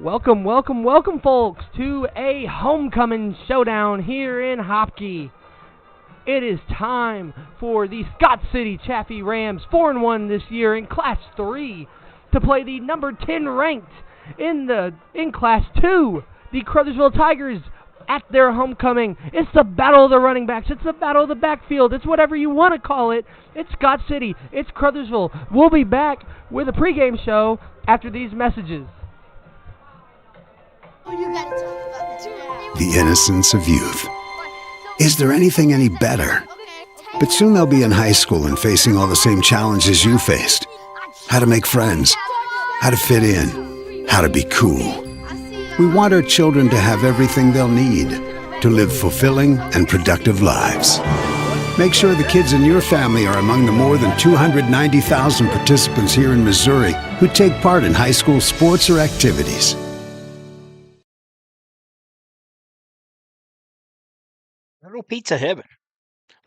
Welcome, welcome, welcome, folks, to a homecoming showdown here in Hopkey. It is time for the Scott City Chaffee Rams, 4-1 this year in Class 3, to play the number 10 ranked in Class 2, the Caruthersville Tigers, at their homecoming. It's the battle of the running backs. It's the battle of the backfield. It's whatever you want to call it. It's Scott City. It's Caruthersville. We'll be back with a pregame show after these messages. The innocence of youth. Is there anything any better? But soon they'll be in high school and facing all the same challenges you faced. How to make friends, how to fit in, how to be cool. We want our children to have everything they'll need to live fulfilling and productive lives. Make sure the kids in your family are among the more than 290,000 participants here in Missouri who take part in high school sports or activities. Little Pizza Heaven,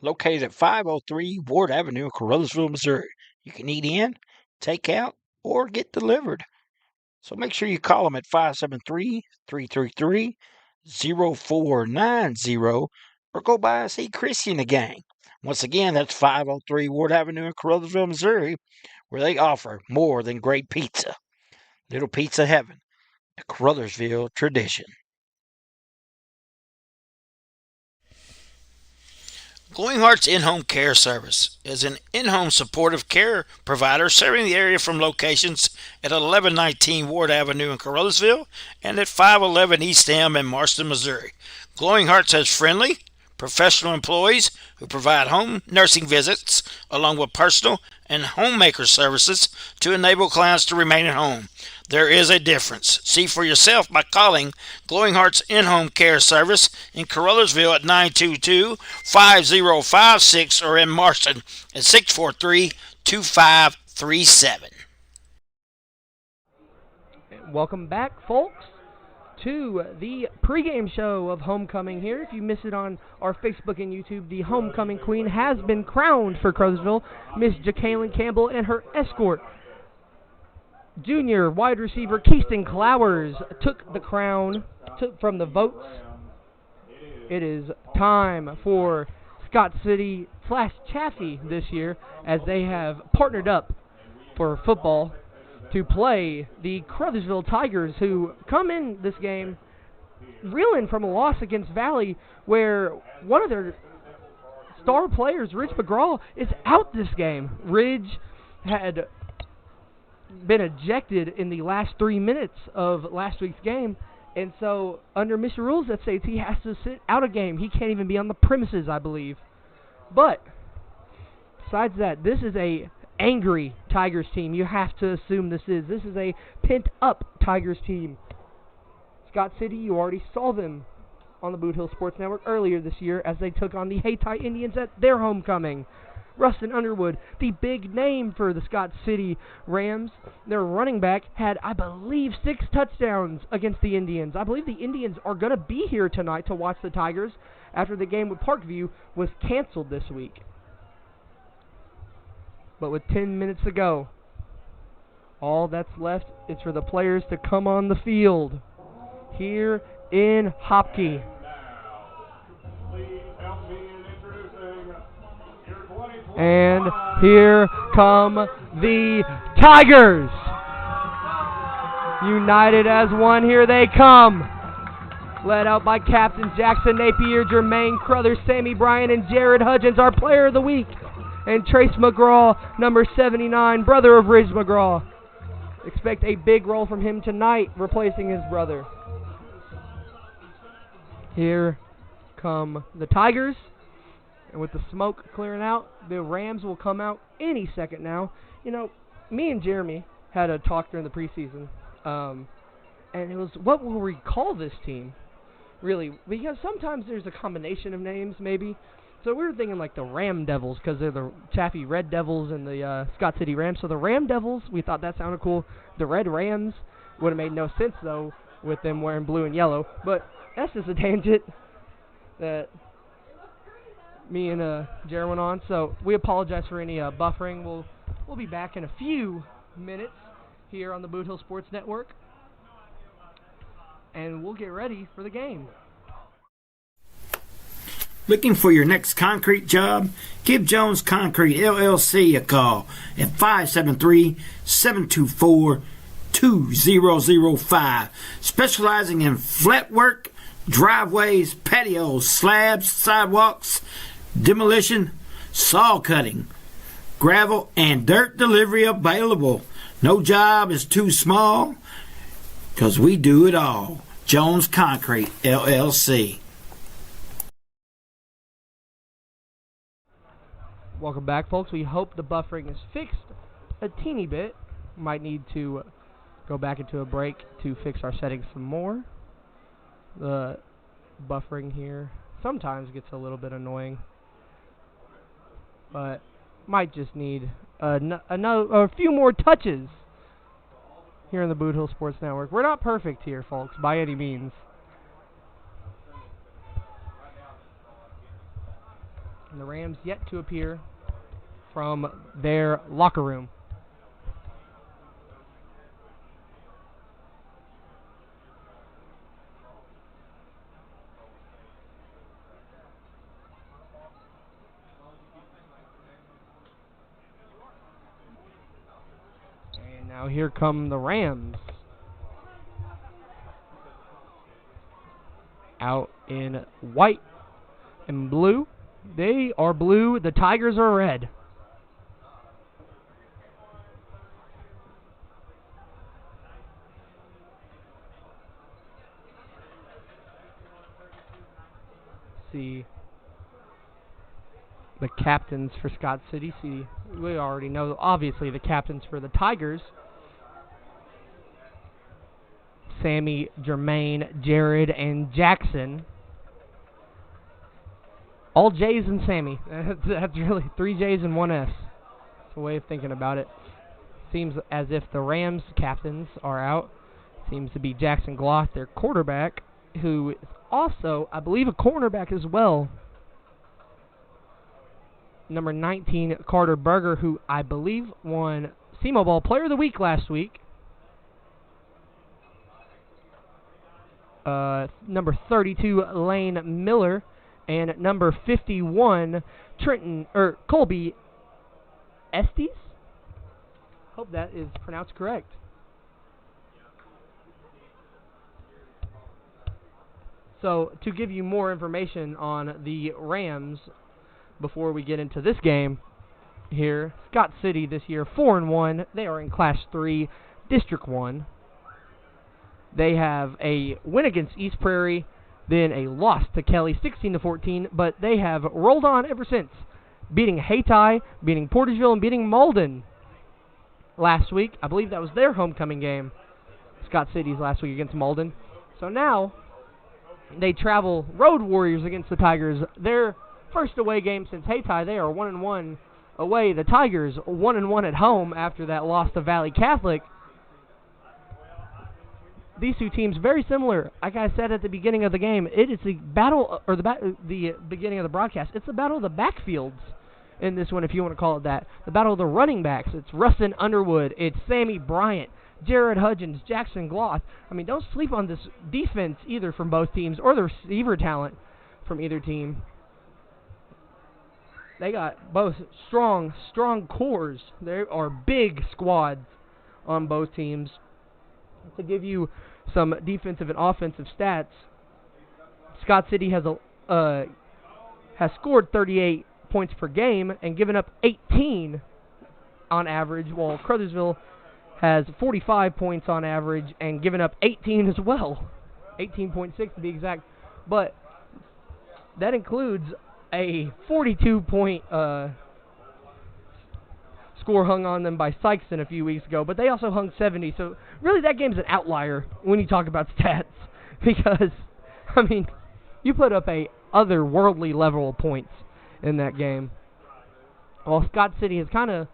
located at 503 Ward Avenue in Caruthersville, Missouri. You can eat in, take out, or get delivered. So make sure you call them at 573-333-0490 or go by and see Chrissy and the gang. Once again, that's 503 Ward Avenue in Caruthersville, Missouri, where they offer more than great pizza. Little Pizza Heaven, a Caruthersville tradition. Glowing Hearts In-Home Care Service is an in-home supportive care provider serving the area from locations at 1119 Ward Avenue in Caruthersville and at 511 East Elm in Marston, Missouri. Glowing Hearts has friendly, professional employees who provide home nursing visits along with personal and homemaker services to enable clients to remain at home. There is a difference. See for yourself by calling Glowing Hearts In-Home Care Service in Caruthersville at 922-5056 or in Marston at 643-2537. Welcome back, folks, to the pregame show of homecoming here. If you miss it on our Facebook and YouTube, the homecoming queen has been crowned for Caruthersville. Miss Jacqueline Campbell and her escort, junior wide receiver Keiston Clowers, took the crown from the votes. It is time for Scott City / Chaffee this year, as they have partnered up for football to play the Caruthersville Tigers, who come in this game reeling from a loss against Valley, where one of their star players, Ridge McGraw, is out this game. Ridge had been ejected in the last 3 minutes of last week's game, and so under Mr. Rules that states he has to sit out a game. He can't even be on the premises, I believe. But besides that, this is a angry Tigers team. You have to assume this is a pent-up Tigers team. Scott City, you already saw them on the Boot Hill Sports Network earlier this year as they took on the Hayti Indians at their homecoming. Rustin Underwood, the big name for the Scott City Rams, their running back, had, I believe, 6 touchdowns against the Indians. I believe the Indians are going to be here tonight to watch the Tigers after the game with Parkview was canceled this week. But with 10 minutes to go, all that's left is for the players to come on the field here in Hopkey. And here come the Tigers. United as one, here they come. Led out by Captain Jackson Napier, Jermaine Crothers, Sammy Bryant, and Jared Hudgens, our player of the week. And Trace McGraw, number 79, brother of Ridge McGraw. Expect a big role from him tonight, replacing his brother. Here come the Tigers. And with the smoke clearing out, the Rams will come out any second now. You know, me and Jeremy had a talk during the preseason, and it was, what will we call this team, really? Because sometimes there's a combination of names, maybe. So we were thinking like the Ram Devils, because they're the Chaffee Red Devils and the Scott City Rams. So the Ram Devils, we thought that sounded cool. The Red Rams would have made no sense, though, with them wearing blue and yellow. But that's just a tangent that me and Jared went on. So we apologize for any buffering. We'll be back in a few minutes here on the Boot Hill Sports Network. and we'll get ready for the game. Looking for your next concrete job? Give Jones Concrete LLC a call at 573-724-2005. Specializing in flat work, driveways, patios, slabs, sidewalks, demolition, saw cutting, gravel, and dirt delivery available. No job is too small, 'cause we do it all. Jones Concrete LLC. Welcome back, folks. We hope the buffering is fixed a teeny bit. Might need to go back into a break to fix our settings some more. The buffering here sometimes gets a little bit annoying, but might just need a few more touches here in the Boot Hill Sports Network. We're not perfect here, folks, by any means. And the Rams yet to appear from their locker room. And now here come the Rams. Out in white and blue. They are blue. The Tigers are red. See the captains for Scott City. See, we already know, obviously, the captains for the Tigers. Sammy, Jermaine, Jared, and Jackson. All J's and Sammy. That's really 3 J's and 1 S. That's a way of thinking about it. Seems as if the Rams captains are out. Seems to be Jackson Gloth, their quarterback, who is also, I believe, a cornerback as well. Number 19, Carter Berger, who I believe won SEMO Ball Player of the Week last week. Number 32, Lane Miller. And number 51, Colby Estes. Hope that is pronounced correct. So, to give you more information on the Rams before we get into this game here, Scott City this year 4-1. They are in Class 3, District 1. They have a win against East Prairie, then a loss to Kelly 16-14, but they have rolled on ever since, beating Hayti, beating Porterville, and beating Malden last week. I believe that was their homecoming game, Scott City's last week against Malden. So now they travel Road Warriors against the Tigers. Their first away game since Hayti. They are 1-1 away. The Tigers 1-1 at home after that loss to Valley Catholic. These two teams very similar. Like I said at the beginning of the game, it is the battle, or the beginning of the broadcast. It's the battle of the backfields in this one, if you want to call it that. The battle of the running backs. It's Rustin Underwood. It's Sammy Bryant, Jared Hudgens, Jackson Gloth. I mean, don't sleep on this defense either from both teams, or the receiver talent from either team. They got both strong cores. There are big squads on both teams. To give you some defensive and offensive stats, Scott City has scored 38 points per game and given up 18 on average, while Caruthersville has 45 points on average and given up 18 as well, 18.6 to be exact. But that includes a 42-point score hung on them by Sykeston a few weeks ago, but they also hung 70. So really, that game's an outlier when you talk about stats, because I mean, you put up a otherworldly level of points in that game. While Scott City has kind of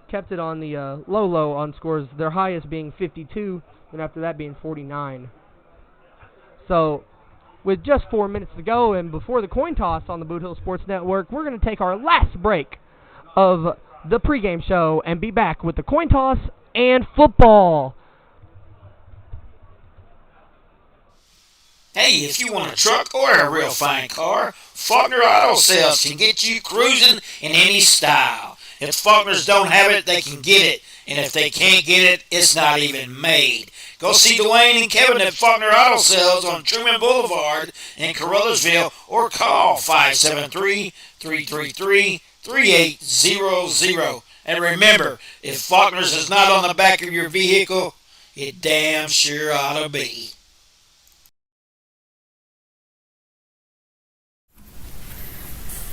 kept it on the low on scores, their highest being 52, and after that being 49. So, with just 4 minutes to go, and before the coin toss on the Boot Hill Sports Network, we're going to take our last break of the pregame show and be back with the coin toss and football. Hey, if you want a truck or a real fine car, Faulkner Auto Sales can get you cruising in any style. If Faulkners don't have it, they can get it. And if they can't get it, it's not even made. Go see Dwayne and Kevin at Faulkner Auto Sales on Truman Boulevard in Caruthersville or call 573-333-3800. And remember, if Faulkner's is not on the back of your vehicle, it damn sure ought to be.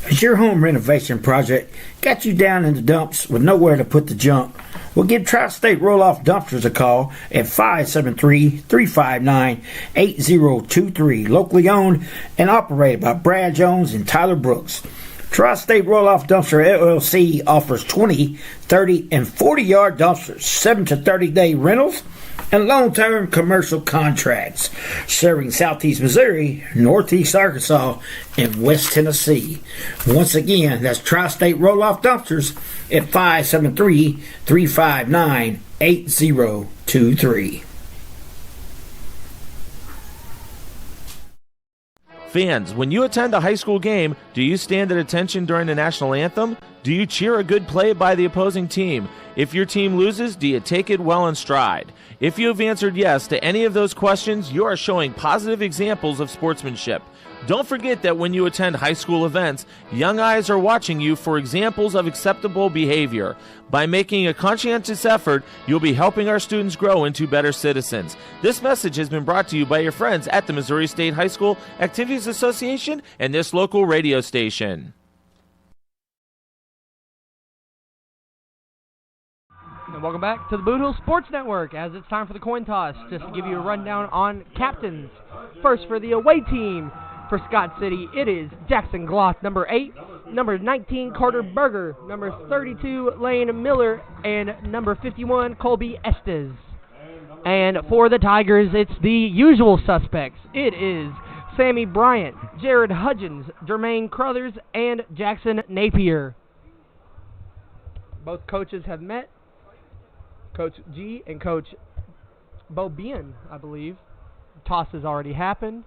Has your home renovation project got you down in the dumps with nowhere to put the junk? Well, give Tri-State Roll-Off Dumpsters a call at 573-359-8023. Locally owned and operated by Brad Jones and Tyler Brooks. Tri-State Roll-Off Dumpster LLC offers 20, 30, and 40-yard dumpsters, 7 to 30-day rentals, and long-term commercial contracts, serving Southeast Missouri, Northeast Arkansas, and West Tennessee. Once again, that's Tri-State Roll-Off Dumpsters at 573-359-8023. Fans, when you attend a high school game, do you stand at attention during the national anthem? Do you cheer a good play by the opposing team? If your team loses, do you take it well in stride? If you have answered yes to any of those questions, you are showing positive examples of sportsmanship. Don't forget that when you attend high school events, young eyes are watching you for examples of acceptable behavior. By making a conscientious effort, you'll be helping our students grow into better citizens. This message has been brought to you by your friends at the Missouri State High School Activities Association and this local radio station. And welcome back to the Boot Hill Sports Network as it's time for the coin toss. Just to give you a rundown on captains. First for the away team. For Scott City, it is Jackson Gloth, number 8, number 19, Carter Berger, number 32, Lane Miller, and number 51, Colby Estes. And for the Tigers, it's the usual suspects. It is Sammy Bryant, Jared Hudgens, Jermaine Crothers, and Jackson Napier. Both coaches have met, Coach G and Coach Bobian, I believe. Toss has already happened.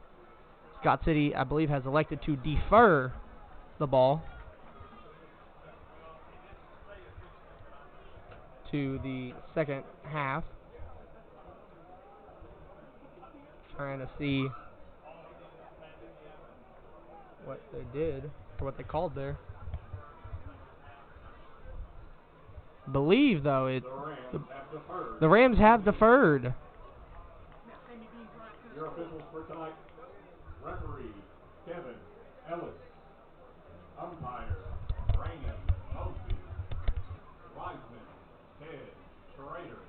Scott City, I believe, has elected to defer the ball to the second half. Trying to see what they did, or what they called there. Believe, though, the Rams have deferred. Your officials for tonight. Referee, Kevin Ellis. Umpire, Raymond Mosby. Linesman, Ted Schrader.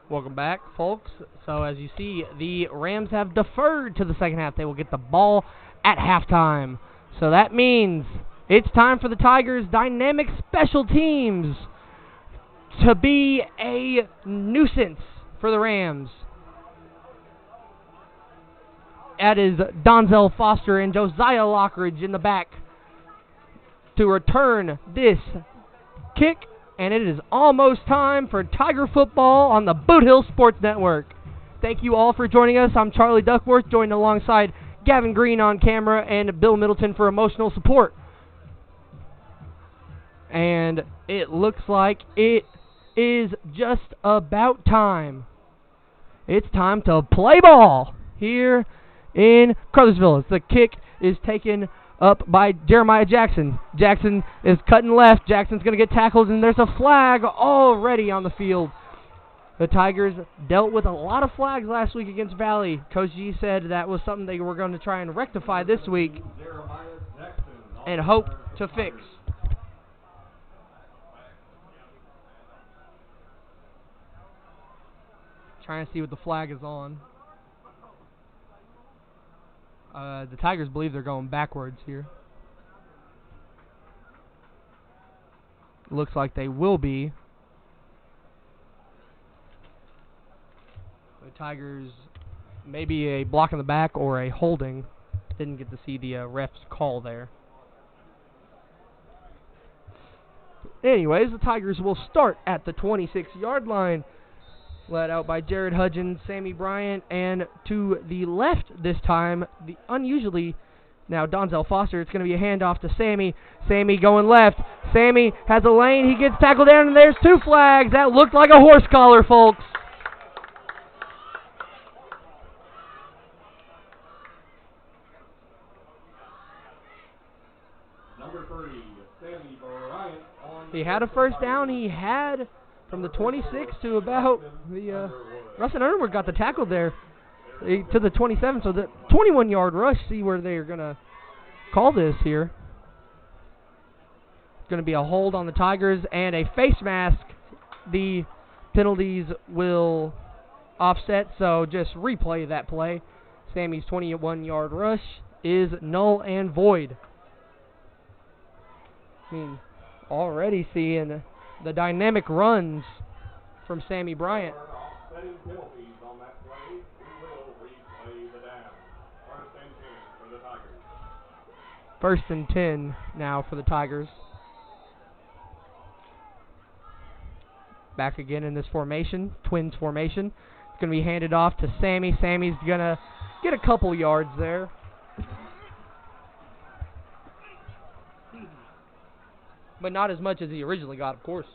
Welcome back, folks. So as you see, the Rams have deferred to the second half. They will get the ball at halftime. So that means it's time for the Tigers' dynamic special teams to be a nuisance for the Rams. That is Donzel Foster and Josiah Lockridge in the back to return this kick. And it is almost time for Tiger football on the Boot Hill Sports Network. Thank you all for joining us. I'm Charlie Duckworth, joined alongside Gavin Green on camera and Bill Middleton for emotional support. And it looks like it is just about time. It's time to play ball here in Caruthersville. The kick is taken up by Jeremiah Jackson. Jackson is cutting left. Jackson's going to get tackled, and there's a flag already on the field. The Tigers dealt with a lot of flags last week against Valley. Coach G said that was something they were going to try and rectify this week and hope to fix. Trying to see what the flag is on. The Tigers believe they're going backwards here. Looks like they will be. The Tigers, maybe a block in the back or a holding. Didn't get to see the ref's call there. Anyways, the Tigers will start at the 26-yard line. Led out by Jared Hudgens, Sammy Bryant, and to the left this time, the unusually now Donzel Foster. It's going to be a handoff to Sammy. Sammy going left. Sammy has a lane. He gets tackled down, and there's 2 flags. That looked like a horse collar, folks. Number 3, Sammy Bryant on He had a first down. He had from the 26 to about the Rustin Underwood got the tackle there to the 27. So the 21-yard rush. See where they're going to call this here. It's going to be a hold on the Tigers and a face mask. The penalties will offset, so just replay that play. Sammy's 21-yard rush is null and void. I mean, already seeing the dynamic runs from Sammy Bryant. setting penalties on that play. We will replay the down. First and 10 for the Tigers. First and 10 now for the Tigers. Back again in this formation, Twins formation. It's going to be handed off to Sammy. Sammy's going to get a couple yards there. But not as much as he originally got, of course.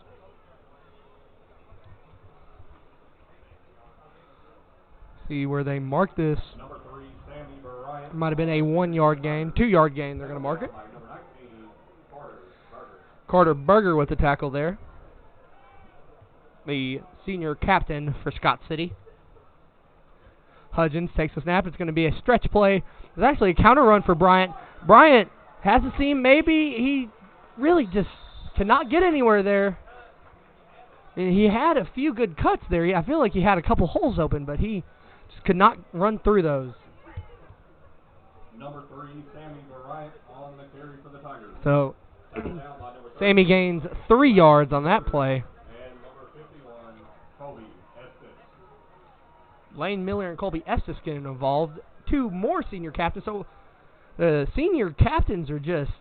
See where they mark this. Number 3, Sammy Bryant. Might have been a 1-yard gain, 2-yard gain. They're going to mark it. Number 19, Carter Berger with the tackle there. The senior captain for Scott City. Hudgens takes a snap. It's going to be a stretch play. There's actually a counter run for Bryant. Bryant has a seam. Maybe he really just cannot get anywhere there. And he had a few good cuts there. I feel like he had a couple holes open, but he just could not run through those. Number 3, Sammy Bryant on the carry for the Tigers. So Down by number 3. Sammy gains 3 yards on that play. And number 51, Colby Estes. Lane Miller and Colby Estes getting involved. 2 more senior captains. So the senior captains are just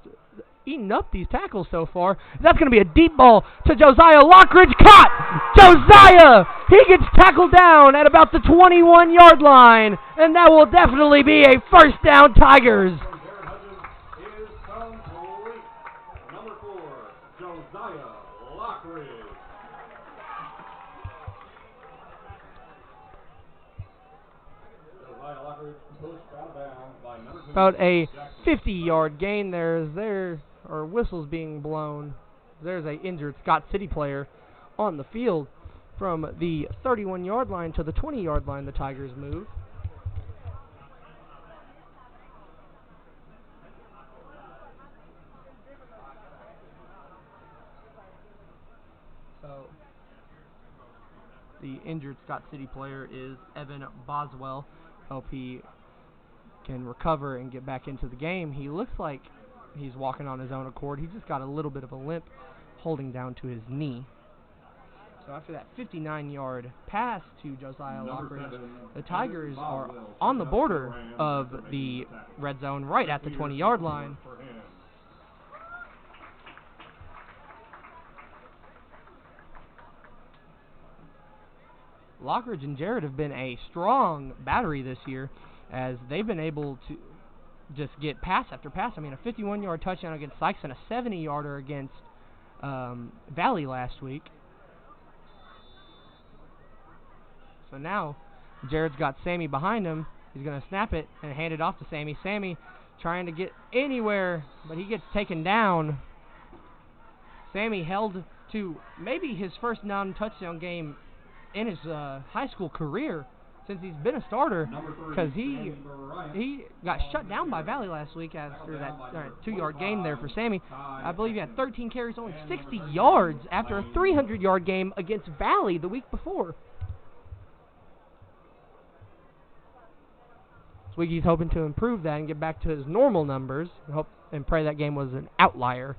eating up these tackles so far. That's going to be a deep ball to Josiah Lockridge. Caught! Josiah! He gets tackled down at about the 21-yard line. And that will definitely be a first down Tigers. Jared Hudgens is complete. Number 4, Josiah Lockridge. Josiah Lockridge pushed out of bounds by number 2. About a 50-yard gain there. Or whistles being blown. There's a injured Scott City player on the field. From the 31-yard line to the 20-yard line, the Tigers move. So the injured Scott City player is Evan Boswell. Hope he can recover and get back into the game. He looks like he's walking on his own accord. He just got a little bit of a limp holding down to his knee. So after that 59-yard pass to Josiah Lockridge, the Tigers are on the border of the red zone, right at the 20-yard line. Lockridge and Jared have been a strong battery this year, as they've been able to just get pass after pass. I mean, a 51-yard touchdown against Sykes and a 70-yarder against Valley last week. So now Jared's got Sammy behind him. He's going to snap it and hand it off to Sammy. Sammy trying to get anywhere, but he gets taken down. Sammy held to maybe his first non-touchdown game in his high school career since he's been a starter, because he got shut down by Valley last week after that 2-yard gain there for Sammy. I believe he had 13 carries, only 60 yards after a 300-yard game against Valley the week before. This week he's hoping to improve that and get back to his normal numbers. Hope and pray that game was an outlier.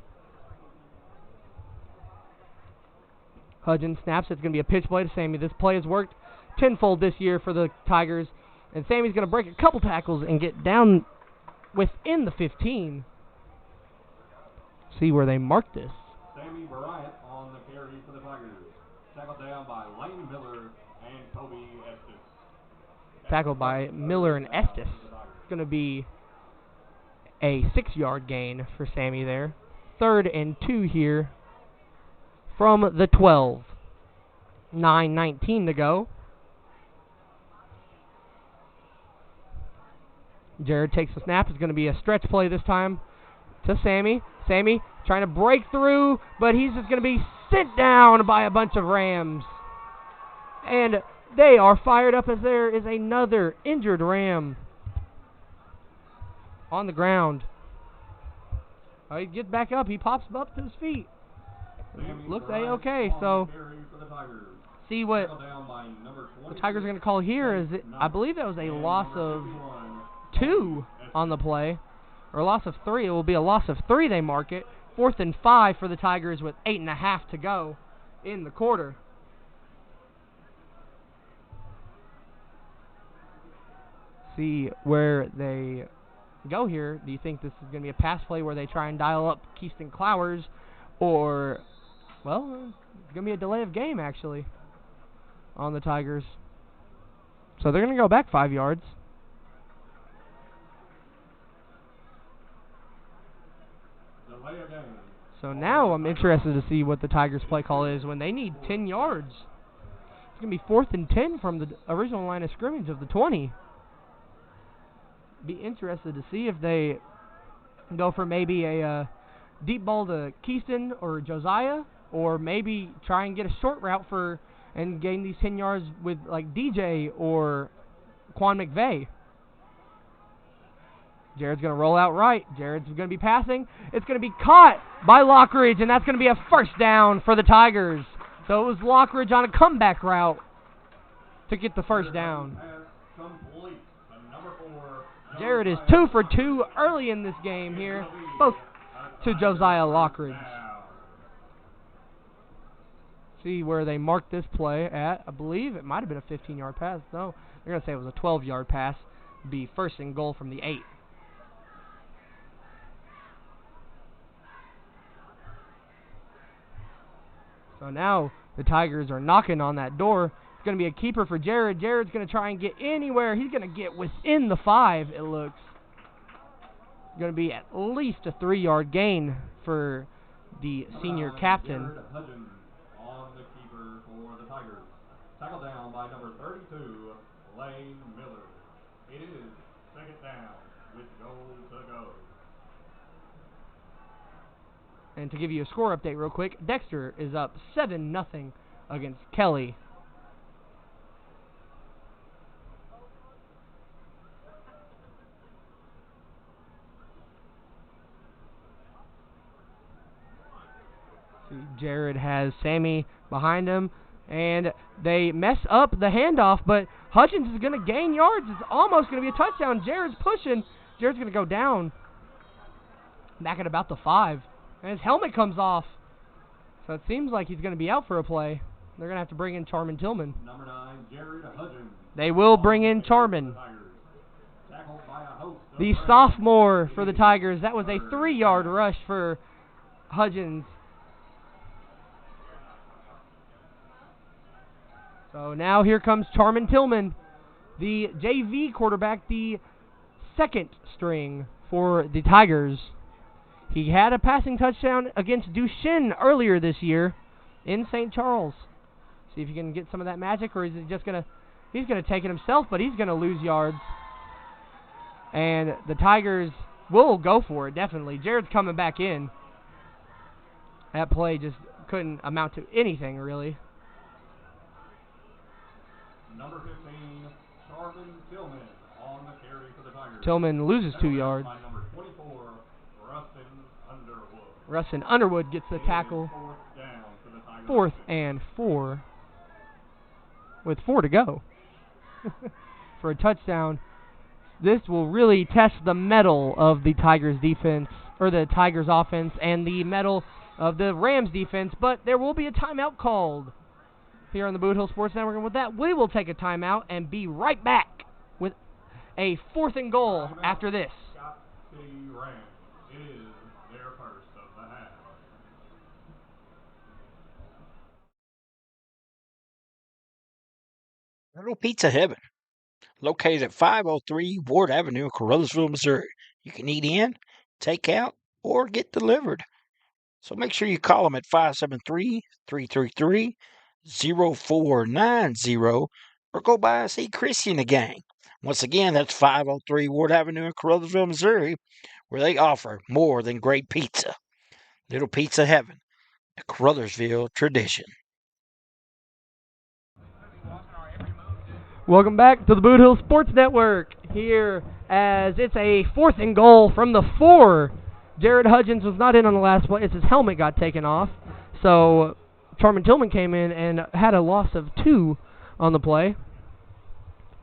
Hudgens snaps. It's going to be a pitch play to Sammy. This play has worked tenfold this year for the Tigers, and Sammy's going to break a couple tackles and get down within the 15. See where they mark this. Sammy Bryant on the carry for the Tigers. Tackled down by Lane Miller and Kobe Estes. Tackled by Miller and Estes. It's going to be a 6-yard gain for Sammy there. 3rd and 2 here from the 12. 9:19 to go. Jared takes the snap. It's going to be a stretch play this time to Sammy. Sammy trying to break through, but he's just going to be sent down by a bunch of Rams. And they are fired up as there is another injured Ram on the ground. Oh, he gets back up. He pops up to his feet. Looks A-okay. So see what the Tigers are going to call here is, I believe that was a loss of 2 on the play, or a loss of 3. It will be a loss of 3. They mark it. 4th and 5 for the Tigers with 8.5 to go in the quarter. See where they go here. Do you think this is going to be a pass play where they try and dial up Keaston Clowers, or, well, it's going to be a delay of game actually on the Tigers. So they're going to go back 5 yards. So now I'm interested to see what the Tigers' play call is when they need 10 yards. It's going to be 4th and 10 from the original line of scrimmage of the 20. Be interested to see if they go for maybe a deep ball to Keaston or Josiah, or maybe try and get a short route for and gain these 10 yards with like DJ or Quan McVeigh. Jared's going to roll out right. Jared's going to be passing. It's going to be caught by Lockridge, and that's going to be a first down for the Tigers. So it was Lockridge on a comeback route to get the first down. Jared is 2 for 2 early in this game here, both to Josiah Lockridge. See where they marked this play at. I believe it might have been a 15-yard pass. No, they're going to say it was a 12-yard pass. It'd be 1st and goal from the 8. So now the Tigers are knocking on that door. It's going to be a keeper for Jared. Jared's going to try and get anywhere. He's going to get within the 5, it looks. It's going to be at least a 3-yard gain for the senior captain. Jared Hudgens on the keeper for the Tigers. Tackled down by number 32, Lane Miller. It is 2nd down with goal to go. And to give you a score update real quick, Dexter is up 7-0 against Kelly. See, Jared has Sammy behind him, and they mess up the handoff, but Hutchins is going to gain yards. It's almost going to be a touchdown. Jared's pushing. Jared's going to go down back at about the 5. And his helmet comes off. So it seems like he's going to be out for a play. They're going to have to bring in Charmin Tillman. Number 9, Jared Hudgens. They will bring in Charmin. The sophomore for the Tigers. That was a 3-yard rush for Hudgens. So now here comes Charmin Tillman, the JV quarterback, the 2nd string for the Tigers. He had a passing touchdown against Duchesne earlier this year in St. Charles. See if he can get some of that magic, or is he just he's going to take it himself, but he's going to lose yards. And the Tigers will go for it, definitely. Jared's coming back in. That play just couldn't amount to anything, really. Number 15, Charmin Tillman on the carry for the Tigers. Tillman loses 2 yards. By number 24, Rustin Underwood. Rustin Underwood gets the tackle. 4th down for the Tigers. 4th and 4 with 4 to go for a touchdown. This will really test the mettle of the Tigers defense, or the Tigers offense, and the mettle of the Rams defense, but there will be a timeout called here on the Boot Hill Sports Network. And with that, we will take a timeout and be right back with a 4th and goal after this. Scott City Rams. It is their first of the half. Little Pizza Heaven, located at 503 Ward Avenue in Caruthersville, Missouri. You can eat in, take out, or get delivered. So make sure you call them at 573-333-0490 or go by and see Chrissy and the gang. Once again, that's 503 Ward Avenue in Caruthersville, Missouri, where they offer more than great pizza. Little Pizza Heaven, a Caruthersville tradition. Welcome back to the Boot Hill Sports Network here as it's a 4th and goal from the 4. Jared Hudgens was not in on the last play. His helmet got taken off. So Charmin Tillman came in and had a loss of 2 on the play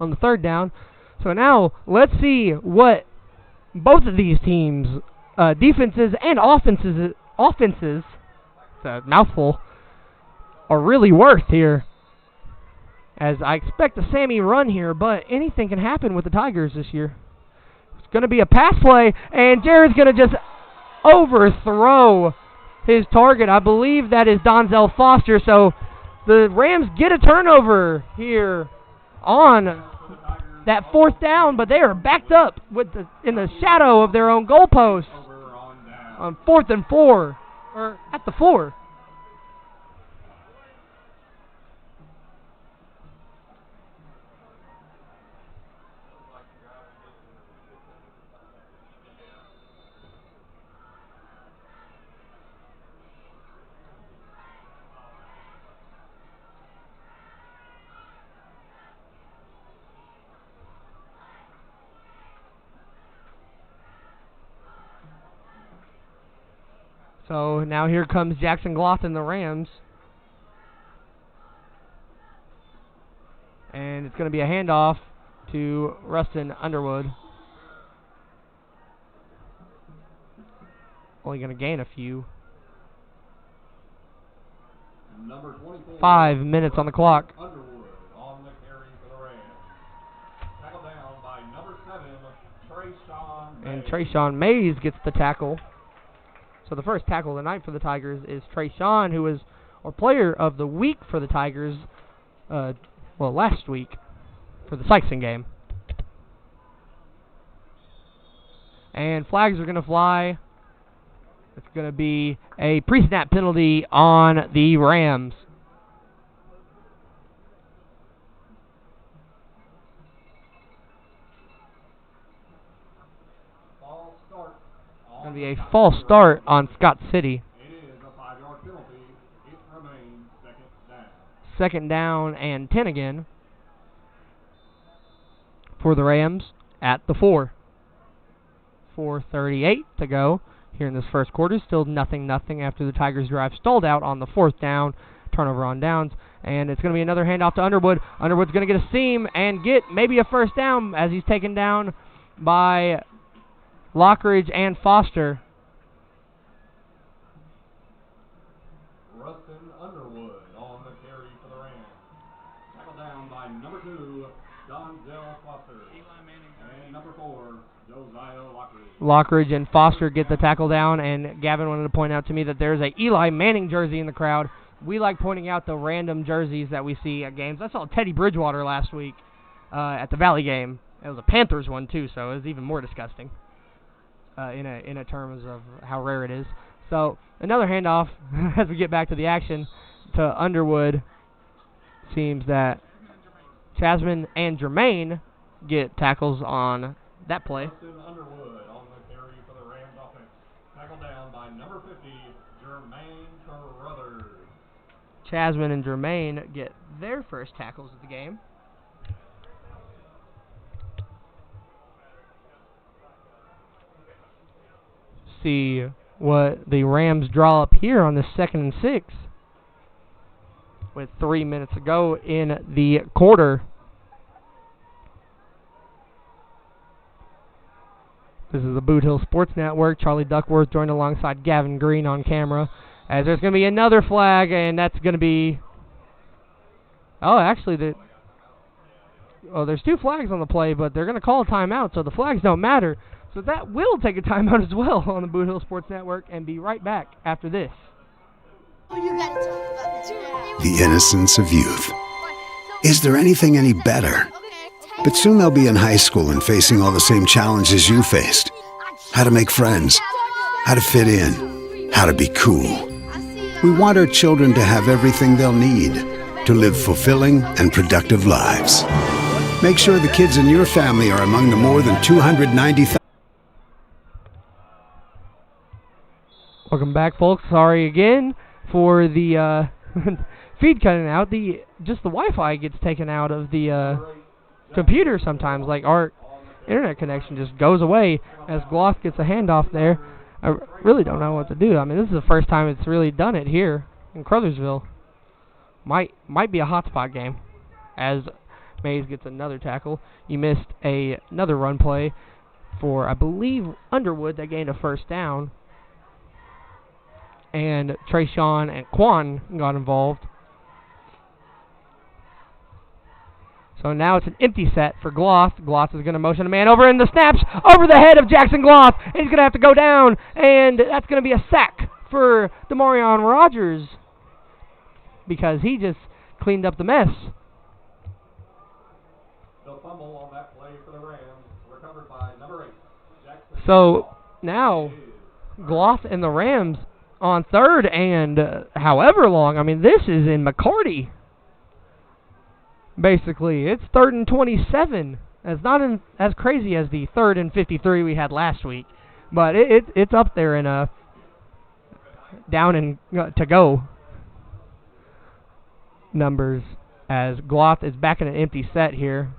on the 3rd down. So now let's see what both of these teams, defenses and offenses, it's a mouthful, are really worth here. As I expect a Sammy run here, but anything can happen with the Tigers this year. It's going to be a pass play, and Jared's going to just overthrow his target. I believe that is Donzel Foster, so the Rams get a turnover here on that 4th down, but they are backed up in the shadow of their own goalpost on 4th and 4, or at the 4. So now here comes Jackson Gloth and the Rams. And it's going to be a handoff to Rustin Underwood. Only going to gain a few. 5 minutes on the clock. Underwood on the carry for the Rams. Tackled down by number 7, Trayshawn Mays. And Trayshawn Mays gets the tackle. So the first tackle of the night for the Tigers is Trayshawn, who was our player of the week for the Tigers, last week for the Sykeston game. And flags are going to fly. It's going to be a pre-snap penalty on the Rams. Going to be a false start on Scott City. It is a 5-yard penalty. It remains 2nd down. 2nd down and 10 again for the Rams at the 4. 4:38 to go here in this first quarter. Still nothing after the Tigers drive stalled out on the 4th down. Turnover on downs. And it's going to be another handoff to Underwood. Underwood's going to get a seam and get maybe a first down as he's taken down by Lockridge and Foster. Rustin Underwood on the carry for the Rams. Tackled down by number 2, Donzel Foster. And number 4, Josiah Lockridge. Lockridge and Foster get the tackle down, and Gavin wanted to point out to me that there's a Eli Manning jersey in the crowd. We like pointing out the random jerseys that we see at games. I saw Teddy Bridgewater last week at the Valley game. It was a Panthers one too, so it was even more disgusting. In a terms of how rare it is. So another handoff as we get back to the action to Underwood. Seems that Chasman and Jermaine get tackles on that play. Rustin Underwood on the carry for the Rams offense. Tackled down by number 50, Jermaine Caruthers. Chasman and Jermaine get their first tackles of the game. See what the Rams draw up here on the 2nd and 6 with 3 minutes to go in the quarter. This is the Boot Hill Sports Network. Charlie Duckworth joined alongside Gavin Green on camera. As there's going to be another flag, and that's going to be... there's 2 flags on the play, but they're going to call a timeout, so the flags don't matter. So that will take a timeout as well on the Boot Hill Sports Network, and be right back after this. The innocence of youth. Is there anything any better? But soon they'll be in high school and facing all the same challenges you faced. How to make friends, how to fit in, how to be cool. We want our children to have everything they'll need to live fulfilling and productive lives. Make sure the kids in your family are among the more than 290,000. Welcome back, folks. Sorry again for the feed cutting out. Just the Wi-Fi gets taken out of the computer sometimes. Like, our internet connection just goes away as Gloss gets a handoff there. I really don't know what to do. I mean, this is the first time it's really done it here in Caruthersville. Might be a hotspot game as Mays gets another tackle. He missed another run play for, I believe, Underwood that gained a first down. And Trayshawn and Quan got involved. So now it's an empty set for Gloss. Gloss is going to motion a man over, and the snaps over the head of Jackson Gloss. And he's going to have to go down, and that's going to be a sack for Demarion Rogers because he just cleaned up the mess. The fumble on that play for the Rams, recovered by number 8. Jackson. So now Gloss and the Rams on third and however long. I mean, this is in McCarty. Basically, it's 3rd and 27. It's not as crazy as the 3rd and 53 we had last week, but it's up there in a down and to go numbers as Gloth is back in an empty set here.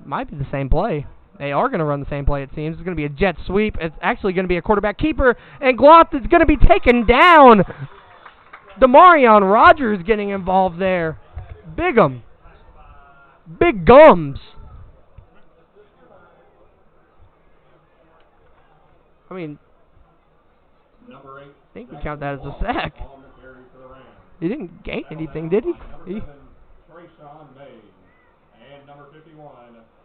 Might be the same play. They are going to run the same play, it seems. It's going to be a jet sweep. It's actually going to be a quarterback keeper, and Gloth is going to be taken down. Demarion Rogers getting involved there. Big gums. I mean, Number 8, I think we count that as a sack. on the carry for the Rams. He didn't gain anything, did he? Number 7, Trayshawn Mays. And number 51,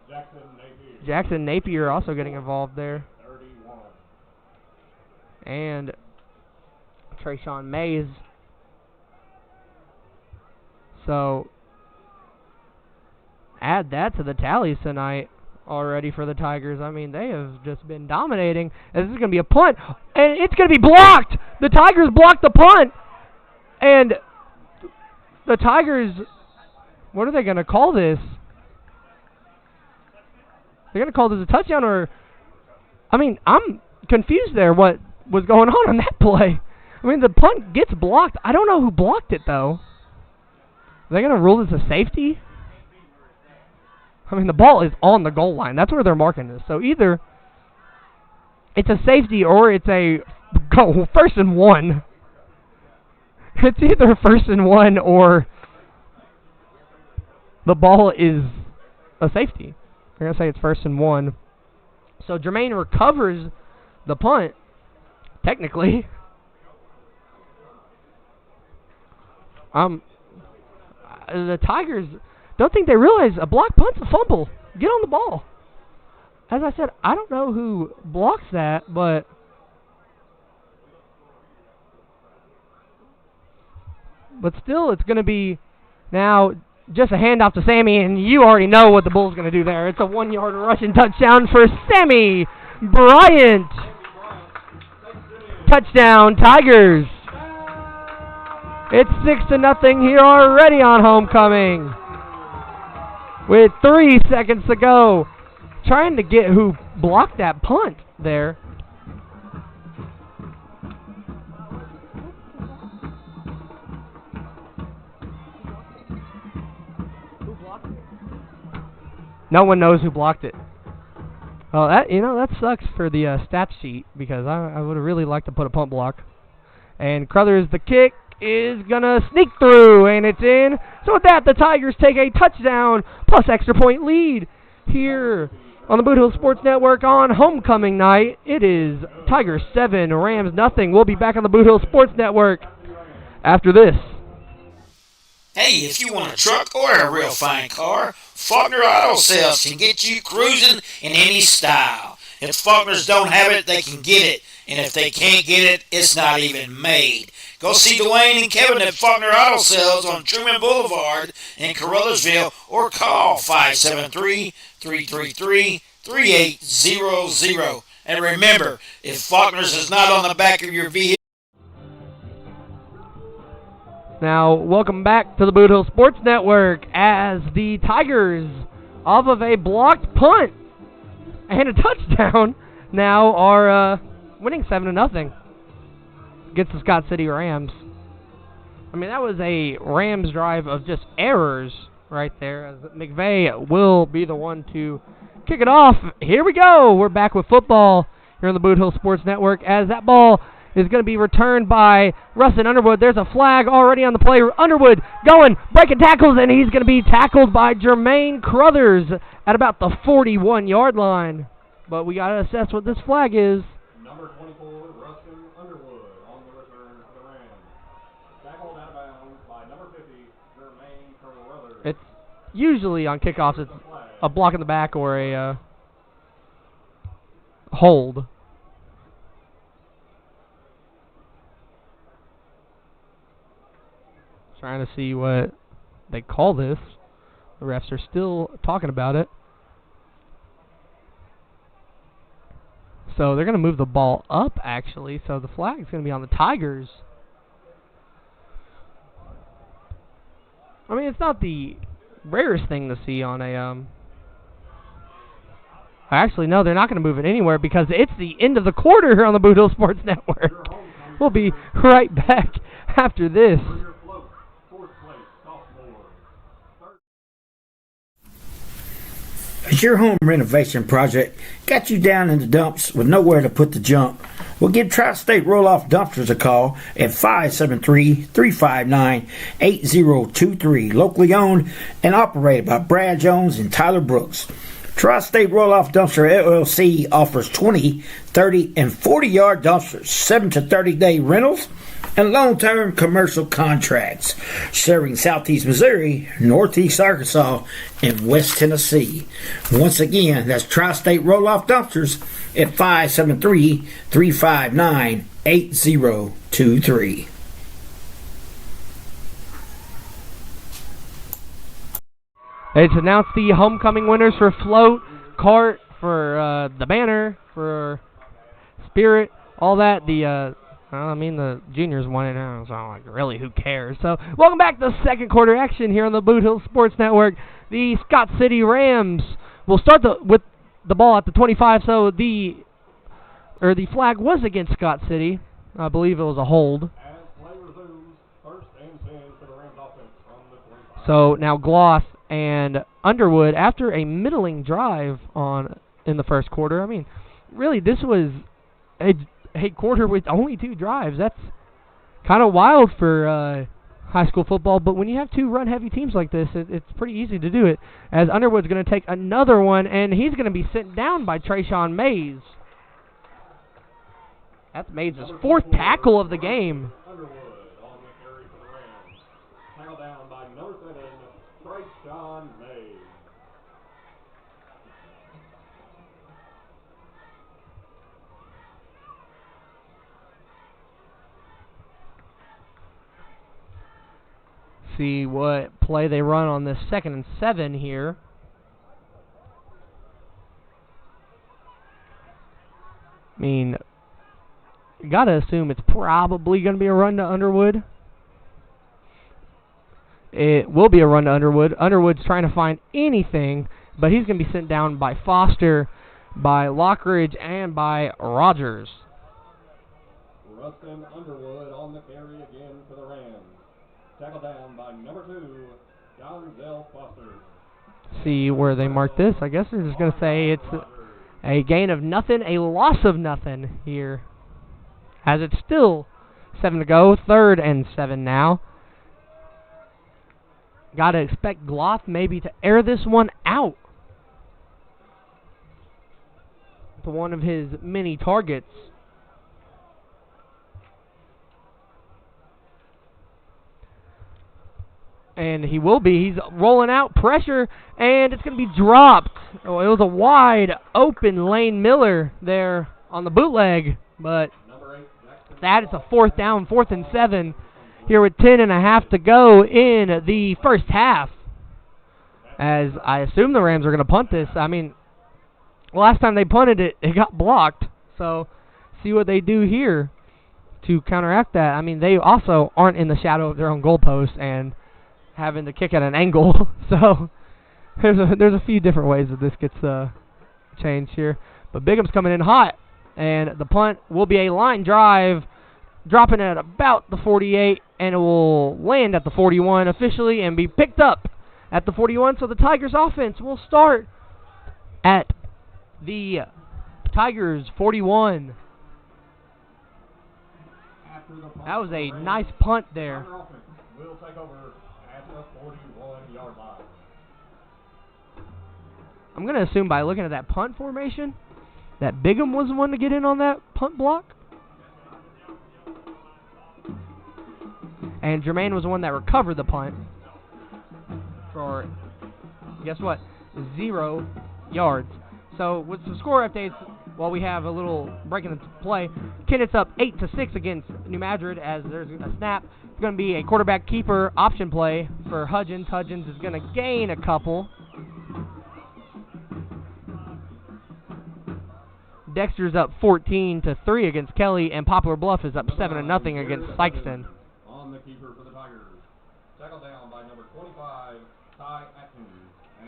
Jackson Napier. Jackson Napier also getting involved there. 31. And Trayshawn Mays. So, add that to the tallies tonight already for the Tigers. I mean, they have just been dominating. And this is going to be a punt, and it's going to be blocked. The Tigers blocked the punt. And the Tigers, what are they going to call this? They're going to call this a touchdown, or, I mean, I'm confused there what was going on that play. I mean, the punt gets blocked. I don't know who blocked it, though. Are they going to rule this a safety? I mean, the ball is on the goal line. That's where they're marking this. So either it's a safety or it's a go 1st and 1. It's either 1st and 1 or the ball is a safety. They're going to say it's 1st and 1. So Jermaine recovers the punt, technically. The Tigers don't think they realize a block punt's a fumble. Get on the ball. As I said, I don't know who blocks that, but still it's going to be now just a handoff to Sammy, and you already know what the Bulls going to do there. It's a 1-yard rushing touchdown for Sammy Bryant. Touchdown, Tigers. It's 6-0 here already on homecoming. With 3 seconds to go. Trying to get who blocked that punt there. No one knows who blocked it. Well, that sucks for the stats sheet because I would have really liked to put a punt block. And Crothers, the kick is gonna sneak through, and it's in. So with that, the Tigers take a touchdown plus extra point lead here on the Boot Hill Sports Network on homecoming night. It is Tigers 7, Rams nothing. We'll be back on the Boot Hill Sports Network after this. Hey, if you want a truck or a real fine car, Faulkner Auto Sales can get you cruising in any style. If Faulkners don't have it, they can get it. And if they can't get it, it's not even made. Go see Dwayne and Kevin at Faulkner Auto Sales on Truman Boulevard in Caruthersville or call 573-333-3800. And remember, if Faulkner's is not on the back of your vehicle. Now, welcome back to the Boot Hill Sports Network as the Tigers, off of a blocked punt and a touchdown, now are winning 7-0 against the Scott City Rams. I mean, that was a Rams drive of just errors right there, as McVay will be the one to kick it off. Here we go. We're back with football here on the Boot Hill Sports Network as that ball is going to be returned by Rustin Underwood. There's a flag already on the play. Underwood going, breaking tackles, and he's going to be tackled by Jermaine Caruthers at about the 41-yard line. But we got to assess what this flag is. Number 24, Rustin Underwood on the return for the Rams. Tackled out of bounds by number 50, Jermaine Caruthers. It's usually on kickoffs, it's a block in the back or a hold. Trying to see what they call this. The refs are still talking about it. So they're going to move the ball up, actually. So the flag is going to be on the Tigers. I mean, it's not the rarest thing to see on a... Actually, no, they're not going to move it anywhere because it's the end of the quarter here on the Boot Hill Sports Network. We'll be right back after this. Has your home renovation project got you down in the dumps with nowhere to put the junk? Well, give Tri-State Roll-Off Dumpsters a call at 573-359-8023. Locally owned and operated by Brad Jones and Tyler Brooks. Tri-State Roll-Off Dumpster LLC offers 20, 30, and 40-yard dumpsters, 7 to 30-day rentals, and long-term commercial contracts, serving Southeast Missouri, Northeast Arkansas, and West Tennessee. Once again, that's Tri-State Roll-Off Dumpsters at 573-359-8023. It's announced the homecoming winners for float, cart, for the banner, for spirit, all that. The juniors won it now, so like, really, who cares? So, welcome back to the second quarter action here on the Boot Hill Sports Network. The Scott City Rams will start with the ball at the 25, so the flag was against Scott City. I believe it was a hold. So, now Gloss and Underwood, after a middling drive in the first quarter, I mean, really, this was a quarter with only 2 drives. That's kind of wild for high school football, but when you have 2 run-heavy teams like this, it's pretty easy to do it, as Underwood's going to take another one, and he's going to be sent down by Trayshawn Mays. That's Mays' 4th tackle of the game. Underwood on the carry for the Rams. Tackle down by number 7, Trayshawn Mays. See what play they run on this 2nd and 7 here. I mean, you got to assume it's probably going to be a run to Underwood. It will be a run to Underwood. Underwood's trying to find anything, but he's going to be sent down by Foster, by Lockridge, and by Rogers. Rustin Underwood on the carry again for the Rams. Tackle down by number 2, Donzel Foster. See where they mark this. I guess they're just going to say it's a gain of nothing, a loss of nothing here. As it's still 7 to go, 3rd and 7 now. Got to expect Gloth maybe to air this one out to one of his many targets. And he will be. He's rolling out pressure, and it's going to be dropped. Oh, it was a wide open Lane Miller there on the bootleg. But that is a 4th down, 4th and 7 here with 10.5 to go in the first half. As I assume the Rams are going to punt this. I mean, last time they punted it, it got blocked. So, see what they do here to counteract that. I mean, they also aren't in the shadow of their own goalpost and having to kick at an angle. So, there's a few different ways that this gets changed here. But Bigham's coming in hot. And the punt will be a line drive, dropping at about the 48, and it will land at the 41 officially and be picked up at the 41. So the Tigers offense will start at the Tigers 41. That was a nice punt there. Will take over at the 41-yard line. I'm going to assume by looking at that punt formation that Bigham was the one to get in on that punt block. And Jermaine was the one that recovered the punt for, guess what, 0 yards. So with some score updates, while we have a little break in the play, Kennett's up 8-6 against New Madrid as there's a snap. It's going to be a quarterback keeper option play for Hudgens. Hudgens is going to gain a couple. Dexter's up 14-3 against Kelly, and Poplar Bluff is up 7-0 against Sykeston. On the keeper for the Tigers. Tackle down by number 25, Ty Atkins.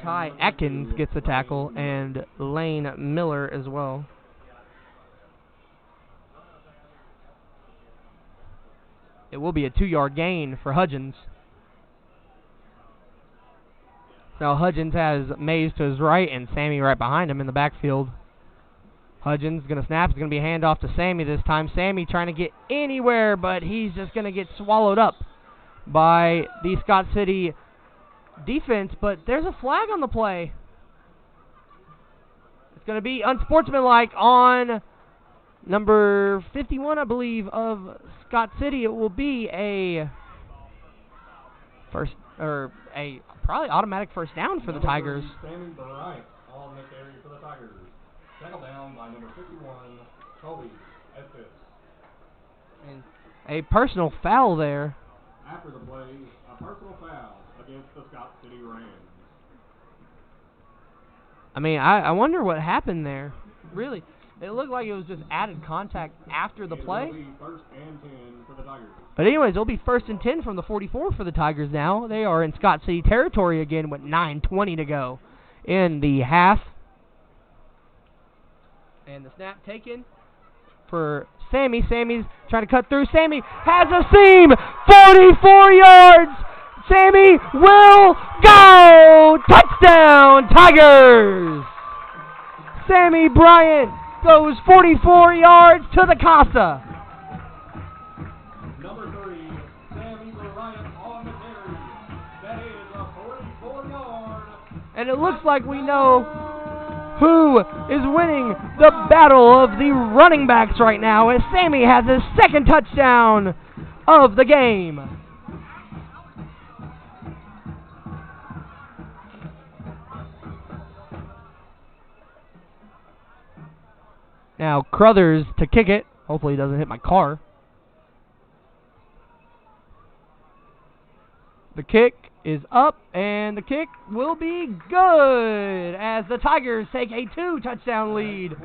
Ty Atkins gets the tackle, and Lane Miller as well. It will be a 2-yard gain for Hudgens. Now Hudgens has Mays to his right and Sammy right behind him in the backfield. Hudgens going to snap. It's going to be a handoff to Sammy this time. Sammy trying to get anywhere, but he's just going to get swallowed up by the Scott City defense. But there's a flag on the play. It's going to be unsportsmanlike on number 51, I believe, of Scott City. It will be a probably automatic first down for the Tigers. Sammy Bryant on the carry for the Tigers. Tackle down by number 51, Kobe Estes. And a personal foul there. After the play, a personal foul against the Scott City Rams. I mean, I wonder what happened there. Really, it looked like it was just added contact after the play. It will be 1st and 10 for the Tigers. But anyways, it'll be 1st and 10 from the 44 for the Tigers now. They are in Scott City territory again with 9:20 to go in the half. And the snap taken for Sammy. Sammy's trying to cut through. Sammy has a seam. 44 yards. Sammy will go. Touchdown, Tigers. Sammy Bryant goes 44 yards to the casa. Number 3, Sammy Bryant on the carry. That is a 44-yard. And it looks like we know who is winning the battle of the running backs right now as Sammy has his 2nd touchdown of the game. Now Crothers to kick it. Hopefully he doesn't hit my car. The kick is up, and the kick will be good as the Tigers take a 2-touchdown lead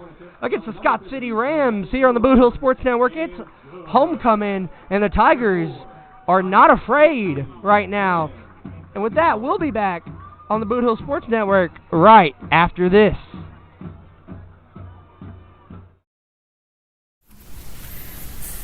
against the Scott City Rams here on the Boot Hill Sports Network. It's homecoming, and the Tigers are not afraid right now. And with that, we'll be back on the Boot Hill Sports Network right after this.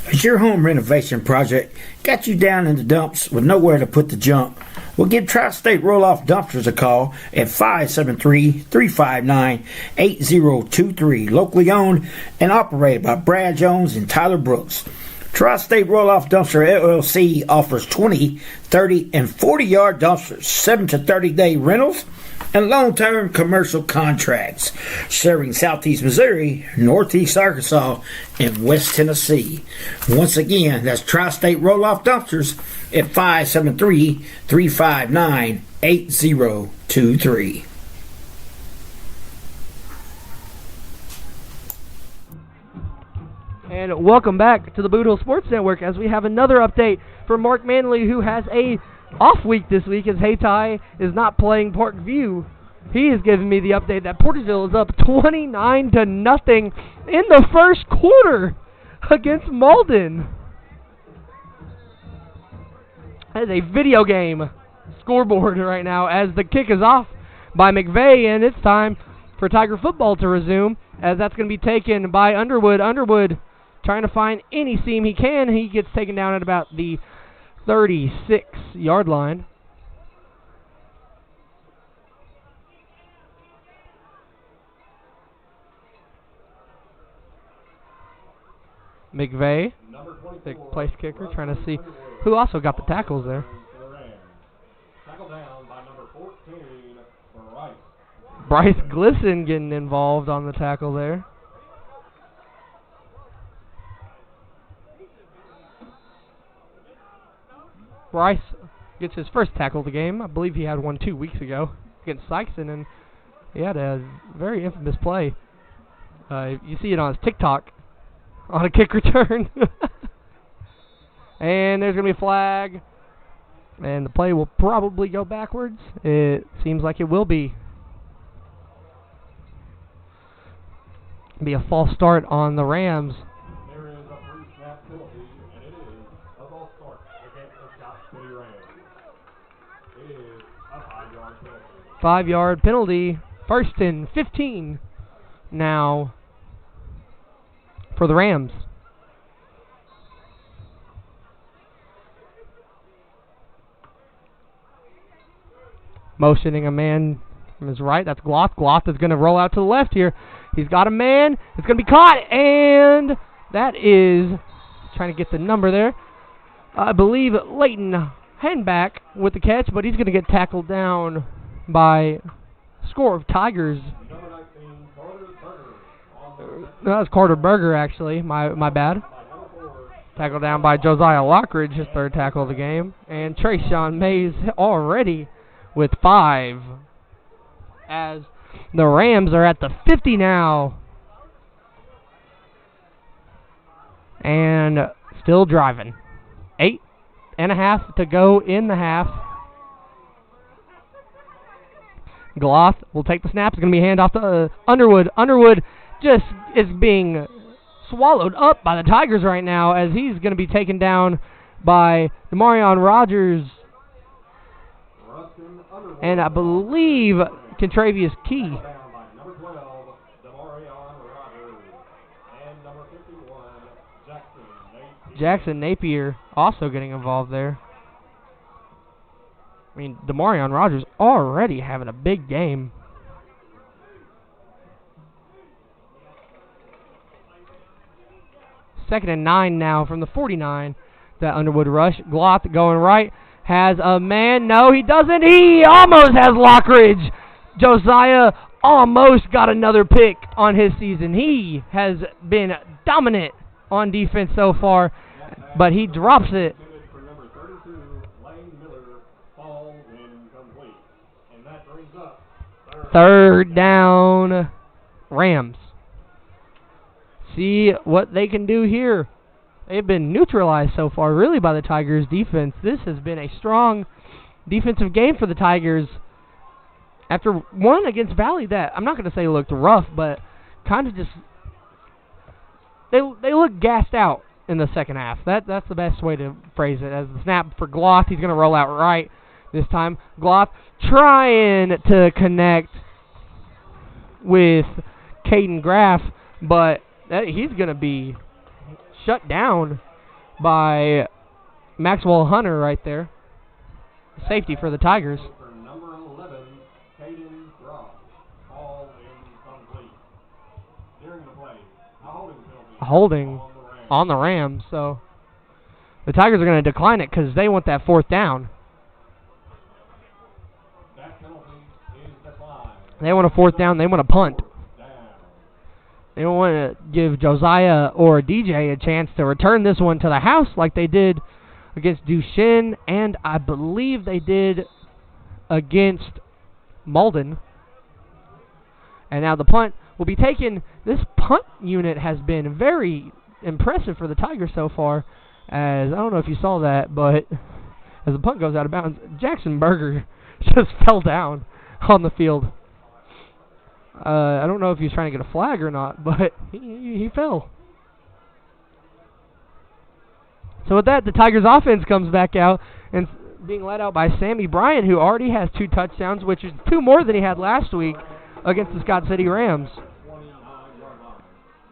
Has your home renovation project got you down in the dumps with nowhere to put the junk? Well, give Tri-State Roll-Off Dumpsters a call at 573-359-8023. Locally owned and operated by Brad Jones and Tyler Brooks. Tri-State Roll-Off Dumpster LLC offers 20, 30, and 40-yard dumpsters, 7 to 30-day rentals, and long-term commercial contracts, serving Southeast Missouri, Northeast Arkansas, and West Tennessee. Once again, that's Tri-State Roll-Off Dumpsters at 573-359-8023. And welcome back to the Boot Hill Sports Network as we have another update for Mark Manley, who has a off week this week as Hayti is not playing Parkview. He has given me the update that Porterville is up 29-0 in the first quarter against Malden. That is a video game scoreboard right now as the kick is off by McVeigh, and it's time for Tiger football to resume as that's going to be taken by Underwood. Underwood trying to find any seam he can. He gets taken down at about the 36-yard line. McVeigh, the place kicker, trying to see who also got the tackles there. Tackle down by number 14, Bryce. Bryce Glisson getting involved on the tackle there. Bryce gets his first tackle of the game. I believe he had one 2 weeks ago against Sykeston, and he had a very infamous play. You see it on his TikTok on a kick return. And there's going to be a flag, and the play will probably go backwards. It seems like it will be. Be a false start on the Rams. There is a pre-snap penalty, and it is a false start against the Scott City Rams. It is a 5-yard penalty. 5-yard penalty. 1st and 15 now for the Rams. Motioning a man from his right. That's Gloth. Gloth is going to roll out to the left here. He's got a man. It's going to be caught. And that is trying to get the number there. I believe Leighton Henback with the catch, but he's going to get tackled down by score of Tigers. Number 19, Carter Berger. No, that was Carter Berger, actually. My bad. Tackled down by Josiah Lockridge, his 3rd tackle of the game. And Trayshawn Mays already with 5. As the Rams are at the 50 now. And still driving. 8.5 to go in the half. Gloth will take the snap. It's going to be handoff to Underwood. Underwood just is being swallowed up by the Tigers right now as he's going to be taken down by Demarion Rogers. And I believe Contravius Key. Down by number 12, Demarion Rogers. And number 51, Jackson Napier also getting involved there. I mean, Demarion Rogers already having a big game. Second and 9 now from the 49. That Underwood rush. Gloth going right. Has a man. No, he doesn't. He almost has Lockridge. Josiah almost got another pick on his season. He has been dominant on defense so far, but he drops it. For number 32, Lane Miller, falls incomplete. And that brings up 3rd down, Rams. See what they can do here. They've been neutralized so far, really, by the Tigers' defense. This has been a strong defensive game for the Tigers. After one against Valley that, I'm not going to say looked rough, but kind of just, they look gassed out in the second half. That's the best way to phrase it. As the snap for Gloth, he's going to roll out right this time. Gloth trying to connect with Caden Graff, but he's going to be shut down by Maxwell Hunter right there. Safety for the Tigers. for number 11, Caden Ross, fall incomplete. During the play, a holding penalty. A holding on the Rams, so the Tigers are going to decline it because they want that 4th down. That penalty is declined. They want a 4th down. They want a punt. They don't want to give Josiah or DJ a chance to return this one to the house like they did against Duchesne, and I believe they did against Malden. And now the punt will be taken. This punt unit has been very impressive for the Tigers so far. As I don't know if you saw that, but as the punt goes out of bounds, Jackson Berger just fell down on the field. I don't know if he was trying to get a flag or not, but he fell. So with that, the Tigers offense comes back out and being led out by Sammy Bryant, who already has 2 touchdowns, which is 2 more than he had last week against the Scott City Rams.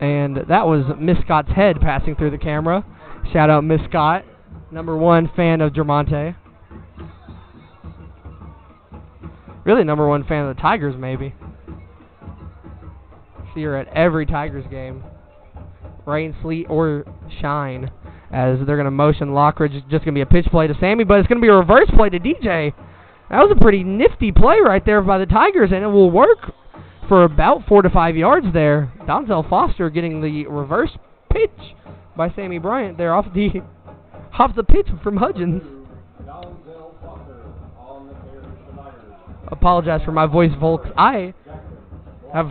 And that was Miss Scott's head passing through the camera. Shout out Miss Scott, #1 fan of Germonte. Really #1 fan of the Tigers, maybe. See her at every Tigers game. Rain, sleet, or shine. As they're going to motion Lockridge. It's just going to be a pitch play to Sammy, but it's going to be a reverse play to DJ. That was a pretty nifty play right there by the Tigers, and it will work for about 4 to 5 yards there. Donzel Foster getting the reverse pitch by Sammy Bryant there off the pitch from Hudgens. Apologize for my voice, folks. I have,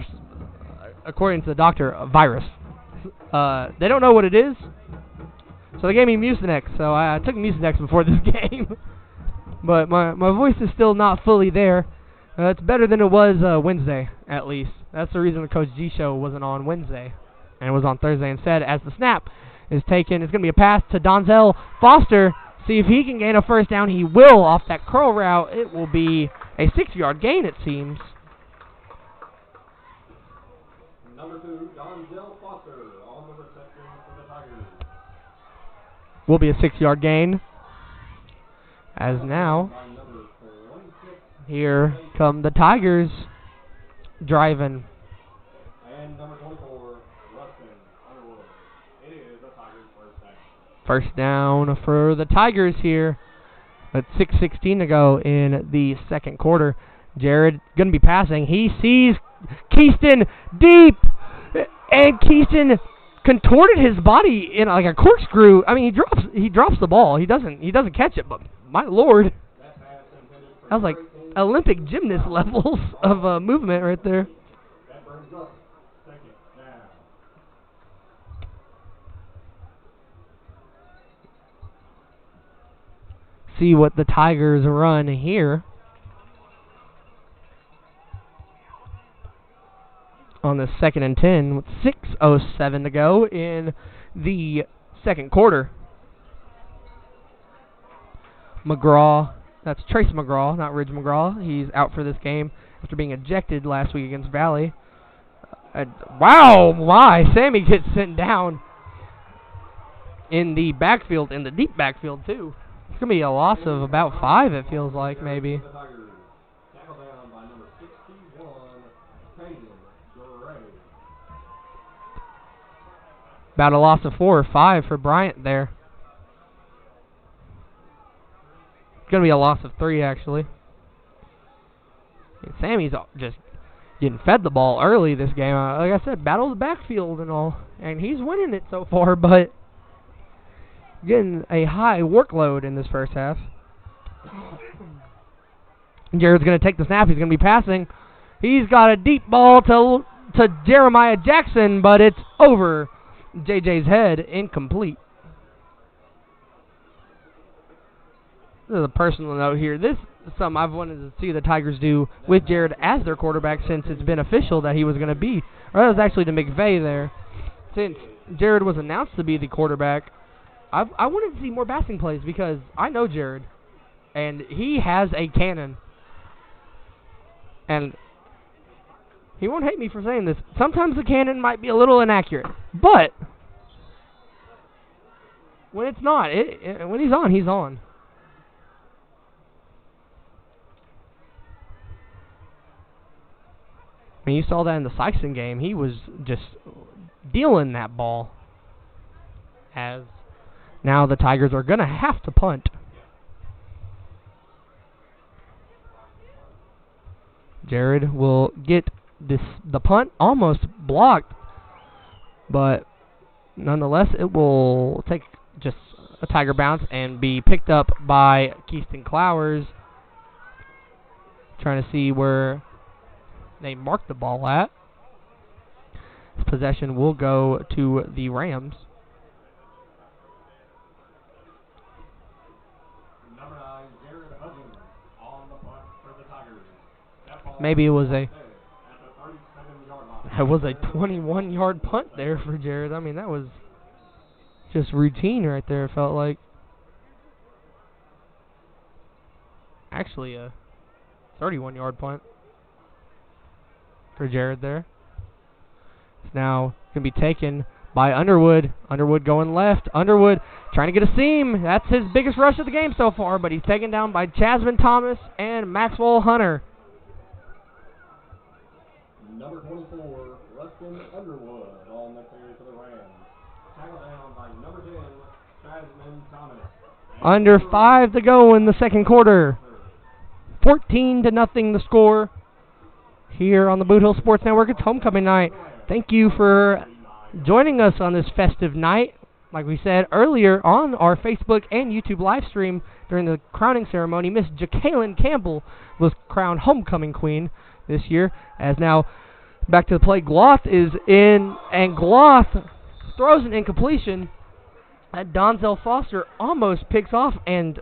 according to the doctor, a virus. They don't know what it is, so they gave me Mucinex. So I took Mucinex before this game. But my voice is still not fully there. It's better than it was Wednesday, at least. That's the reason the Coach G show wasn't on Wednesday and it was on Thursday instead. As the snap is taken, it's going to be a pass to Donzel Foster. See if he can gain a first down. He will off that curl route. It will be a 6-yard gain, it seems. #2, Donzel Foster on the reception for the Tigers. Will be a 6-yard gain. As now, here come the Tigers driving. And #24, Rustin Underwood. It is the Tigers' first down. First down for the Tigers here. With 6:16 to go in the second quarter. Jared going to be passing. He sees Keyston deep, and Keyston contorted his body in like a corkscrew. I mean, he drops the ball. He doesn't catch it, but my lord, that was like Olympic gymnast levels of movement right there. That brings up second down. See what the Tigers run here on the 2nd and 10 with 6:07 to go in the second quarter. McGraw, that's Trace McGraw, not Ridge McGraw. He's out for this game after being ejected last week against Valley. Wow, my, Sammy gets sent down in the backfield, in the deep backfield too. It's going to be a loss of about 5, it feels like, maybe. Tackled down by number 61, Payton Gray. About a loss of 4 or 5 for Bryant there. It's going to be a loss of 3, actually. And Sammy's just getting fed the ball early this game. Like I said, battle the backfield and all. And he's winning it so far, but getting a high workload in this first half. Jared's going to take the snap. He's going to be passing. He's got a deep ball to Jeremiah Jackson, but it's over JJ's head, incomplete. This is a personal note here. This is something I've wanted to see the Tigers do with Jared as their quarterback since it's been official that he was going to be. Or that was actually to McVeigh there. Since Jared was announced to be the quarterback, I wanted to see more passing plays because I know Jared, and he has a cannon. And he won't hate me for saying this. Sometimes the cannon might be a little inaccurate, but when it's not, when he's on, he's on. I mean, you saw that in the Sykeston game. He was just dealing that ball. As now the Tigers are going to have to punt. Jared will get the punt almost blocked, but nonetheless it will take just a Tiger bounce and be picked up by Keyston Clowers. Trying to see where they mark the ball at. This possession will go to the Rams. Maybe it was a 21-yard punt there for Jared. I mean, that was just routine right there, it felt like. Actually, a 31-yard punt for Jared there. It's now going to be taken by Underwood. Underwood going left. Underwood trying to get a seam. That's his biggest rush of the game so far, but he's taken down by Jasmine Thomas and Maxwell Hunter. Number 24, Rustin Underwood on the carry for the Rams. Tackled down by number 10, Jasmine Thomas. Under 5 to go in the second quarter. 14-0 the score here on the Boot Hill Sports Network. It's homecoming night. Thank you for joining us on this festive night. Like we said earlier on our Facebook and YouTube live stream during the crowning ceremony, Miss Jacqueline Campbell was crowned homecoming queen this year. As now back to the play, Gloth is in, and Gloth throws an incompletion that Donzel Foster almost picks off, and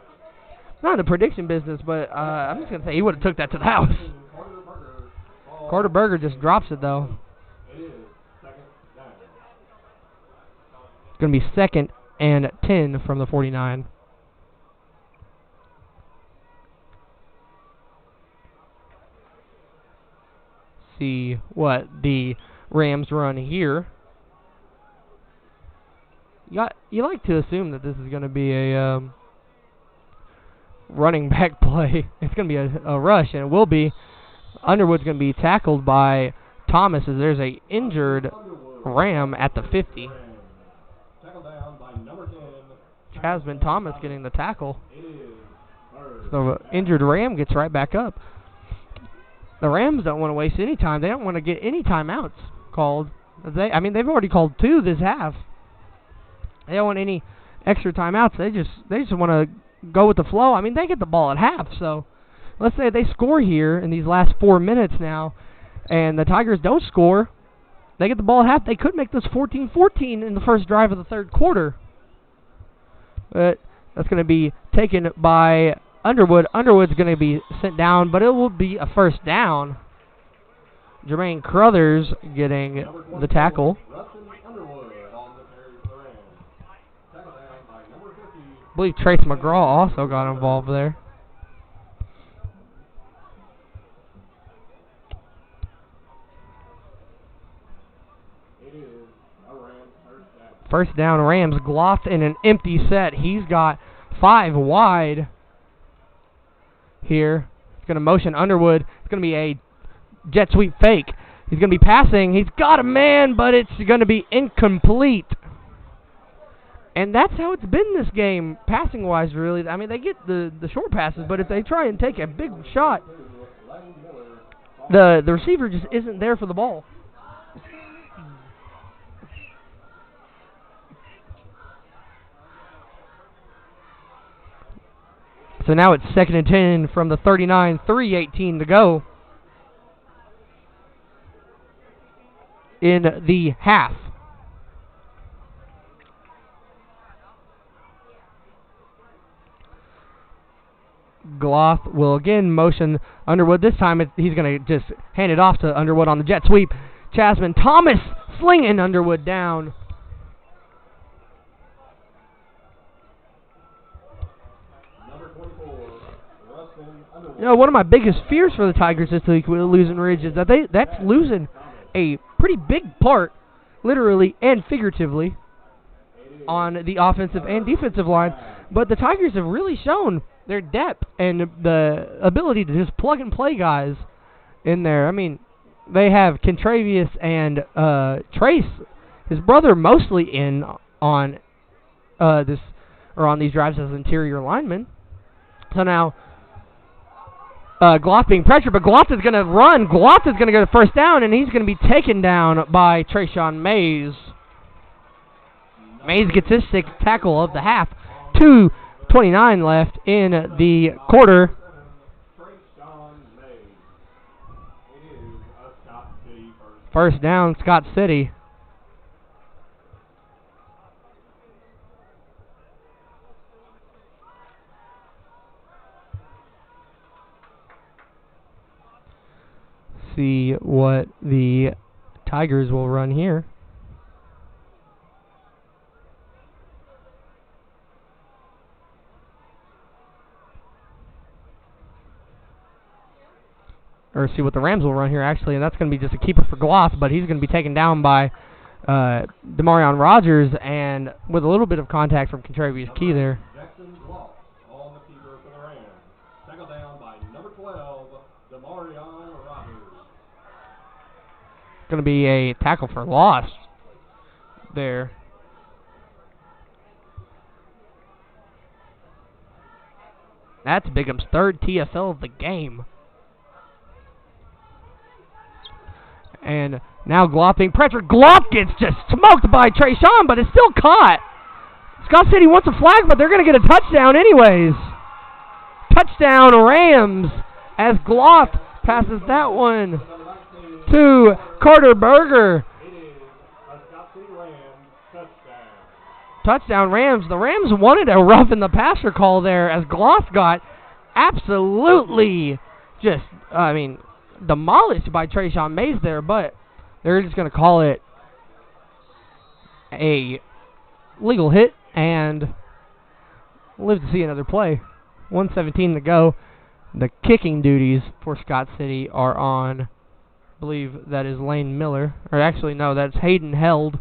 not in the prediction business, but I'm just going to say he would have took that to the house. Carter Berger just drops it, though. It's going to be 2nd and 10 from the 49. See what the Rams run here. You like to assume that this is going to be a running back play. It's going to be a rush, and it will be. Underwood's going to be tackled by Thomas as there's a injured Ram at the 50. Jasmine Thomas getting the tackle. So the injured Ram gets right back up. The Rams don't want to waste any time. They don't want to get any timeouts called. They've already called 2 this half. They don't want any extra timeouts. They just want to go with the flow. I mean, they get the ball at half, so let's say they score here in these last 4 minutes now, and the Tigers don't score. They get the ball at half. They could make this 14-14 in the first drive of the third quarter. But that's going to be taken by Underwood. Underwood's going to be sent down, but it will be a first down. Jermaine Crothers getting the tackle. I believe Trace McGraw also got involved there. First down, Rams. Gloth in an empty set. He's got 5 wide here. He's going to motion Underwood. It's going to be a jet sweep fake. He's going to be passing. He's got a man, but it's going to be incomplete. And that's how it's been this game, passing-wise, really. I mean, they get the short passes, but if they try and take a big shot, the receiver just isn't there for the ball. So now it's 2nd and 10 from the 39, 3:18 to go in the half. Gloth will again motion Underwood. This time he's going to just hand it off to Underwood on the jet sweep. Jasmine Thomas slinging Underwood down. You know, one of my biggest fears for the Tigers this week with losing Ridge is that that's losing a pretty big part, literally and figuratively, on the offensive and defensive line. But the Tigers have really shown their depth and the ability to just plug and play guys in there. I mean, they have Kentravius and Trace, his brother, mostly in on on these drives as interior linemen. So now Gloth being pressured, but Gloth is going to run. Gloth is going to go to first down, and he's going to be taken down by Trayshawn Mays. Mays gets his 6th tackle of the half. 2:29 left in the quarter. First down, Scott City. see what the Tigers will run here. Or see what the Rams will run here, actually, and that's going to be just a keeper for Gloss, but he's going to be taken down by Demarion Rogers, and with a little bit of contact from Contravious Key there. Jackson Gloss on the keeper for the Rams. Tackled down by number 12, Demarion Rogers. Going to be a tackle for loss there. That's Bigham's third TFL of the game. And now Glopping pressure. Glop gets just smoked by Trayshawn, but it's still caught. Scott City wants a flag, but they're going to get a touchdown anyways. Touchdown Rams as Glop passes that one to Carter Berger. It is a Scott City Rams touchdown. Touchdown Rams. The Rams wanted a rough in the passer call there as Gloss got absolutely just, demolished by Trayshawn Mays there, but they're just going to call it a legal hit and live to see another play. 1:17 to go. The kicking duties for Scott City are on, I believe that is Lane Miller. Or actually, no, that's Hayden Held.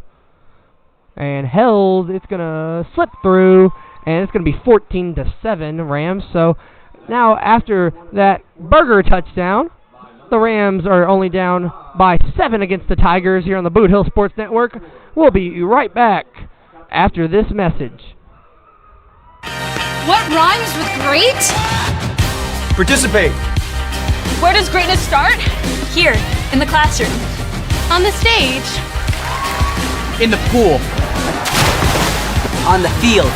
And Held, it's going to slip through, and it's going to be 14-7 Rams. So now after that Berger touchdown, the Rams are only down by 7 against the Tigers here on the Boot Hill Sports Network. We'll be right back after this message. What rhymes with great? Participate. Where does greatness start? Here, in the classroom. On the stage. In the pool. On the field.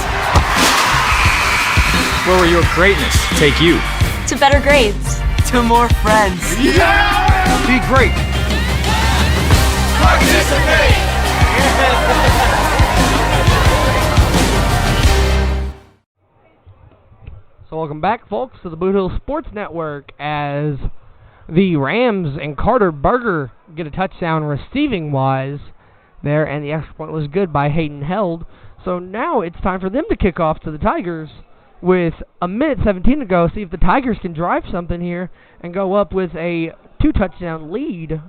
Where will your greatness take you? To better grades. To more friends. Yeah! Be great. Participate! So welcome back, folks, to the Boot Hill Sports Network as the Rams and Carter Berger get a touchdown receiving-wise there, and the extra point was good by Hayden Held. So now it's time for them to kick off to the Tigers with 1:17 to go. See if the Tigers can drive something here and go up with a 2-touchdown lead,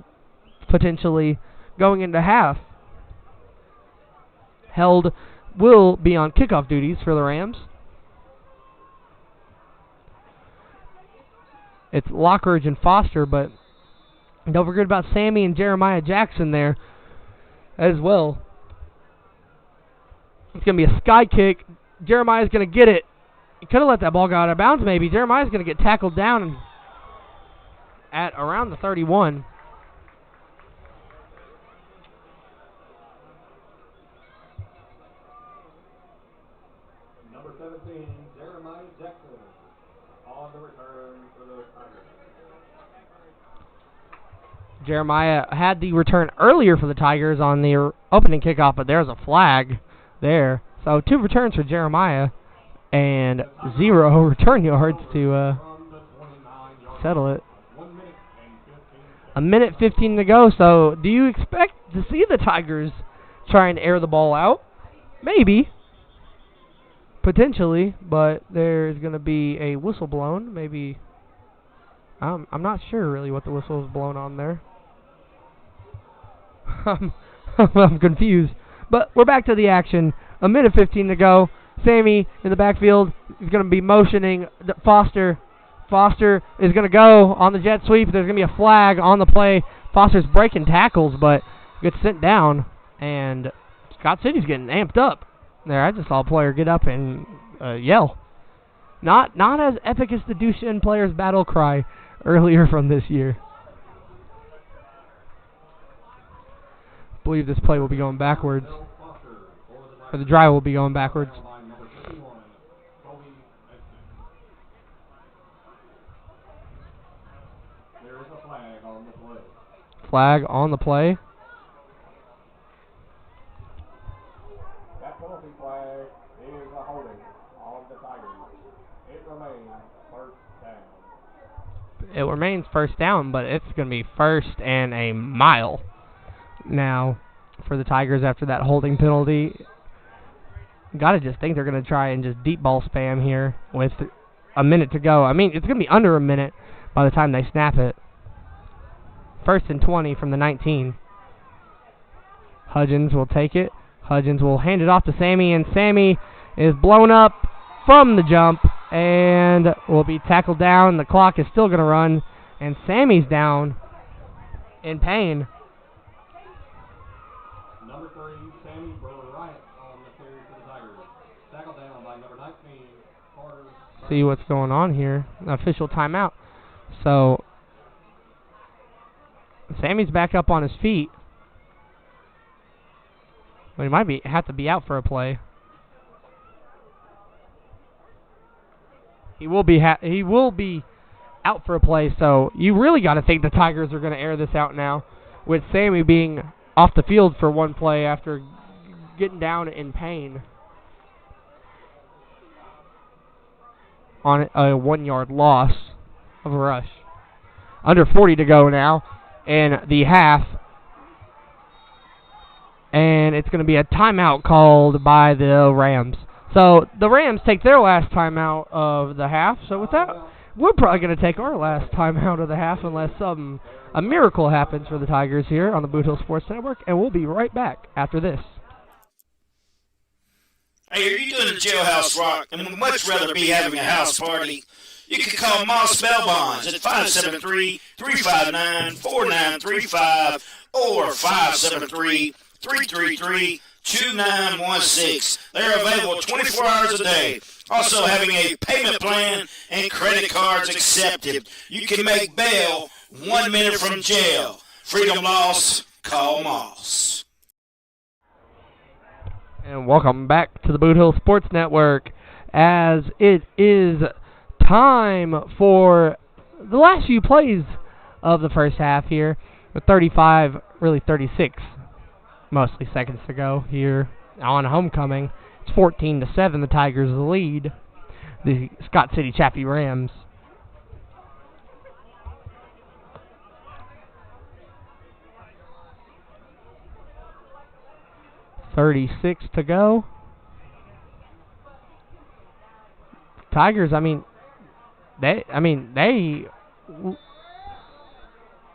potentially, going into half. Held will be on kickoff duties for the Rams. It's Lockridge and Foster, but don't forget about Sammy and Jeremiah Jackson there as well. It's going to be a sky kick. Jeremiah's going to get it. He could have let that ball go out of bounds maybe. Jeremiah's going to get tackled down at around the 31. Number 17, Jeremiah Jackson on the return for the Tigers. Jeremiah had the return earlier for the Tigers on the opening kickoff, but there's a flag there. So 2 returns for Jeremiah and 0 return yards to settle it. 1:15 to go. So do you expect to see the Tigers try and air the ball out? Maybe. Potentially, but there's going to be a whistle blown. Maybe. I'm not sure really what the whistle is blown on there. I'm confused. But we're back to the action. 1:15 to go. Sammy in the backfield is going to be motioning Foster. Foster is going to go on the jet sweep. There's going to be a flag on the play. Foster's breaking tackles, but gets sent down. And Scott City's getting amped up. There, I just saw a player get up and yell. Not as epic as the Duchenne players' battle cry earlier from this year. I believe this play will be going backwards. Or the drive will be going backwards. There is a flag on the play. Flag on the play. That penalty flag is a holding on the Tigers. It remains first down. It remains first down, but it's going to be first and a mile now for the Tigers after that holding penalty. Got to just think they're going to try and just deep ball spam here with a minute to go. I mean, it's going to be under a minute by the time they snap it. First and 20 from the 19. Hudgens will take it. Hudgens will hand it off to Sammy, and Sammy is blown up from the jump and will be tackled down. The clock is still going to run, and Sammy's down in pain. Number 3, Sammy Bryant on the carry for the Tigers. Tackled down by number 19, Carter. See what's going on here. Official timeout. So Sammy's back up on his feet. But he might have to be out for a play. He will be out for a play, so you really got to think the Tigers are going to air this out now, with Sammy being off the field for one play after getting down in pain on a 1-yard loss of a rush. Under 40 to go now in the half, and it's going to be a timeout called by the Rams. So the Rams take their last timeout of the half. So with that, we're probably going to take our last timeout of the half unless a miracle happens for the Tigers here on the Boot Hill Sports Network, and we'll be right back after this. Hey, are you doing a jailhouse rock and would much rather be having a house party? You can call Moss Bell Bonds at 573-359-4935 or 573-333-2916. They're available 24 hours a day. Also having a payment plan and credit cards accepted. You can make bail 1 minute from jail. Freedom loss, call Moss. And welcome back to the Boot Hill Sports Network, as it is time for the last few plays of the first half here, with 35, really 36, mostly seconds to go here on homecoming. It's 14-7, the Tigers lead the Scott City Chaffee Rams. .36 to go. Tigers, they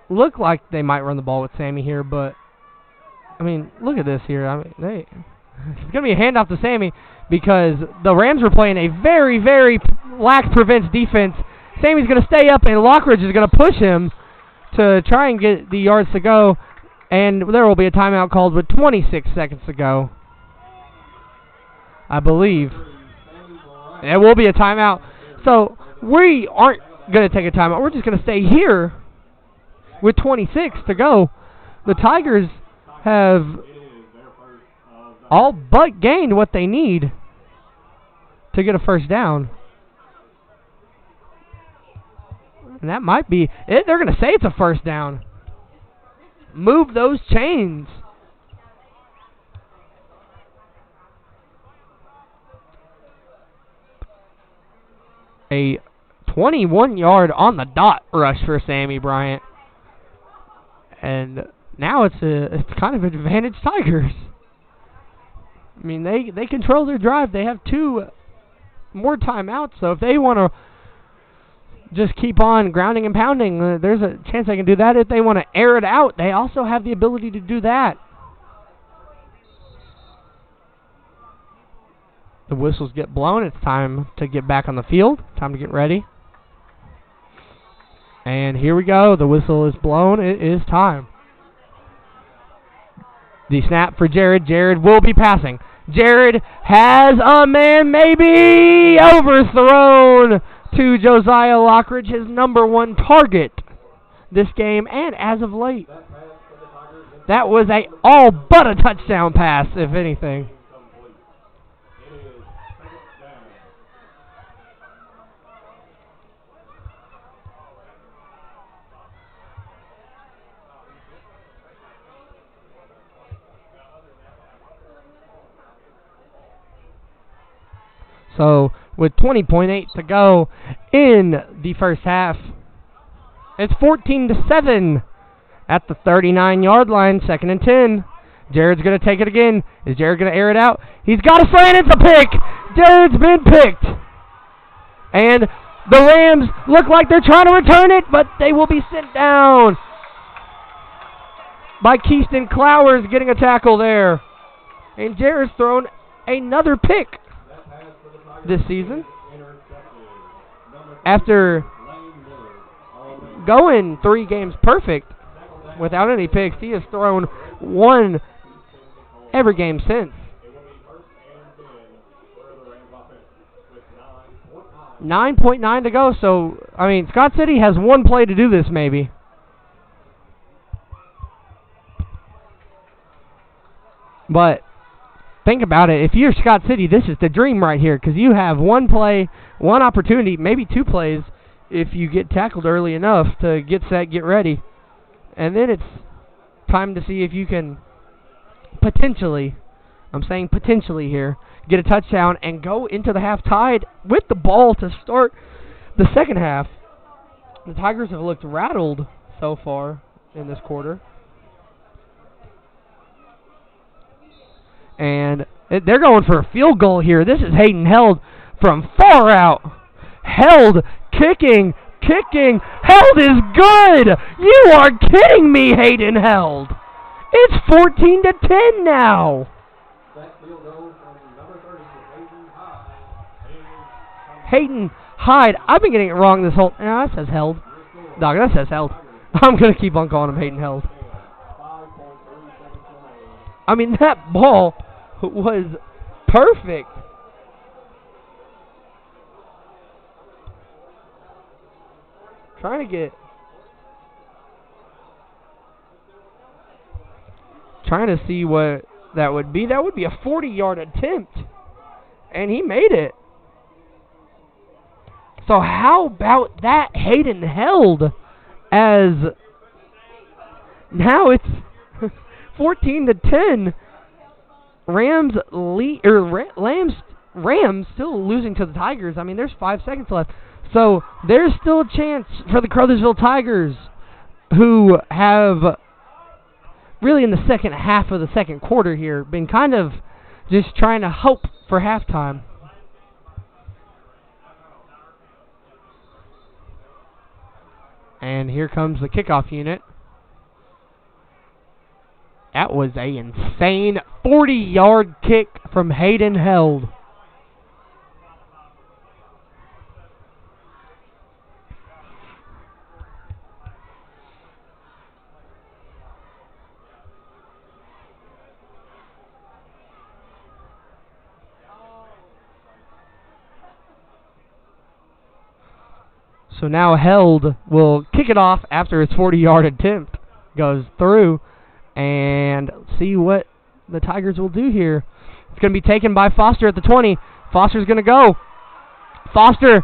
look like they might run the ball with Sammy here, but look at this here. It's going to be a handoff to Sammy because the Rams were playing a very, very lax prevents defense. Sammy's going to stay up, and Lockridge is going to push him to try and get the yards to go, and there will be a timeout called with 26 seconds to go, I believe. There will be a timeout. So we aren't going to take a timeout. We're just going to stay here with 26 to go. The Tigers have all but gained what they need to get a first down. And that might be it. They're going to say it's a first down. Move those chains. A 21-yard on the dot rush for Sammy Bryant. And now it's kind of an advantage Tigers. They control their drive. They have 2 more timeouts, so if they want to just keep on grounding and pounding, there's a chance they can do that. If they want to air it out, they also have the ability to do that. The whistles get blown. It's time to get back on the field. Time to get ready. And here we go. The whistle is blown. It is time. The snap for Jared. Jared will be passing. Jared has a man, maybe overthrown to Josiah Lockridge, his number 1 target this game and as of late. That was all but a touchdown pass, if anything. So with 20.8 to go in the first half, It's 14-7 at the 39-yard line, 2nd and 10. Jared's going to take it again. Is Jared going to air it out? He's got a slant. It's a pick. Jared's been picked. And the Rams look like they're trying to return it, but they will be sent down by Keyston Clowers getting a tackle there. And Jared's thrown another pick this season. After going 3 games perfect without any picks, he has thrown 1 every game since. 9.9 to go, so, I mean, Scott City has 1 play to do this, maybe. But think about it. If you're Scott City, this is the dream right here, because you have 1 play, 1 opportunity, maybe 2 plays if you get tackled early enough to get set, get ready. And then it's time to see if you can potentially, I'm saying potentially here, get a touchdown and go into the half tied with the ball to start the second half. The Tigers have looked rattled so far in this quarter. And they're going for a field goal here. This is Hayden Held from far out. Held, kicking. Held is good. You are kidding me, Hayden Held. It's 14-10 now. Hayden Hyde. I've been getting it wrong this whole... No, that says Held. Dog, that says Held. I'm going to keep on calling him Hayden Held. I mean, that ball was perfect. Trying to see what that would be. That would be a 40-yard attempt. And he made it. So how about that? Hayden Held as now it's 14-10. Rams still losing to the Tigers. I mean, there's 5 seconds left. So there's still a chance for the Caruthersville Tigers, who have really in the second half of the second quarter here been kind of just trying to hope for halftime. And here comes the kickoff unit. That was an insane 40-yard kick from Hayden Held. So now Held will kick it off after his 40-yard attempt goes through. And see what the Tigers will do here. It's going to be taken by Foster at the 20. Foster's going to go. Foster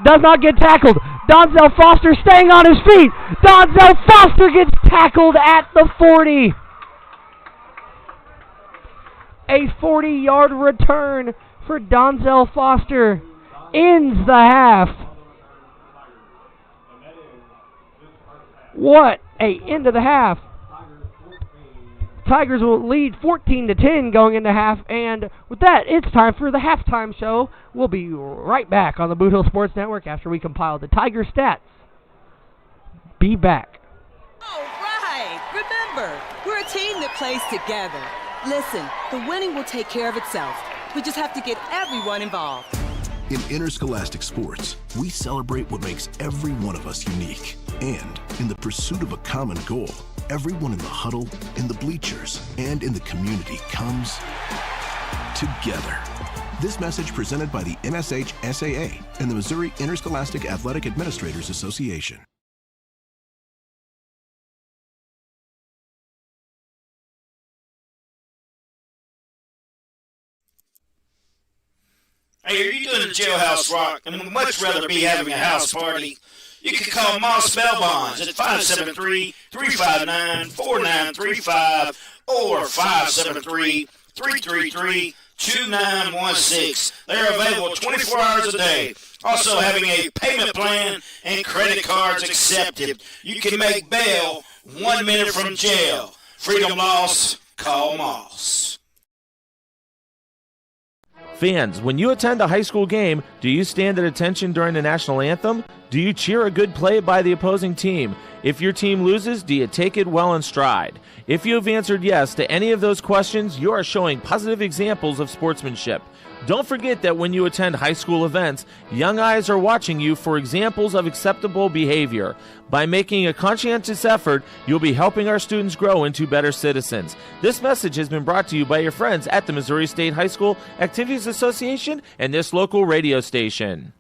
does not get tackled. Donzel Foster staying on his feet. Donzel Foster gets tackled at the 40. A 40-yard return for Donzel Foster ends the half. What a end of the half. Tigers will lead 14-10 going into half, and with that, it's time for the halftime show. We'll be right back on the Boot Hill Sports Network after we compile the Tiger stats. Be back. All right, remember, we're a team that plays together. Listen, the winning will take care of itself. We just have to get everyone involved. In interscholastic sports, we celebrate what makes every one of us unique. And in the pursuit of a common goal, everyone in the huddle, in the bleachers, and in the community comes together. This message presented by the MSH SAA and the Missouri Interscholastic Athletic Administrators Association. Hey, are you doing a jailhouse rock and would much rather be having a house party? You can call Moss Bell Bonds at 573-359-4935 or 573-333-2916. They're available 24 hours a day. Also having a payment plan and credit cards accepted. You can make bail 1 minute from jail. Freedom loss, call Moss. Fans, when you attend a high school game, do you stand at attention during the national anthem? Do you cheer a good play by the opposing team? If your team loses, do you take it well in stride? If you have answered yes to any of those questions, you are showing positive examples of sportsmanship. Don't forget that when you attend high school events, young eyes are watching you for examples of acceptable behavior. By making a conscientious effort, you'll be helping our students grow into better citizens. This message has been brought to you by your friends at the Missouri State High School Activities Association and this local radio station.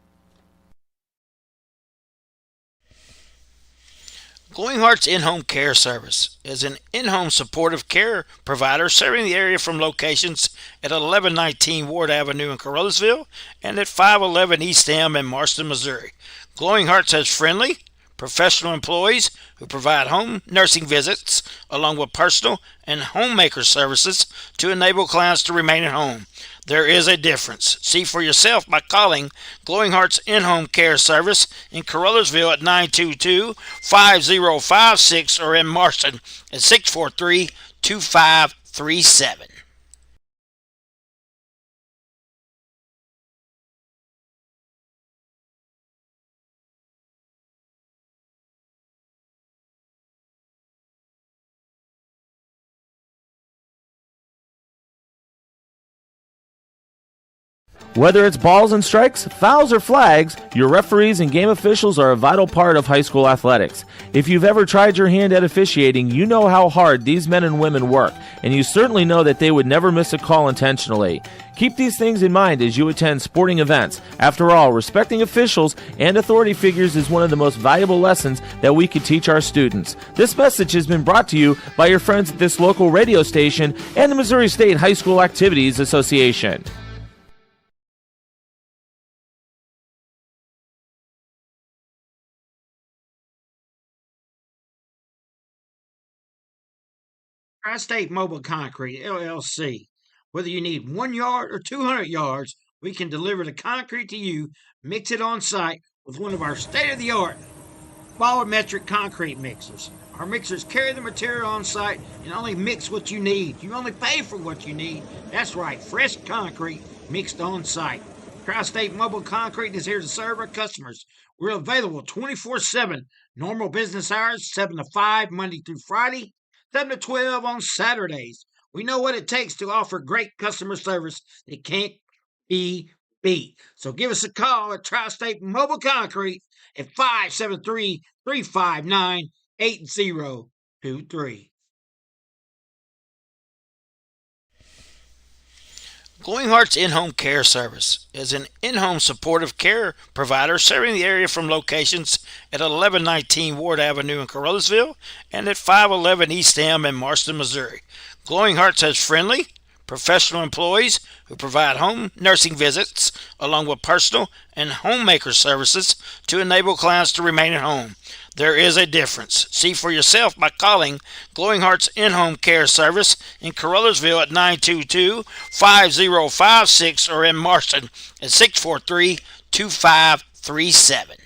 Glowing Hearts In-Home Care Service is an in-home supportive care provider serving the area from locations at 1119 Ward Avenue in Caruthersville and at 511 East M in Marston, Missouri. Glowing Hearts has friendly, professional employees who provide home nursing visits along with personal and homemaker services to enable clients to remain at home. There is a difference. See for yourself by calling Glowing Hearts In-Home Care Service in Caruthersville at 922-5056 or in Marston at 643-2537. Whether it's balls and strikes, fouls, or flags, your referees and game officials are a vital part of high school athletics. If you've ever tried your hand at officiating, you know how hard these men and women work, and you certainly know that they would never miss a call intentionally. Keep these things in mind as you attend sporting events. After all, respecting officials and authority figures is one of the most valuable lessons that we could teach our students. This message has been brought to you by your friends at this local radio station and the Missouri State High School Activities Association. Tri-State Mobile Concrete, LLC. Whether you need 1 yard or 200 yards, we can deliver the concrete to you, mix it on site with one of our state-of-the-art volumetric concrete mixers. Our mixers carry the material on site and only mix what you need. You only pay for what you need. That's right, fresh concrete mixed on site. Tri-State Mobile Concrete is here to serve our customers. We're available 24/7, normal business hours, 7 to 5, Monday through Friday, 7 to 12 on Saturdays. We know what it takes to offer great customer service that can't be beat. So give us a call at Tri-State Mobile Concrete at 573-359-8023. Glowing Hearts In-Home Care Service is an in-home supportive care provider serving the area from locations at 1119 Ward Avenue in Caruthersville and at 511 East M in Marston, Missouri. Glowing Hearts has friendly, professional employees who provide home nursing visits along with personal and homemaker services to enable clients to remain at home. There is a difference. See for yourself by calling Glowing Hearts In-Home Care Service in Caruthersville at 922-5056 or in Marston at 643-2537.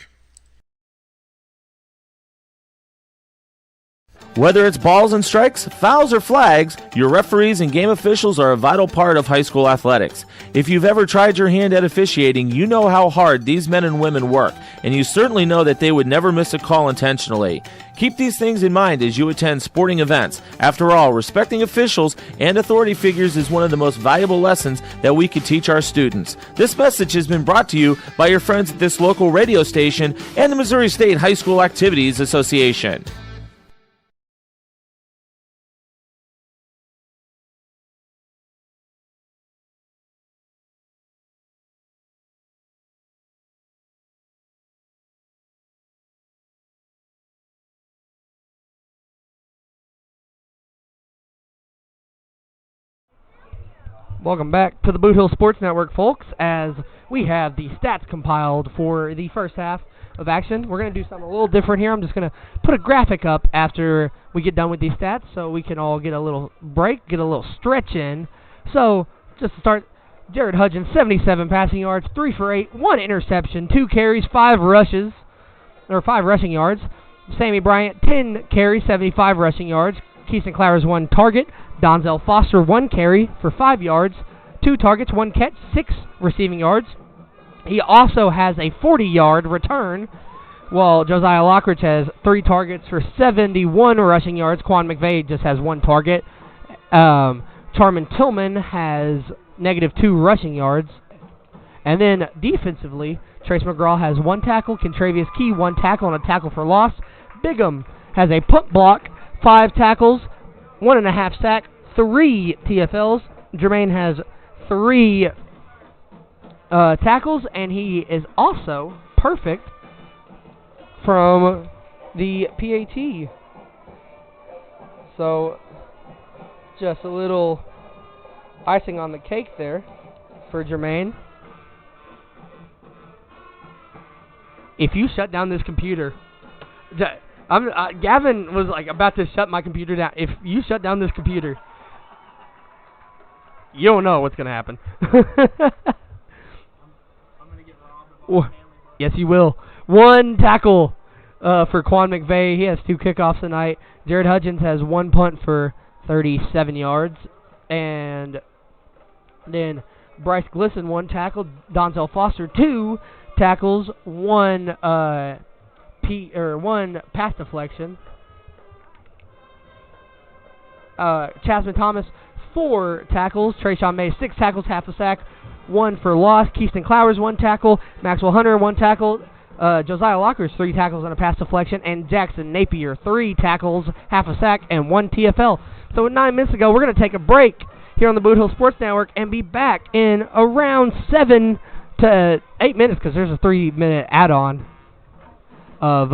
Whether it's balls and strikes, fouls, or flags, your referees and game officials are a vital part of high school athletics. If you've ever tried your hand at officiating, you know how hard these men and women work, and you certainly know that they would never miss a call intentionally. Keep these things in mind as you attend sporting events. After all, respecting officials and authority figures is one of the most valuable lessons that we could teach our students. This message has been brought to you by your friends at this local radio station and the Missouri State High School Activities Association. Welcome back to the Boot Hill Sports Network, folks, as we have the stats compiled for the first half of action. We're going to do something a little different here. I'm just going to put a graphic up after we get done with these stats so we can all get a little break, get a little stretch in. So, just to start, Jared Hudgens, 77 passing yards, 3 for 8, 1 interception, 2 carries, 5 rushing yards. Sammy Bryant, 10 carries, 75 rushing yards. Keaton Clowers, 1 target. Donzel Foster, 1 carry for 5 yards, 2 targets, 1 catch, 6 receiving yards. He also has a 40-yard return, while Josiah Lockridge has 3 targets for 71 rushing yards. Quan McVeigh just has 1 target. Charman Tillman has -2 rushing yards. And then defensively, Trace McGraw has 1 tackle, Kentravius Key 1 tackle and a tackle for loss. Bigham has a punt block, 5 tackles, 1.5 sack, 3 TFLs. Jermaine has 3 tackles, and he is also perfect from the PAT. So, just a little icing on the cake there for Jermaine. If you shut down this computer, Gavin was like about to shut my computer down. If you shut down this computer, you don't know what's going to happen. I'm going to get robbed. Yes, you will. 1 tackle for Quan McVeigh. He has 2 kickoffs tonight. Jared Hudgens has 1 punt for 37 yards. And then Bryce Glisson, 1 tackle. Donzel Foster, 2 tackles, 1 pass deflection. Chasman Thomas, 4 tackles. Trayshawn May, 6 tackles, half a sack, 1 for loss. Keaston Clowers, 1 tackle. Maxwell Hunter, 1 tackle. Josiah Lockers, 3 tackles and a pass deflection. And Jackson Napier, 3 tackles, half a sack, and 1 TFL. So 9 minutes ago, we're going to take a break here on the Boot Hill Sports Network and be back in around 7 to 8 minutes, because there's a 3-minute add-on of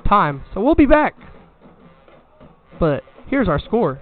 time. So we'll be back. But here's our score.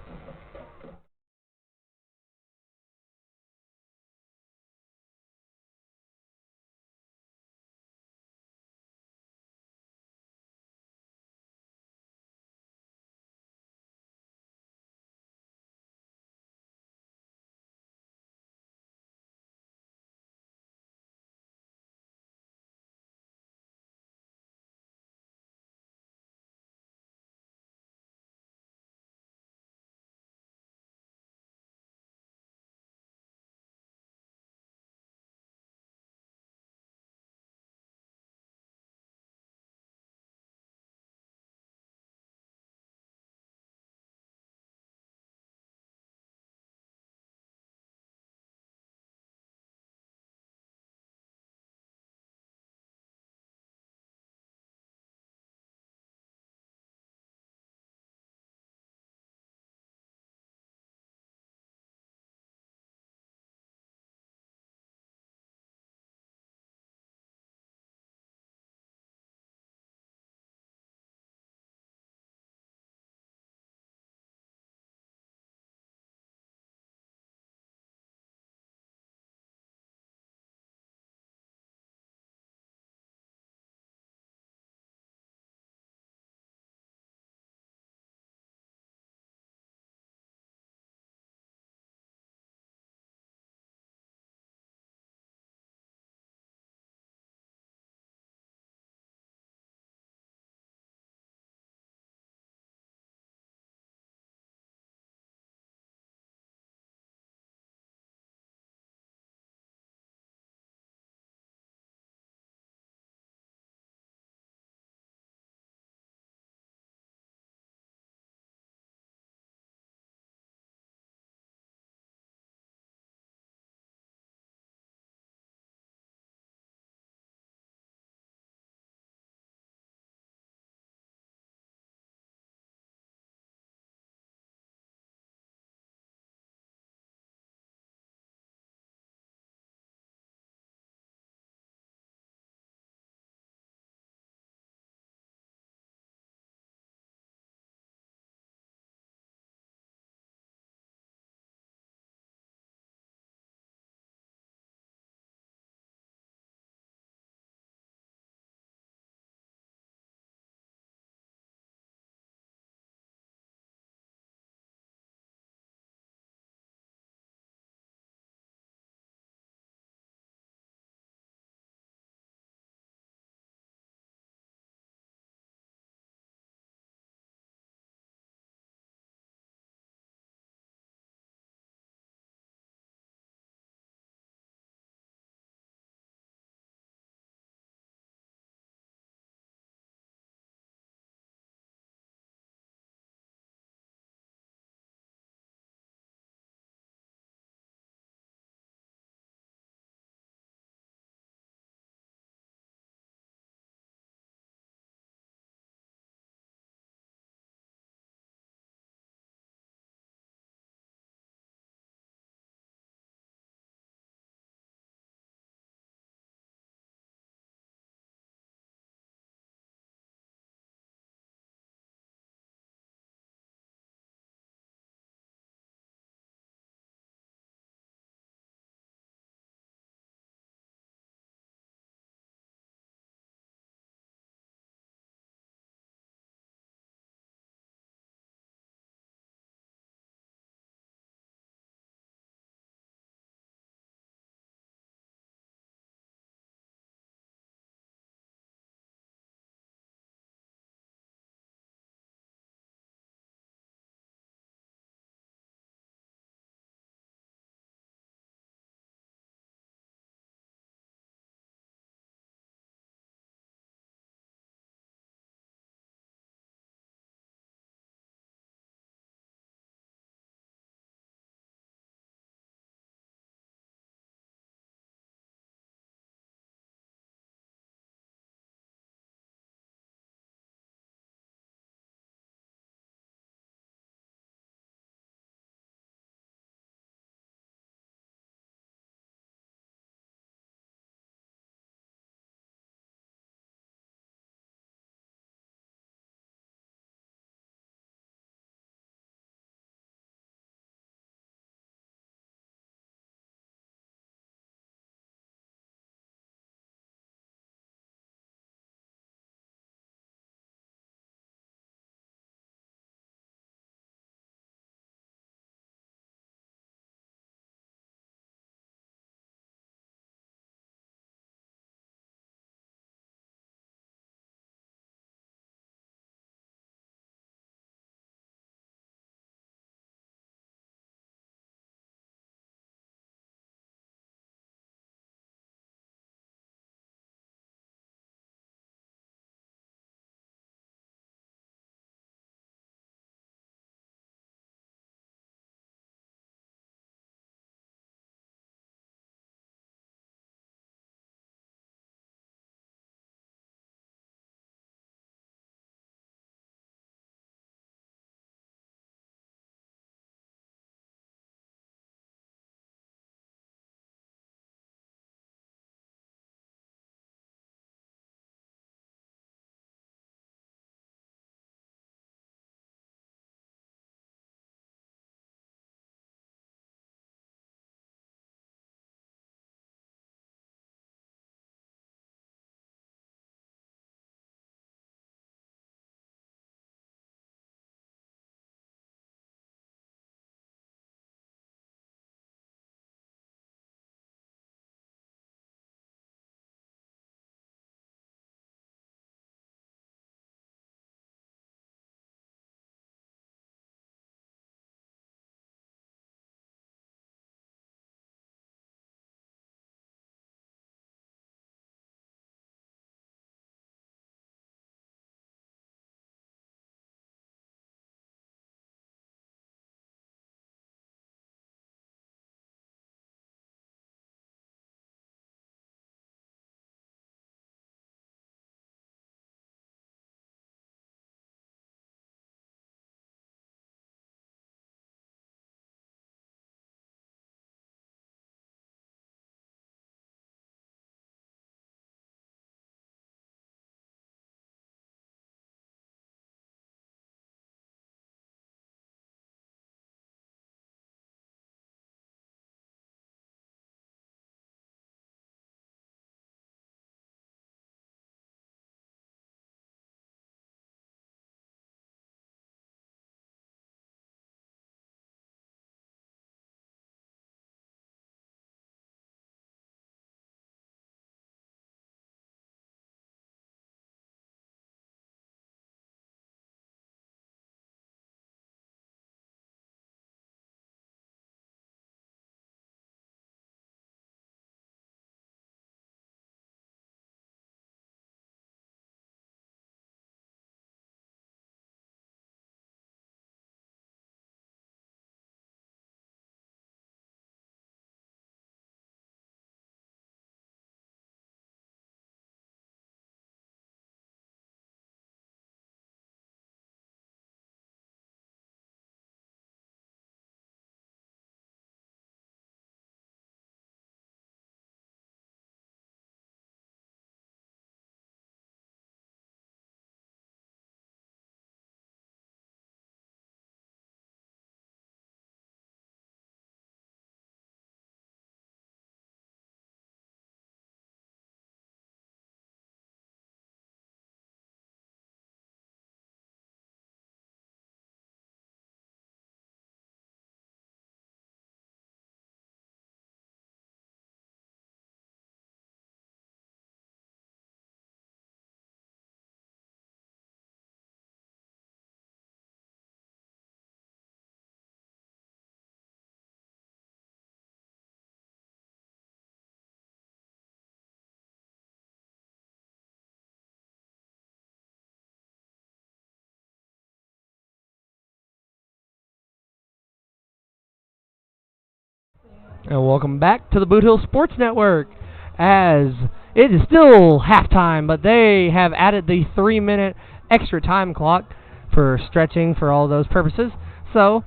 And welcome back to the Boot Hill Sports Network, as it is still halftime, but they have added the 3-minute extra time clock for stretching for all those purposes. So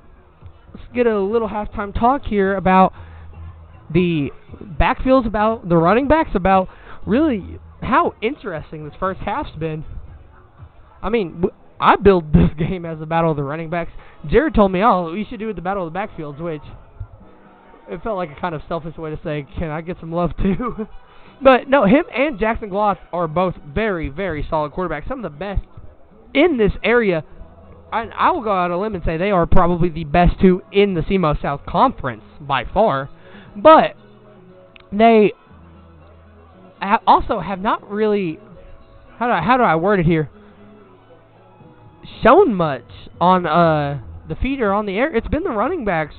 let's get a little halftime talk here about the backfields, about the running backs, about really how interesting this first half's been. I mean, I build this game as a battle of the running backs. Jared told me, oh, we should do it the battle of the backfields, which it felt like a kind of selfish way to say, can I get some love too? But no, him and Jackson Gloss are both very, very solid quarterbacks. Some of the best in this area. I will go out on a limb and say they are probably the best two in the CMO South Conference by far. But they also have not really, how do I word it here, shown much on the feet or on the air. It's been the running backs.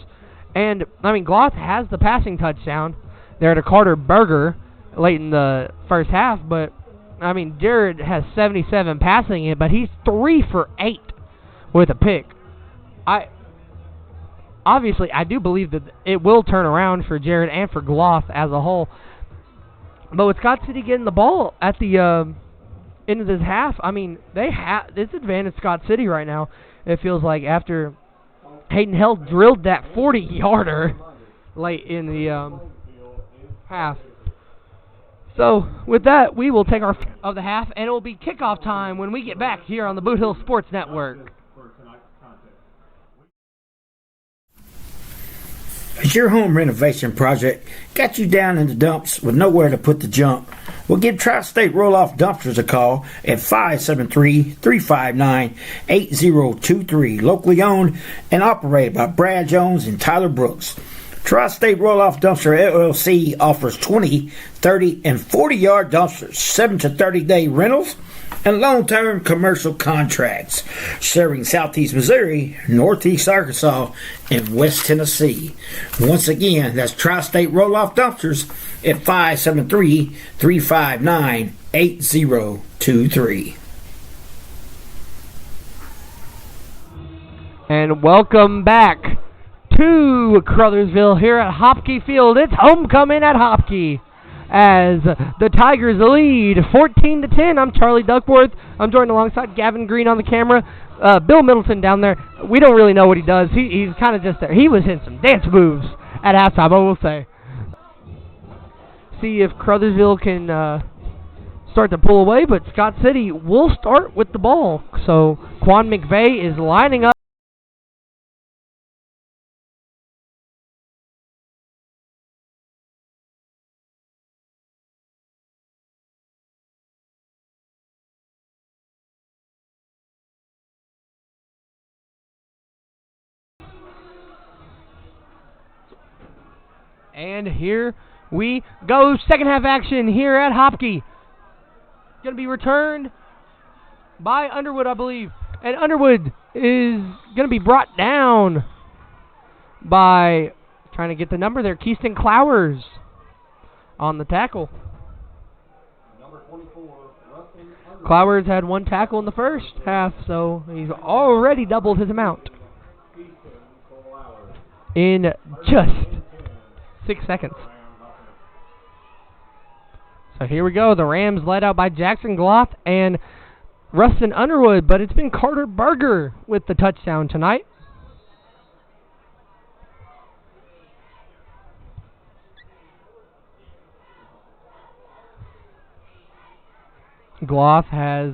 And, I mean, Gloss has the passing touchdown there to Carter Berger late in the first half. But, I mean, Jared has 77 passing it, but he's 3 for 8 with a pick. Obviously, I do believe that it will turn around for Jared and for Gloss as a whole. But with Scott City getting the ball at the end of this half, I mean, it's advantage Scott City right now. It feels like after Hayden Hell drilled that 40-yarder late in the half. So, with that, we will take our of the half, and it will be kickoff time when we get back here on the Boot Hill Sports Network. Has your home renovation project got you down in the dumps with nowhere to put the junk? Well, give Tri-State Roll-Off Dumpsters a call at 573-359-8023. Locally owned and operated by Brad Jones and Tyler Brooks. Tri-State Roll-Off Dumpster LLC offers 20, 30, and 40-yard dumpsters, 7 to 30-day rentals, and long-term commercial contracts, serving Southeast Missouri, Northeast Arkansas, and West Tennessee. Once again, that's Tri-State Roll-Off Dumpsters at 573-359-8023. And welcome back to Caruthersville here at Hopkey Field. It's homecoming at Hopkey as the Tigers lead 14-10. I'm Charlie Duckworth. I'm joined alongside Gavin Green on the camera. Bill Middleton down there. We don't really know what he does. He's kind of just there. He was hitting some dance moves at halftime, I will say. See if Caruthersville can start to pull away, but Scott City will start with the ball. So Quan McVeigh is lining up. And here we go. Second half action here at Hopkey. Going to be returned by Underwood, I believe. And Underwood is going to be brought down by, trying to get the number there, Keyston Clowers on the tackle. Clowers had 1 tackle in the first half, so he's already doubled his amount in just 6 seconds. So here we go. The Rams led out by Jackson Gloth and Rustin Underwood, but it's been Carter Berger with the touchdown tonight. Gloth has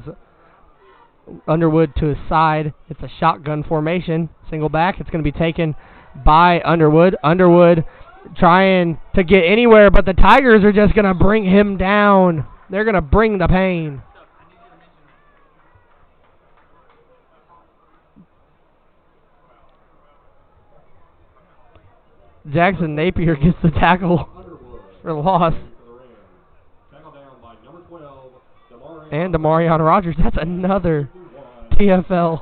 Underwood to his side. It's a shotgun formation. Single back. It's going to be taken by Underwood. Underwood trying to get anywhere, but the Tigers are just going to bring him down. They're going to bring the pain. Jackson Napier gets the tackle for loss. And Demarion Rogers. That's another TFL.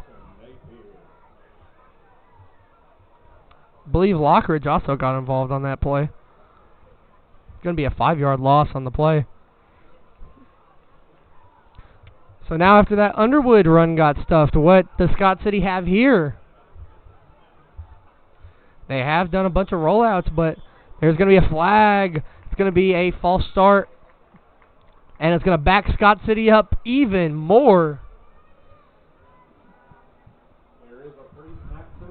I believe Lockridge also got involved on that play. It's going to be a 5-yard loss on the play. So now after that Underwood run got stuffed, what does Scott City have here? They have done a bunch of rollouts, but There's going to be a flag. It's going to be a false start. And it's going to back Scott City up even more.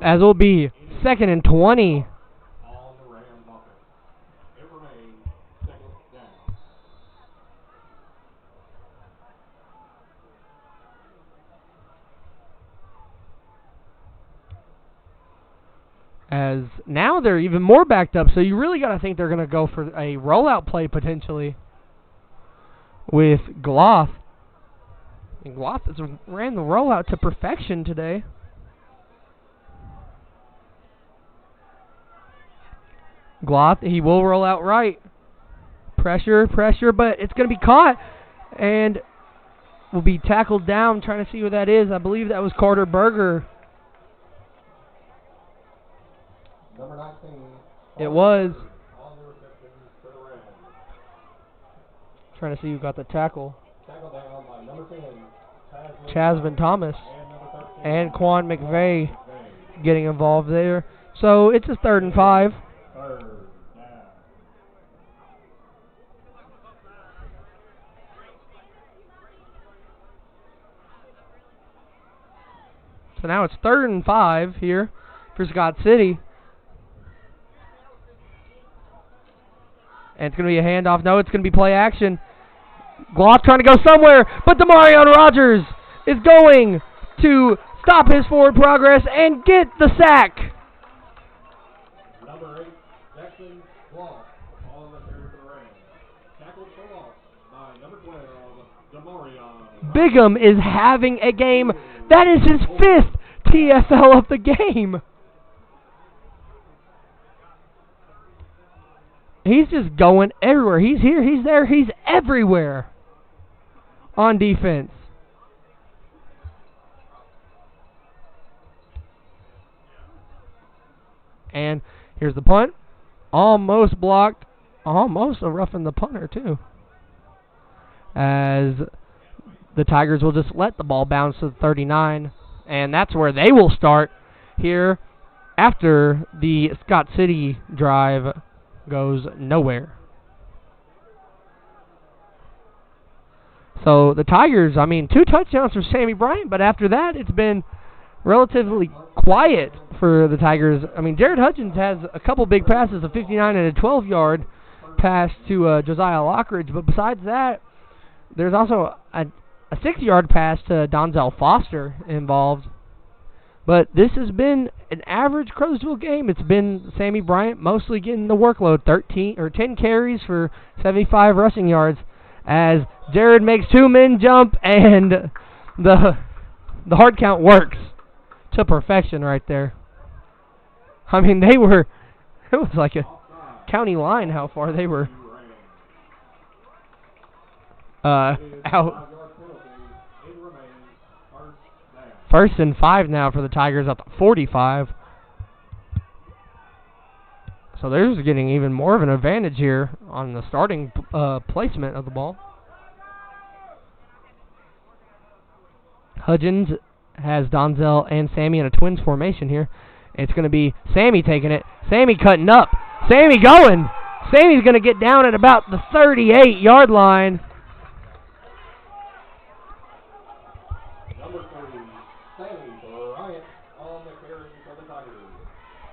As it will be 2nd and 20. As now they're even more backed up, so you really got to think they're going to go for a rollout play potentially with Gloth. And Gloth has ran the rollout to perfection today. Gloth, he will roll out right. Pressure, but it's going to be caught and will be tackled down. Trying to see who that is. I believe that was Carter Berger. Number 19. It was. Trying to see who got the tackle. Tackle down by number 10, Chasman Thomas and Quan McVeigh getting involved there. So it's a 3rd and 5. Third down. So now it's 3rd and 5 here for Scott City. And it's going to be a handoff. No, it's going to be play action. Gloth trying to go somewhere, but Demarion Rogers is going to stop his forward progress and get the sack. Number 8, Jackson Gloth, on the carry for the Rams. Tackled for loss by number 12, Demarion. Bigham is having a game. That is his 5th TFL of the game. He's just going everywhere. He's here, he's there, he's everywhere on defense. And here's the punt. Almost blocked. Almost a roughing the punter, too. As the Tigers will just let the ball bounce to the 39. And that's where they will start here after the Scott City drive goes nowhere. So the Tigers, 2 touchdowns for Sammy Bryant, but after that it's been relatively quiet for the Tigers. Jared Hudgens has a couple big passes, a 59 and a 12-yard pass to Josiah Lockridge, but besides that, there's also a 6-yard pass to Donzel Foster involved. But this has been an average Crowsville game. It's been Sammy Bryant mostly getting the workload, 10 carries for 75 rushing yards, as Jared makes 2 men jump, and the hard count works to perfection right there. It was like a county line how far they were out. 1st and 5 now for the Tigers at the 45. So they're just getting even more of an advantage here on the starting placement of the ball. Hudgens has Donzel and Sammy in a twins formation here. It's going to be Sammy taking it. Sammy cutting up. Sammy going. Sammy's going to get down at about the 38-yard line. Number 3, Sammy Bryant on the carry for the Tigers.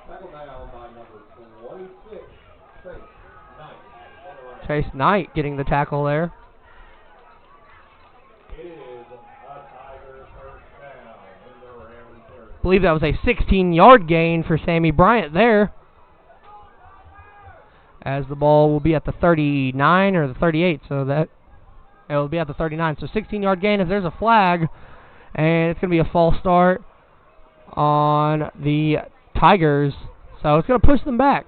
Tackled down by number 26, Chase Knight. Chase Knight getting the tackle there. It is a Tiger 1st down in the Ram territory. I believe that was a 16-yard gain for Sammy Bryant there. As the ball will be at the 39 or the 38, so that it will be at the 39. So 16-yard gain if there's a flag, and it's going to be a false start on the Tigers. So it's going to push them back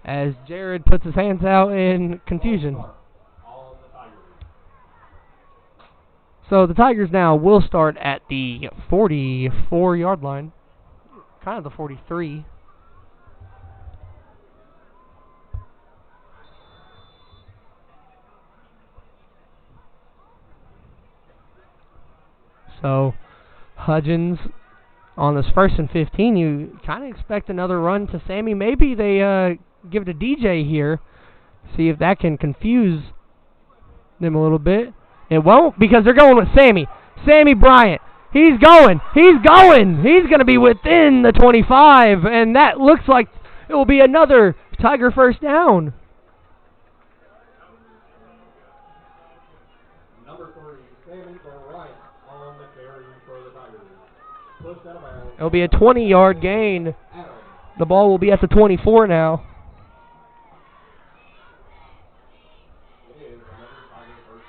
as Jared puts his hands out in confusion. So the Tigers now will start at the 44-yard line, kind of the 43. So Hudgens on this 1st and 15, you kind of expect another run to Sammy. Maybe they give it to DJ here. See if that can confuse them a little bit. It won't, because they're going with Sammy. Sammy Bryant. He's going. He's going. He's going to be within the 25, and that looks like it will be another Tiger first down. Number 3, Sammy Bryant on the carry for the Tigers. Pushed out of bounds. It'll be a 20-yard gain. The ball will be at the 24 now. It is another Tiger first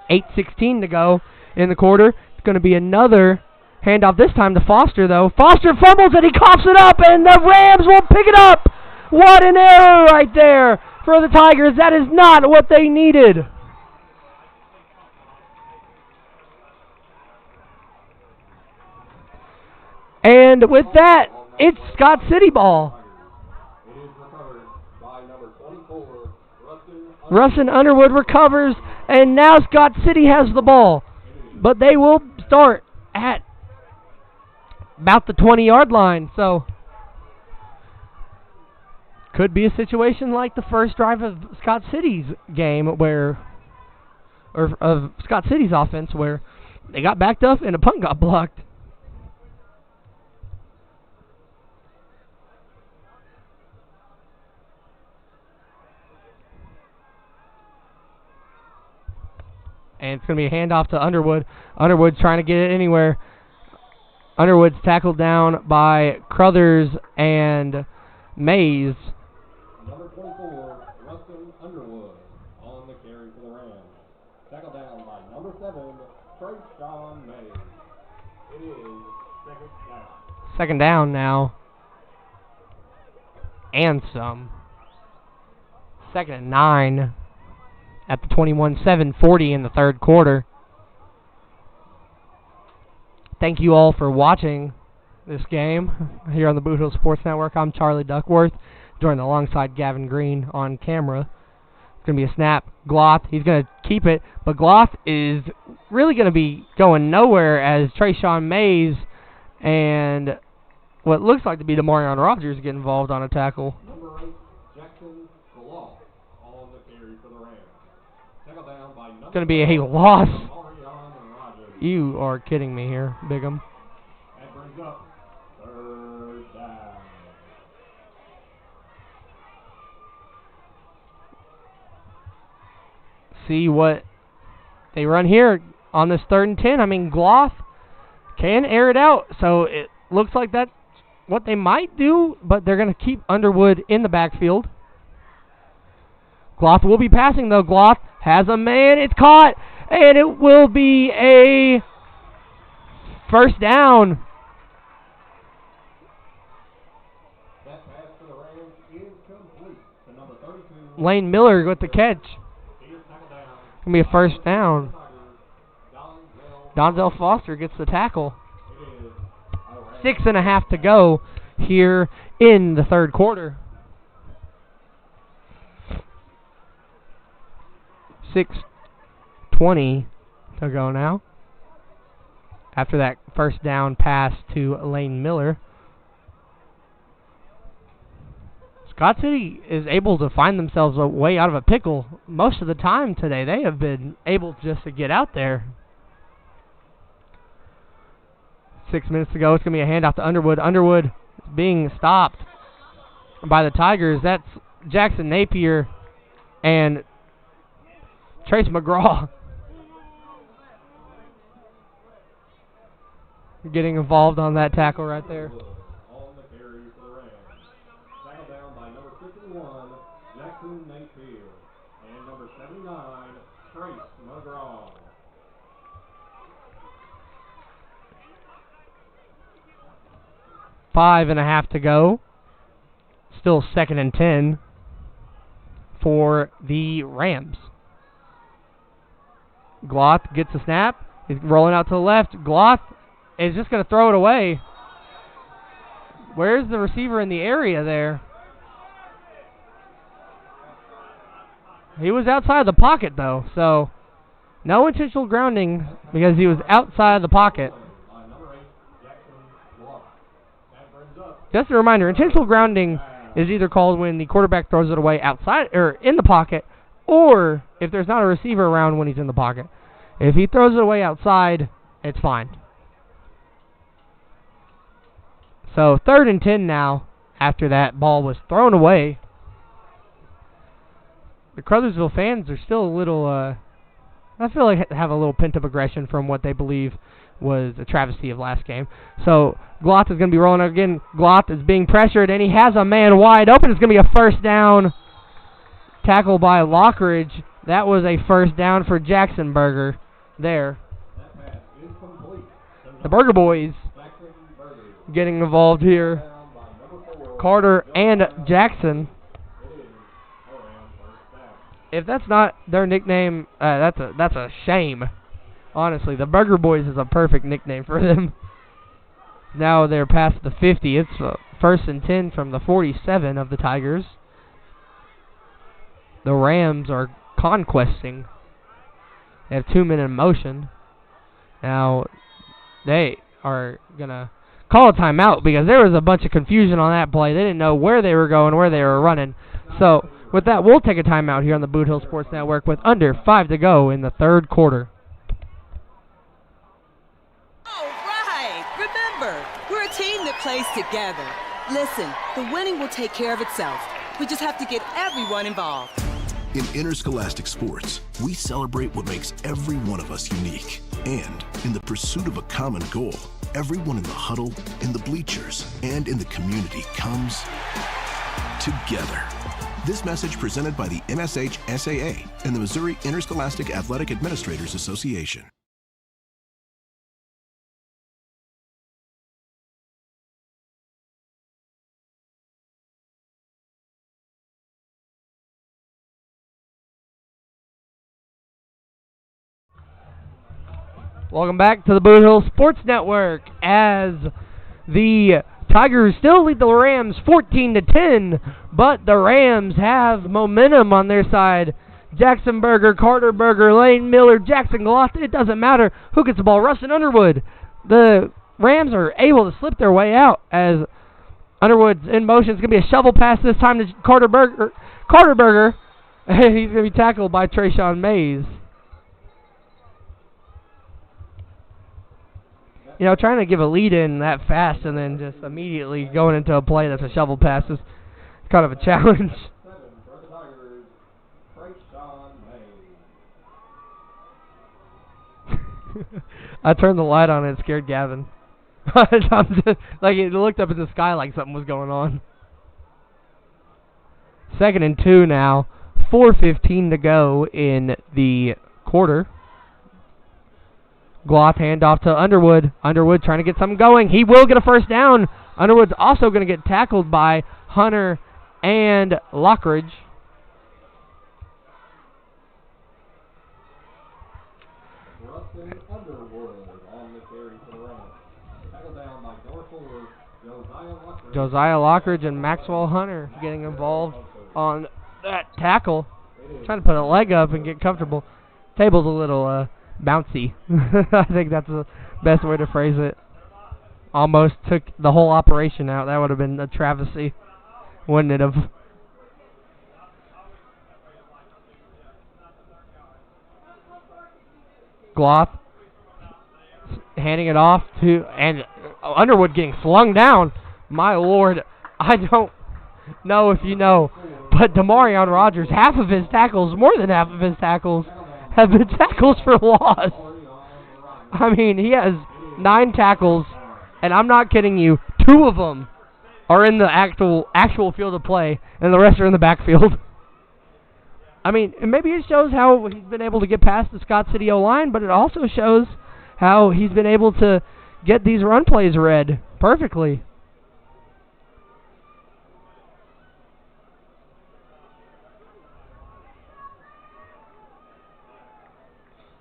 down. 8:16 to go in the quarter. It's going to be another handoff, this time to Foster, though. Foster fumbles and he coughs it up, and the Rams will pick it up. What an error right there for the Tigers. That is not what they needed. And with that, it's Scott City ball. It is recovered by number 24, Rustin Underwood recovers, and now Scott City has the ball. But they will start at about the 20-yard line, so could be a situation like the first drive of Scott City's game or of Scott City's offense, where they got backed up and a punt got blocked. And it's going to be a handoff to Underwood. Underwood's trying to get it anywhere. Underwood's tackled down by Crothers and Mays. Number 24, Rustin Underwood on the carry for the Rams. Tackled down by number 7, Trayshawn Mays. It is second down. Second down now. And some. Second and 9 at the 21, 7:40 in the third quarter. Thank you all for watching this game here on the Boot Hill Sports Network. I'm Charlie Duckworth, joined alongside Gavin Green on camera. It's going to be a snap. Gloth, he's going to keep it, but Gloth is really going to be going nowhere as Trayshawn Mays and what looks like to be Demarion Rogers get involved on a tackle. Number 8, Jackson Gloth on the carry for the Rams. Tackled down by number It's going to be a loss. Demarion Rogers. You are kidding me here, Bigham. That brings up third down. See what they run here on this 3rd and 10. I mean, Gloth can air it out, so it looks like that's what they might do, but they're going to keep Underwood in the backfield. Gloth will be passing, though. Gloth has a man. It's caught, and it will be a first down. That pass for the Rams is complete to number 32. Lane Miller with the catch. He is tackled down. It's going to be a first down. Donzel Donzel Foster gets the tackle. It is a Rams. 6.5 to go here in the third quarter. 6:20 to go now. After that first down pass to Lane Miller. Scott City is able to find themselves a way out of a pickle most of the time today. They have been able just to get out there. 6 minutes to go. It's going to be a handoff to Underwood. Underwood is being stopped by the Tigers. That's Jackson Napier and Trace McGraw getting involved on that tackle right there. On the carry for the Rams. Tackled down by number 51, Jackson Napier, and number 79, Trace McGraw. Five and a half to go. Still 2nd and 10 for the Rams. Gloth gets a snap. He's rolling out to the left. Gloth is just going to throw it away. Where's the receiver in the area there? He was outside the pocket, though, so no intentional grounding because he was outside the pocket. By number 8, Jackson Gloth. That brings just a reminder, intentional grounding is either called when the quarterback throws it away outside or in the pocket, or if there's not a receiver around when he's in the pocket. If he throws it away outside, it's fine. So 3rd and 10 now after that ball was thrown away. The Caruthersville fans are still a little, I feel like have a little pent-up aggression from what they believe was a travesty of last game. So Gloth is going to be rolling again. Gloth is being pressured, and he has a man wide open. It's going to be a first down. Tackle by Lockridge. That was a first down for Jackson Berger there. The Berger boys getting involved here. Carter and Jackson. If that's not their nickname, that's a shame. Honestly, the Berger Boys is a perfect nickname for them. Now they're past the 50. It's 1st and 10 from the 47 of the Tigers. The Rams are conquesting. They have 2 men in motion. Now they are going to call a timeout because there was a bunch of confusion on that play. They didn't know where they were going, where they were running. So with that, we'll take a timeout here on the Boot Hill Sports Network with under 5 to go in the 3rd quarter. All right. Remember, we're a team that plays together. Listen, the winning will take care of itself. We just have to get everyone involved. In interscholastic sports, we celebrate what makes every one of us unique. And in the pursuit of a common goal, everyone in the huddle, in the bleachers, and in the community comes together. This message presented by the MSH SAA and the Missouri Interscholastic Athletic Administrators Association. Welcome back to the Boot Hill Sports Network as the Tigers still lead the Rams 14-10, but the Rams have momentum on their side. Jackson Berger, Carter Berger, Lane Miller, Jackson Gloth, it doesn't matter who gets the ball. Rustin Underwood. The Rams are able to slip their way out as Underwood's in motion. It's going to be a shovel pass this time to Carter Berger. And he's going to be tackled by Trayshawn Mays. You know, trying to give a lead in that fast and then just immediately going into a play that's a shovel pass is kind of a challenge. I turned the light on and it scared Gavin. Like, it looked up at the sky like something was going on. 2nd and 2 now. 4:15 to go in the quarter. Gloth handoff to Underwood. Underwood trying to get something going. He will get a first down. Underwood's also going to get tackled by Hunter and Lockridge. Rustin Underwood on the carry for the Rams. Tackled down by number 4, Josiah Lockridge and Maxwell Hunter getting involved on that tackle. Trying to put a leg up and get comfortable. Table's a little bouncy. I think that's the best way to phrase it. Almost took the whole operation out. That would have been a travesty, wouldn't it have? Gloth handing it off to, and Underwood getting flung down. My Lord, I don't know if you know, but Demarion Rogers, half of his tackles, more than half of his tackles, have been tackles for loss. I mean, he has 9 tackles, and I'm not kidding you, 2 of them are in the actual field of play, and the rest are in the backfield. I mean, maybe it shows how he's been able to get past the Scott City O-line, but it also shows how he's been able to get these run plays read perfectly.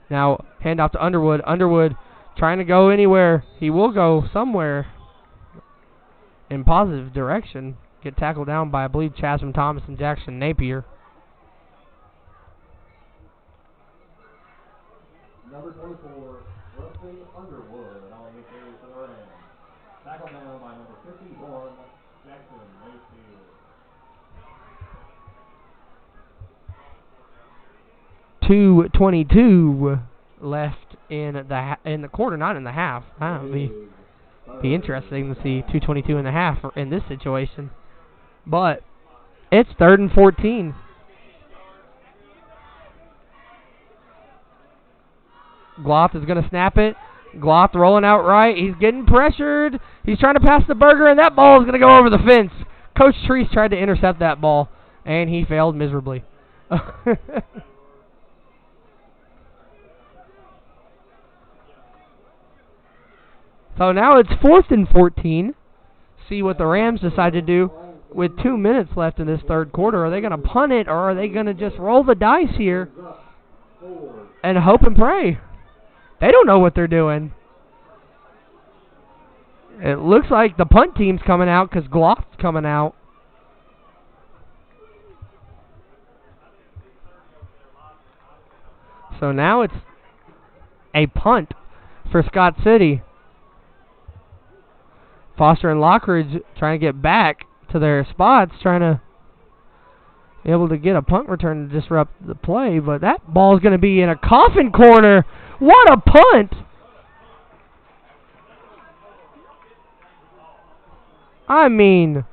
Now, handoff to Underwood. Underwood trying to go anywhere. He will go somewhere in positive direction. Get tackled down by, I believe, Chasm Thomas and Jackson Napier. Number 24, Rustin Underwood on the carry for the Rams. Tackled down by number 51, 2:22 left in the quarter, not in the half. Be interesting to see 2:22 in the half in this situation. But it's 3rd and 14. Gloth is going to snap it. Gloth rolling out right. He's getting pressured. He's trying to pass the burger, and that ball is going to go over the fence. Coach Treese tried to intercept that ball, and he failed miserably. So now it's 4th and 14. See what the Rams decide to do with 2 minutes left in this third quarter. Are they going to punt it, or are they going to just roll the dice here and hope and pray? They don't know what they're doing. It looks like the punt team's coming out because Glock's coming out. So now it's a punt for Scott City. Foster and Lockridge trying to get back to their spots, trying to be able to get a punt return to disrupt the play, but that ball is going to be in a coffin corner. What a punt! I mean,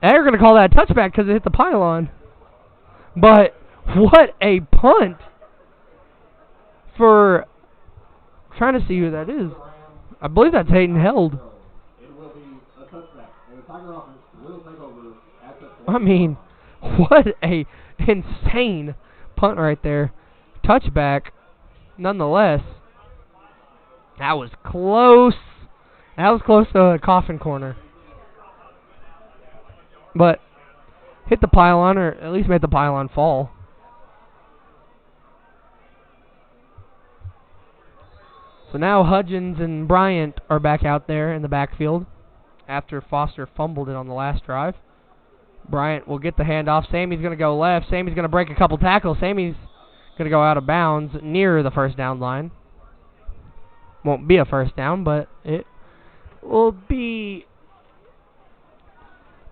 they're going to call that a touchback because it hit the pylon. But what a punt for, trying to see who that is. I believe that's Hayden Held. I mean, what a insane punt right there. Touchback, nonetheless. That was close. That was close to a coffin corner. But hit the pylon, or at least made the pylon fall. So now Hudgens and Bryant are back out there in the backfield after Foster fumbled it on the last drive. Bryant will get the handoff. Sammy's going to go left. Sammy's going to break a couple tackles. Sammy's going to go out of bounds near the first down line. Won't be a first down, but it will be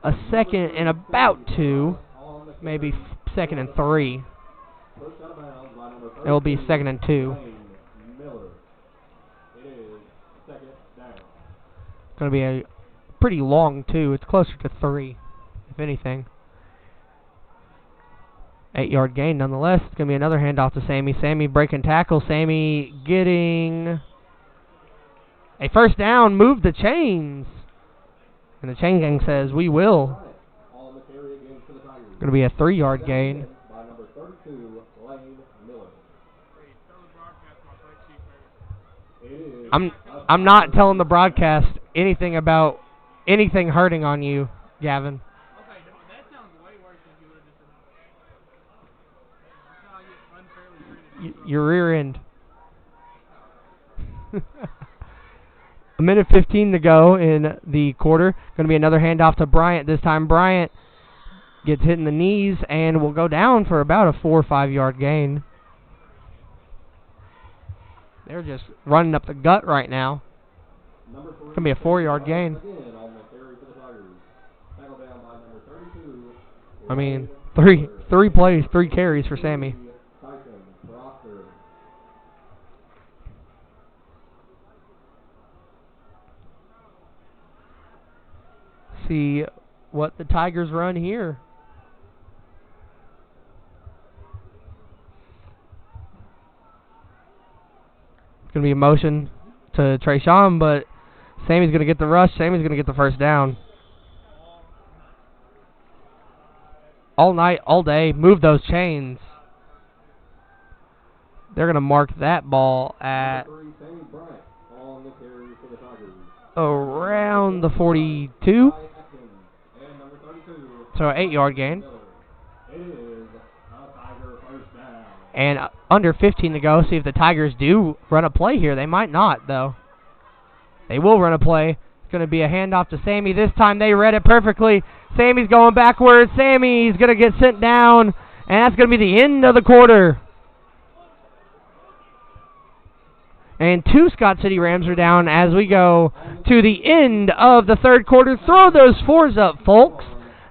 a 2nd and about 2, maybe 2nd and 3. It will be 2nd and 2. Going to be a pretty long 2. It's closer to 3, if anything. 8-yard gain nonetheless. It's going to be another handoff to Sammy. Sammy breaking tackle. Sammy getting a first down. Move the chains. And the chain gang says, we will. Going to be a 3-yard gain. I'm not telling the broadcast anything about anything hurting on you, Gavin. Your rear end. A minute 15 to go in the quarter. Going to be another handoff to Bryant. This time Bryant gets hit in the knees and will go down for about a 4 or 5 yard gain. They're just running up the gut right now. It's going to be a 4-yard gain. I mean, three plays, 3 carries for Sammy. See what the Tigers run here. It's going to be a motion to Trayshawn, but Sammy's going to get the rush. Sammy's going to get the first down. All night, all day, move those chains. They're going to mark that ball at around the 42. So an 8-yard gain. And under 15 to go. See if the Tigers do run a play here. They might not, though. They will run a play. It's going to be a handoff to Sammy. This time they read it perfectly. Sammy's going backwards. Sammy's going to get sent down. And that's going to be the end of the quarter. And 2 Scott City Rams are down as we go to the end of the third quarter. Throw those 4s up, folks.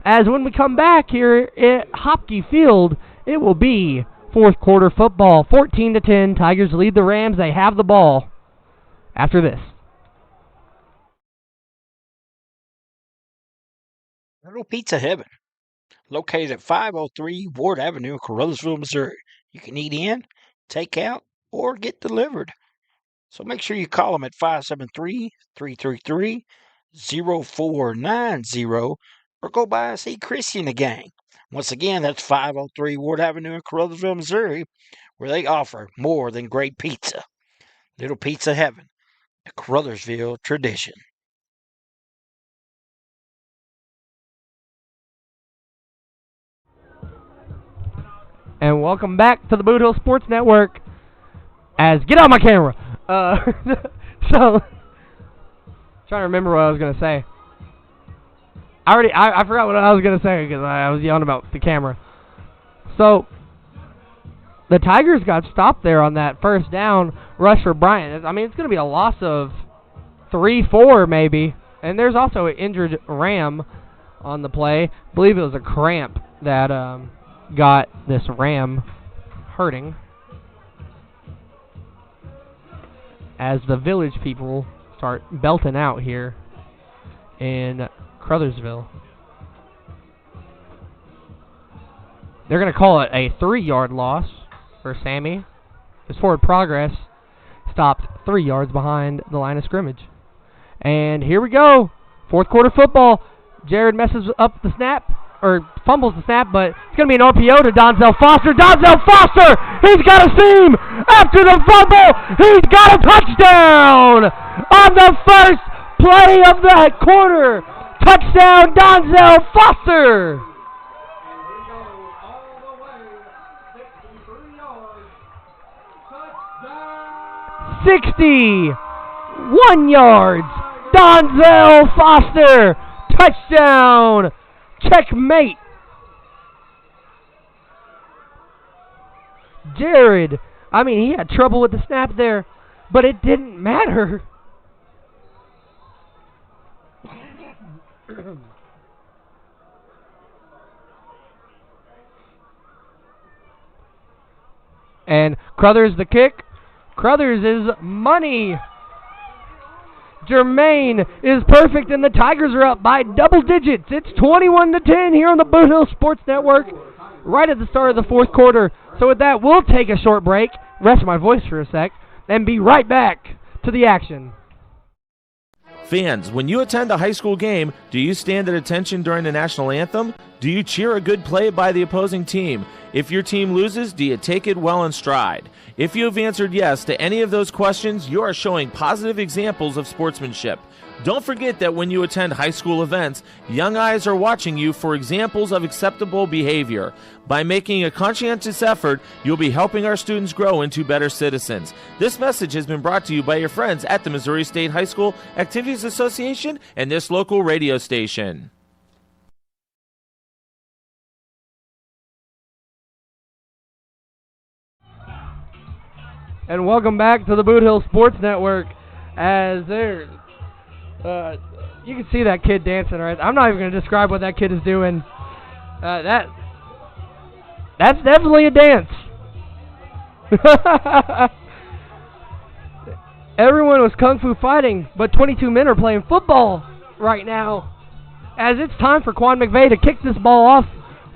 As when we come back here at Hopkey Field It will be fourth quarter football, 14-10. Tigers lead the Rams. They have the ball after this. Little Pizza Heaven, located at 503 Ward Avenue in Caruthersville, Missouri. You can eat in, take out, or get delivered. So make sure you call them at 573-333-0490 or go by and see Chrissy and the gang. Once again, that's 503 Ward Avenue in Caruthersville, Missouri, where they offer more than great pizza. Little Pizza Heaven, a Caruthersville tradition. And welcome back to the Boot Hill Sports Network. Get out my camera. So, trying to remember what I was going to say. I forgot what I was going to say because I was yelling about the camera. So, the Tigers got stopped there on that first down rush for Bryant. I mean, it's going to be a loss of 3-4 maybe. And there's also an injured Ram on the play. I believe it was a cramp that got this Ram hurting. As the village people start belting out here in Caruthersville. They're going to call it a 3-yard loss for Sammy. His forward progress stopped 3 yards behind the line of scrimmage. And here we go. Fourth quarter football. Jared messes up the snap, or fumbles the snap, but it's going to be an RPO to Donzel Foster. Donzel Foster! He's got a seam! After the fumble, he's got a touchdown! On the first play of the quarter! Touchdown, Donzel Foster! 61 yards. Donzel Foster. Touchdown. Checkmate. Jared, I mean, he had trouble with the snap there, but it didn't matter. And Crothers the kick. Crothers is money. Jermaine is perfect, and the Tigers are up by double digits. It's 21-10 here on the Boot Hill Sports Network, right at the start of the fourth quarter. So with that, we'll take a short break, rest my voice for a sec, and be right back to the action. Fans, when you attend a high school game, do you stand at attention during the national anthem? Do you cheer a good play by the opposing team? If your team loses, do you take it well in stride? If you have answered yes to any of those questions, you are showing positive examples of sportsmanship. Don't forget that when you attend high school events, young eyes are watching you for examples of acceptable behavior. By making a conscientious effort, you'll be helping our students grow into better citizens. This message has been brought to you by your friends at the Missouri State High School Activities Association and this local radio station. And welcome back to the Boot Hill Sports Network. As there, you can see that kid dancing, right? I'm not even going to describe what that kid is doing. That's definitely a dance. Everyone was kung fu fighting, but 22 men are playing football right now. As it's time for Quan McVeigh to kick this ball off.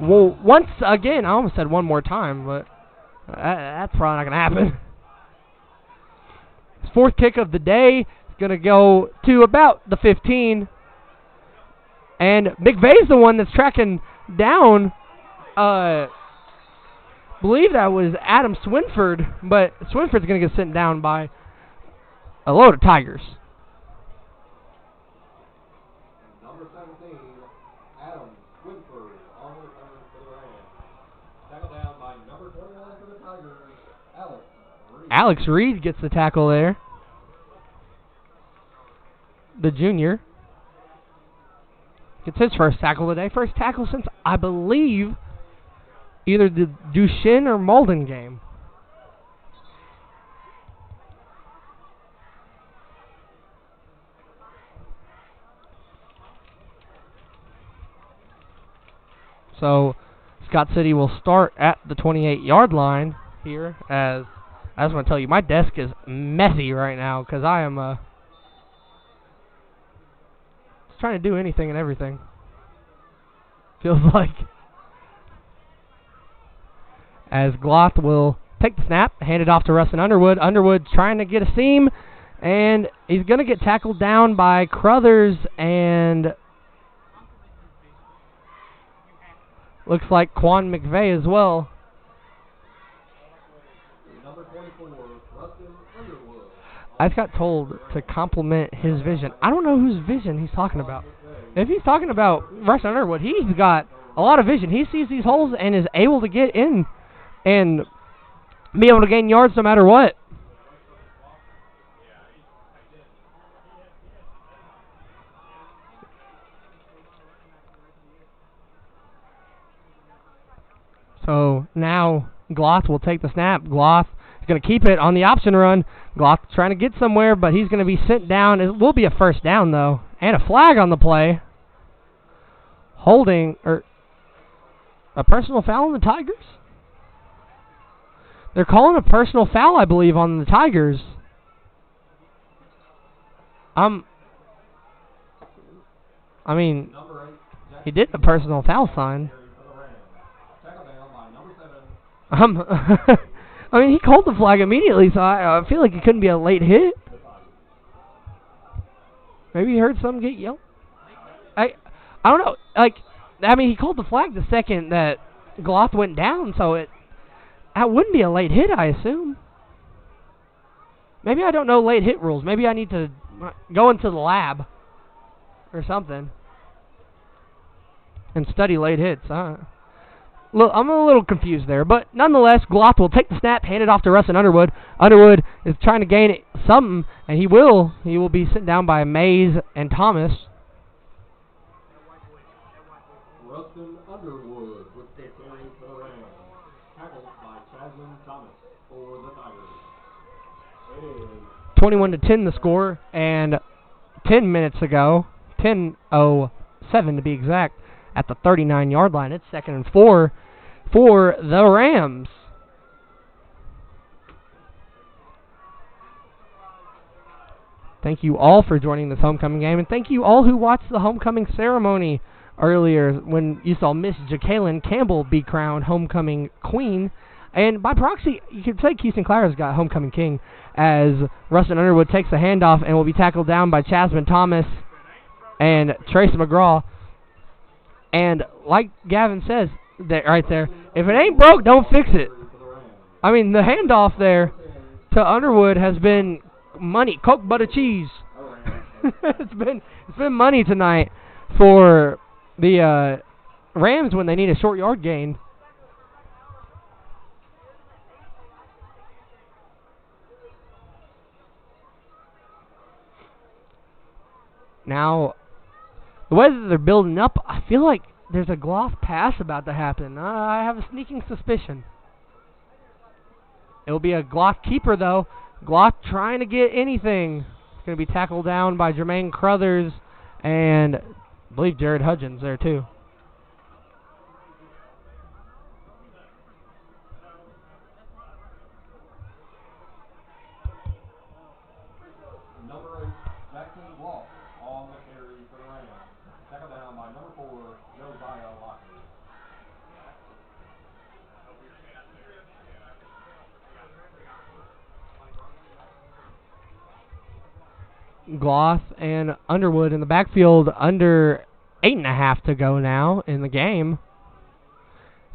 Well, once again, I almost said one more time, but that's probably not going to happen. Fourth kick of the day is going to go to about the 15. And McVeigh's the one that's tracking down, believe that was Adam Swinford, but Swinford's going to get sent down by a load of Tigers. Number 17, Adam Swinford, on the return for the Rams. Tackled down by number 21 for the Tigers, Alex Reed. Alex Reed gets the tackle there. The junior gets his first tackle today. First tackle since, I believe, either the Duchenne or Malden game. So, it's Scott City will start at the 28-yard line here. As I just want to tell you, my desk is messy right now because I am just trying to do anything and everything. Feels like. As Gloth will take the snap, hand it off to Rustin Underwood. Underwood trying to get a seam, and he's going to get tackled down by Caruthers, and looks like Quan McVeigh as well. Number 24, Rustin Underwood. I just got told to compliment his vision. I don't know whose vision he's talking about. If he's talking about Rustin Underwood, he's got a lot of vision. He sees these holes and is able to get in and be able to gain yards no matter what. So now Gloth will take the snap. Gloth is going to keep it on the option run. Gloth trying to get somewhere, but he's going to be sent down. It will be a first down, though, and a flag on the play. Holding, or a personal foul on the Tigers? They're calling a personal foul, I believe, on the Tigers. I mean, he did a personal foul sign. I mean, he called the flag immediately, so I feel like it couldn't be a late hit. Maybe he heard something get yelled. I don't know. Like, I mean, he called the flag the second that Gloth went down, so that wouldn't be a late hit, I assume. Maybe I don't know late hit rules. Maybe I need to go into the lab or something and study late hits. Look, I'm a little confused there, but nonetheless, Gloth will take the snap, hand it off to Rustin Underwood. Underwood is trying to gain something, and he will. He will be sent down by Mays and Thomas. Rustin Underwood with the carry for the Rams. Tackled by Chasman Thomas for the Tigers. 21-10 the score, and 10 minutes ago, 10:07 to be exact, at the 39-yard line. It's 2nd and 4 for the Rams. Thank you all for joining this homecoming game, and thank you all who watched the homecoming ceremony earlier when you saw Miss Jacqueline Campbell be crowned homecoming queen. And by proxy, you could say Keyston Clara's got homecoming king, as Rustin Underwood takes the handoff and will be tackled down by Chasman Thomas and Trace McGraw. And like Gavin says right there, if it ain't broke, don't fix it. I mean, the handoff there to Underwood has been money, Coke butter cheese. It's been money tonight for the Rams when they need a short yard gain. Now, the way that they're building up, I feel like there's a Gloth pass about to happen. I have a sneaking suspicion. It will be a Gloth keeper, though. Gloth trying to get anything. It's going to be tackled down by Jermaine Caruthers and I believe Jared Hudgens there, too. Number 8, Jackson Walk on the carry for the Rams. Tackled down by number 4, Josiah Lockett. Gloth and Underwood in the backfield, under 8.5 to go now in the game.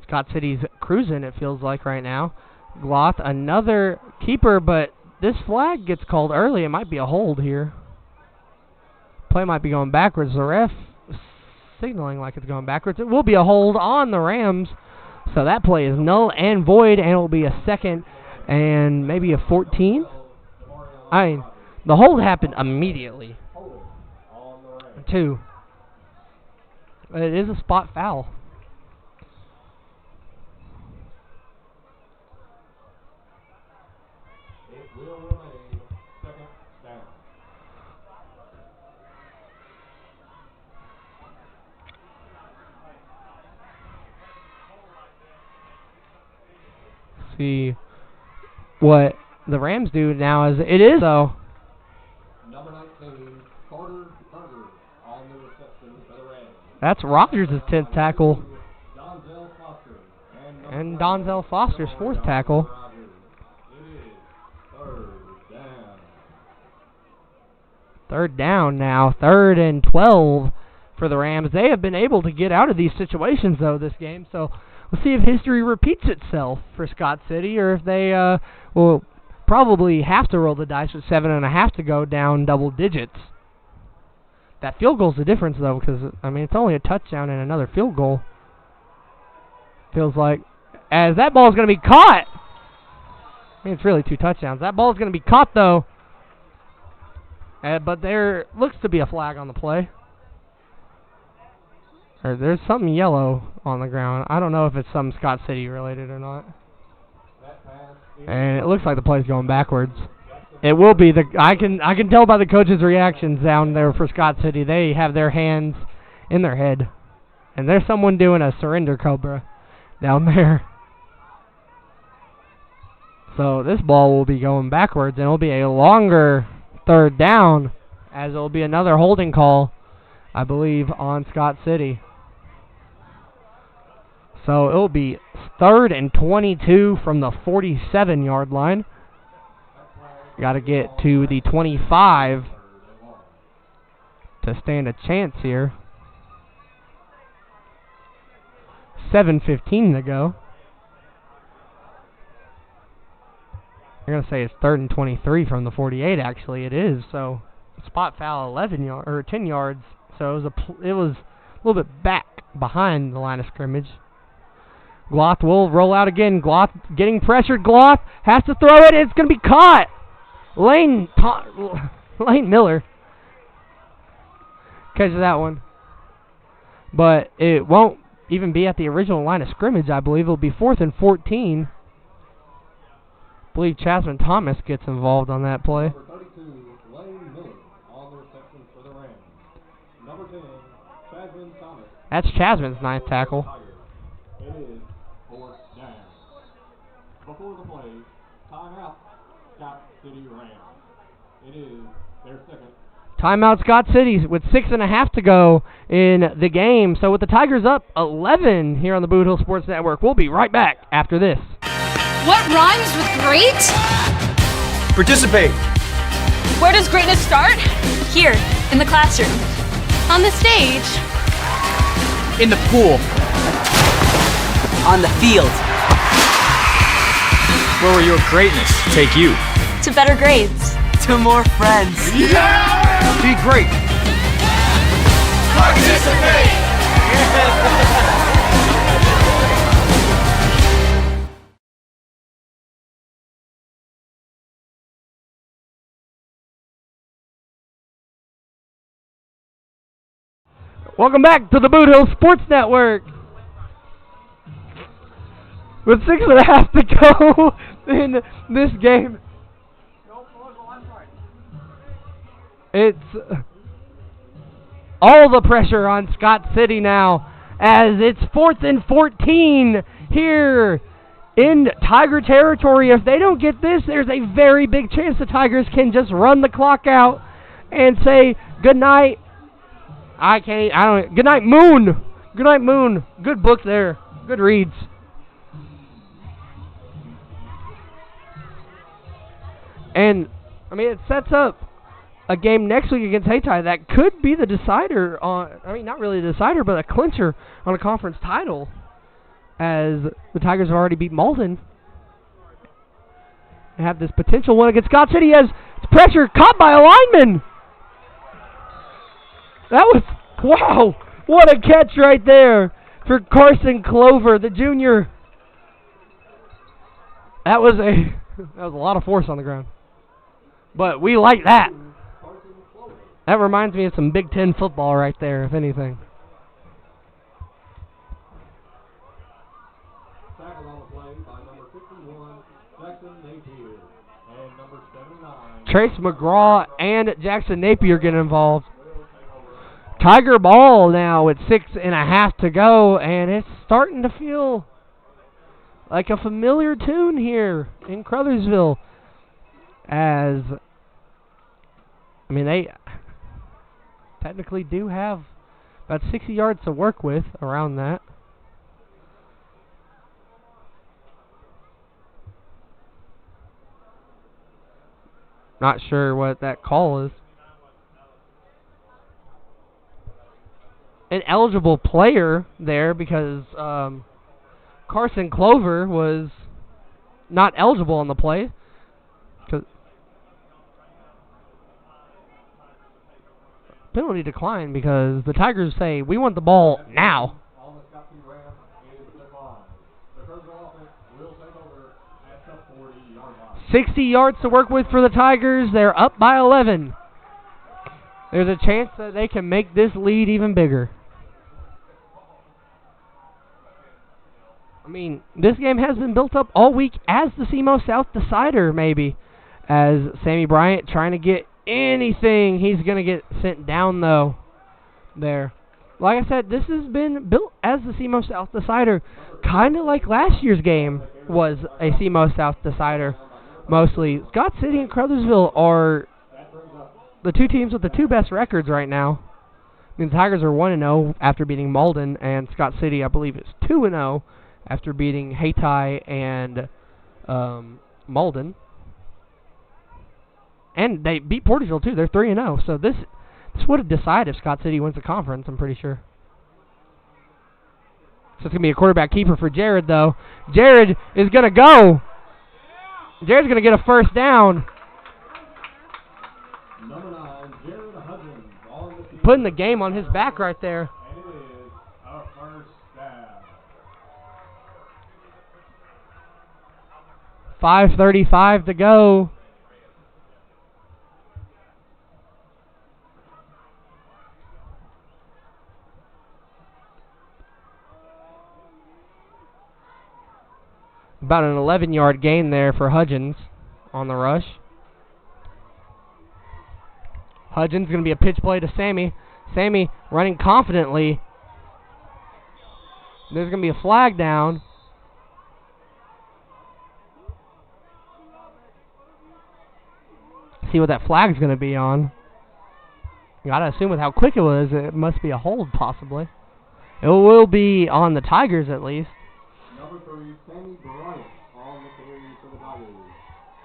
Scott City's cruising, it feels like right now. Gloth, another keeper, but this flag gets called early. It might be a hold here. Play might be going backwards. The ref signaling like it's going backwards. It will be a hold on the Rams. So that play is null and void, and it will be a second and maybe a 14. I mean, the hold happened immediately, too. But it is a spot foul. It will remain second down. see what the Rams do now. As it is, though. Number 19, Carter Burger on the reception for the Rams. That's Rogers' 10th tackle. Donzel Foster. And Donzel Foster's 4th tackle. It is third down. Third down now. 3rd and 12 for the Rams. They have been able to get out of these situations, though, this game. So we'll see if history repeats itself for Scott City, or if they will probably have to roll the dice with 7.5 to go down double digits. That field goal's the difference, though, because, I mean, it's only a touchdown and another field goal. Feels like, as that ball's going to be caught. I mean, it's really 2 touchdowns. That ball's going to be caught, though. But there looks to be a flag on the play. Or there's something yellow on the ground. I don't know if it's something Scott City related or not. And it looks like the play's going backwards. It will be. I can tell by the coaches' reactions down there for Scott City. They have their hands in their head. And there's someone doing a surrender cobra down there. So this ball will be going backwards, and it'll be a longer 3rd down, as it'll be another holding call, I believe, on Scott City. So it'll be 3rd and 22 from the 47-yard line. Got to get to the 25 to stand a chance here. 7:15 to go. I'm going to say it's 3rd and 23 from the 48. Actually, it is. So spot foul 10 yards. So it was a little bit back behind the line of scrimmage. Gloth will roll out again. Gloth getting pressured. Gloth has to throw it. It's going to be caught. Lane Miller catches that one. But it won't even be at the original line of scrimmage, I believe. It'll be 4th and 14. I believe Chasman Thomas gets involved on that play. Number 32, Lane Miller on the reception for the Rams. Number 10, Chasman Thomas. That's Chasman's 9th tackle. It is 4th down. Before the play, timeout, Scott City Rams. It is their 2nd. Timeout Scott City with 6.5 to go in the game. So with the Tigers up 11 here on the Boot Hill Sports Network, we'll be right back after this. What rhymes with great? Participate. Where does greatness start? Here, in the classroom. On the stage. In the pool. On the field. Where will your greatness take you? To better grades. To more friends. Be great. Participate! Welcome back to the Boot Hill Sports Network. With 6.5 to go in this game. It's all the pressure on Scott City now, as it's 4th and 14 here in Tiger territory. If they don't get this, there's a very big chance the Tigers can just run the clock out and say good night. Good night, Moon. Good night, Moon. Good book there. Good reads. And, I mean, it sets up a game next week against Hayti that could be the decider on, not really the decider, but a clincher on a conference title, as the Tigers have already beat Malden. They have this potential one against Scott City as pressure caught by a lineman. That was, wow, what a catch right there for Carson Clover, the junior. That was a lot of force on the ground. But we like that. That reminds me of some Big Ten football right there, if anything. Tackled on the play by number 51, Jackson Napier, and number 79. Trace McGraw and Jackson Napier get involved. Tiger ball now with 6.5 to go, and it's starting to feel like a familiar tune here in Caruthersville. As, I mean, they technically do have about 60 yards to work with around that. Not sure what that call is. An eligible player there because Carson Clover was not eligible on the play. Penalty declined because the Tigers say, we want the ball now. 60 yards to work with for the Tigers. They're up by 11. There's a chance that they can make this lead even bigger. I mean, this game has been built up all week as the SEMO South decider, maybe. As Sammy Bryant trying to get anything. He's going to get sent down, though, there. Like I said, this has been built as the SEMO South decider, kind of like last year's game was a SEMO South decider, mostly. Scott City and Caruthersville are the two teams with the two best records right now. I mean, the Tigers are 1-0 after beating Malden, and Scott City, I believe, is 2-0 after beating Hayti and Malden. And they beat Porterville, too. They're 3-0. So this would have decided if Scott City wins the conference, I'm pretty sure. So it's going to be a quarterback keeper for Jared, though. Jared is going to go. Jared's going to get a first down. Number 9, Jared Hudgens on the field. Putting the game on his back right there. And it is a first down. 5:35 to go. About an 11-yard gain there for Hudgens on the rush. Hudgens going to be a pitch play to Sammy. Sammy running confidently. There's going to be a flag down. See what that flag's going to be on. You got to assume with how quick it was, it must be a hold possibly. It will be on the Tigers at least. Number 3, Sammy Bryant on the carry for the Tigers.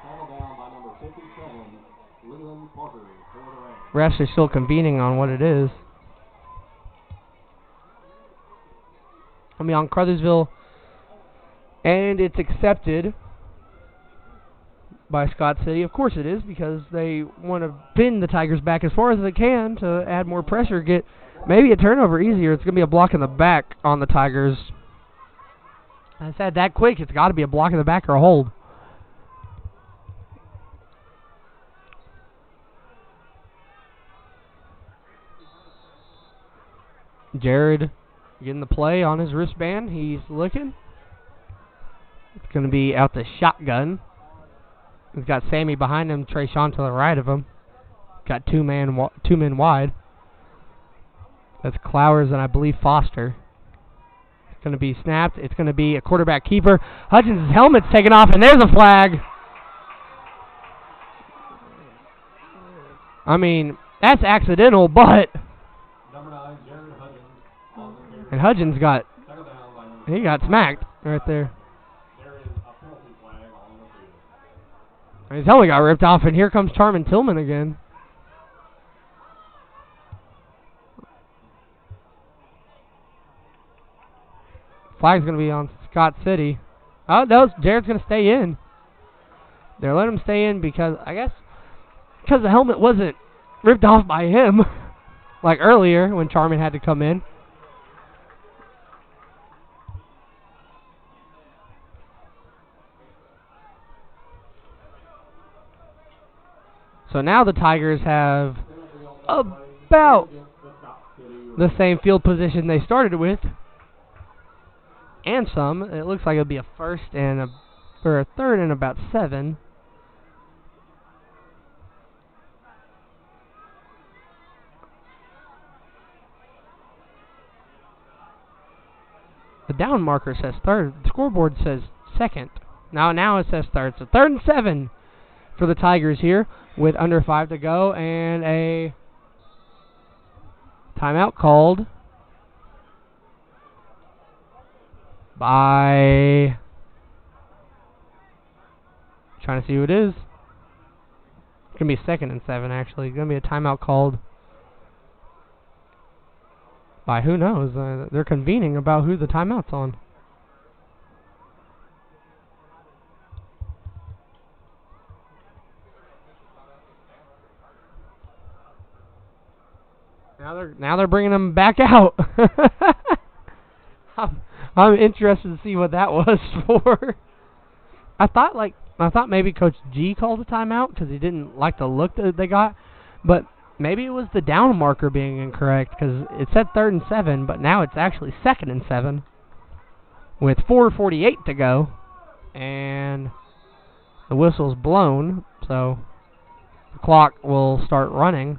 Tackled down by number 57, Leland Parker for the Rams. Refs are still convening on what it is. I mean, on Caruthersville, and it's accepted by Scott City. Of course it is, because they want to pin the Tigers back as far as they can to add more pressure, get maybe a turnover easier. It's going to be a block in the back on the Tigers. I said that quick, it's got to be a block in the back or a hold. Jared getting the play on his wristband. He's looking. It's going to be out the shotgun. He's got Sammy behind him, Trayshawn to the right of him. Got two men wide. That's Clowers and I believe Foster. Going to be snapped. It's going to be a quarterback keeper. Hudgens' helmet's taken off, and there's a flag. I mean, that's accidental, but Number 9, Jared Hudgens on the carry. and Hudgens got He got smacked right there. There is a penalty flag on the field. And his helmet got ripped off, and here comes Charmin Tillman again. Flag's going to be on Scott City. Oh, no, Jared's going to stay in. They're letting him stay in because, I guess, because the helmet wasn't ripped off by him like earlier when Charmin had to come in. So now the Tigers have about the same field position they started with. And some. It looks like it'll be a first and a third and about 7. The down marker says third. The scoreboard says second. Now it says third. So 3rd and 7 for the Tigers here with under 5 to go and a timeout called by, trying to see who it is. It's going to be 2nd and 7 actually. It's going to be a timeout called by who knows. They're convening about who the timeout's on. Now they're bringing them back out. I'm interested to see what that was for. I thought maybe Coach G called a timeout because he didn't like the look that they got, but maybe it was the down marker being incorrect because it said 3rd and 7, but now it's actually 2nd and 7 with 4:48 to go, and the whistle's blown, so the clock will start running.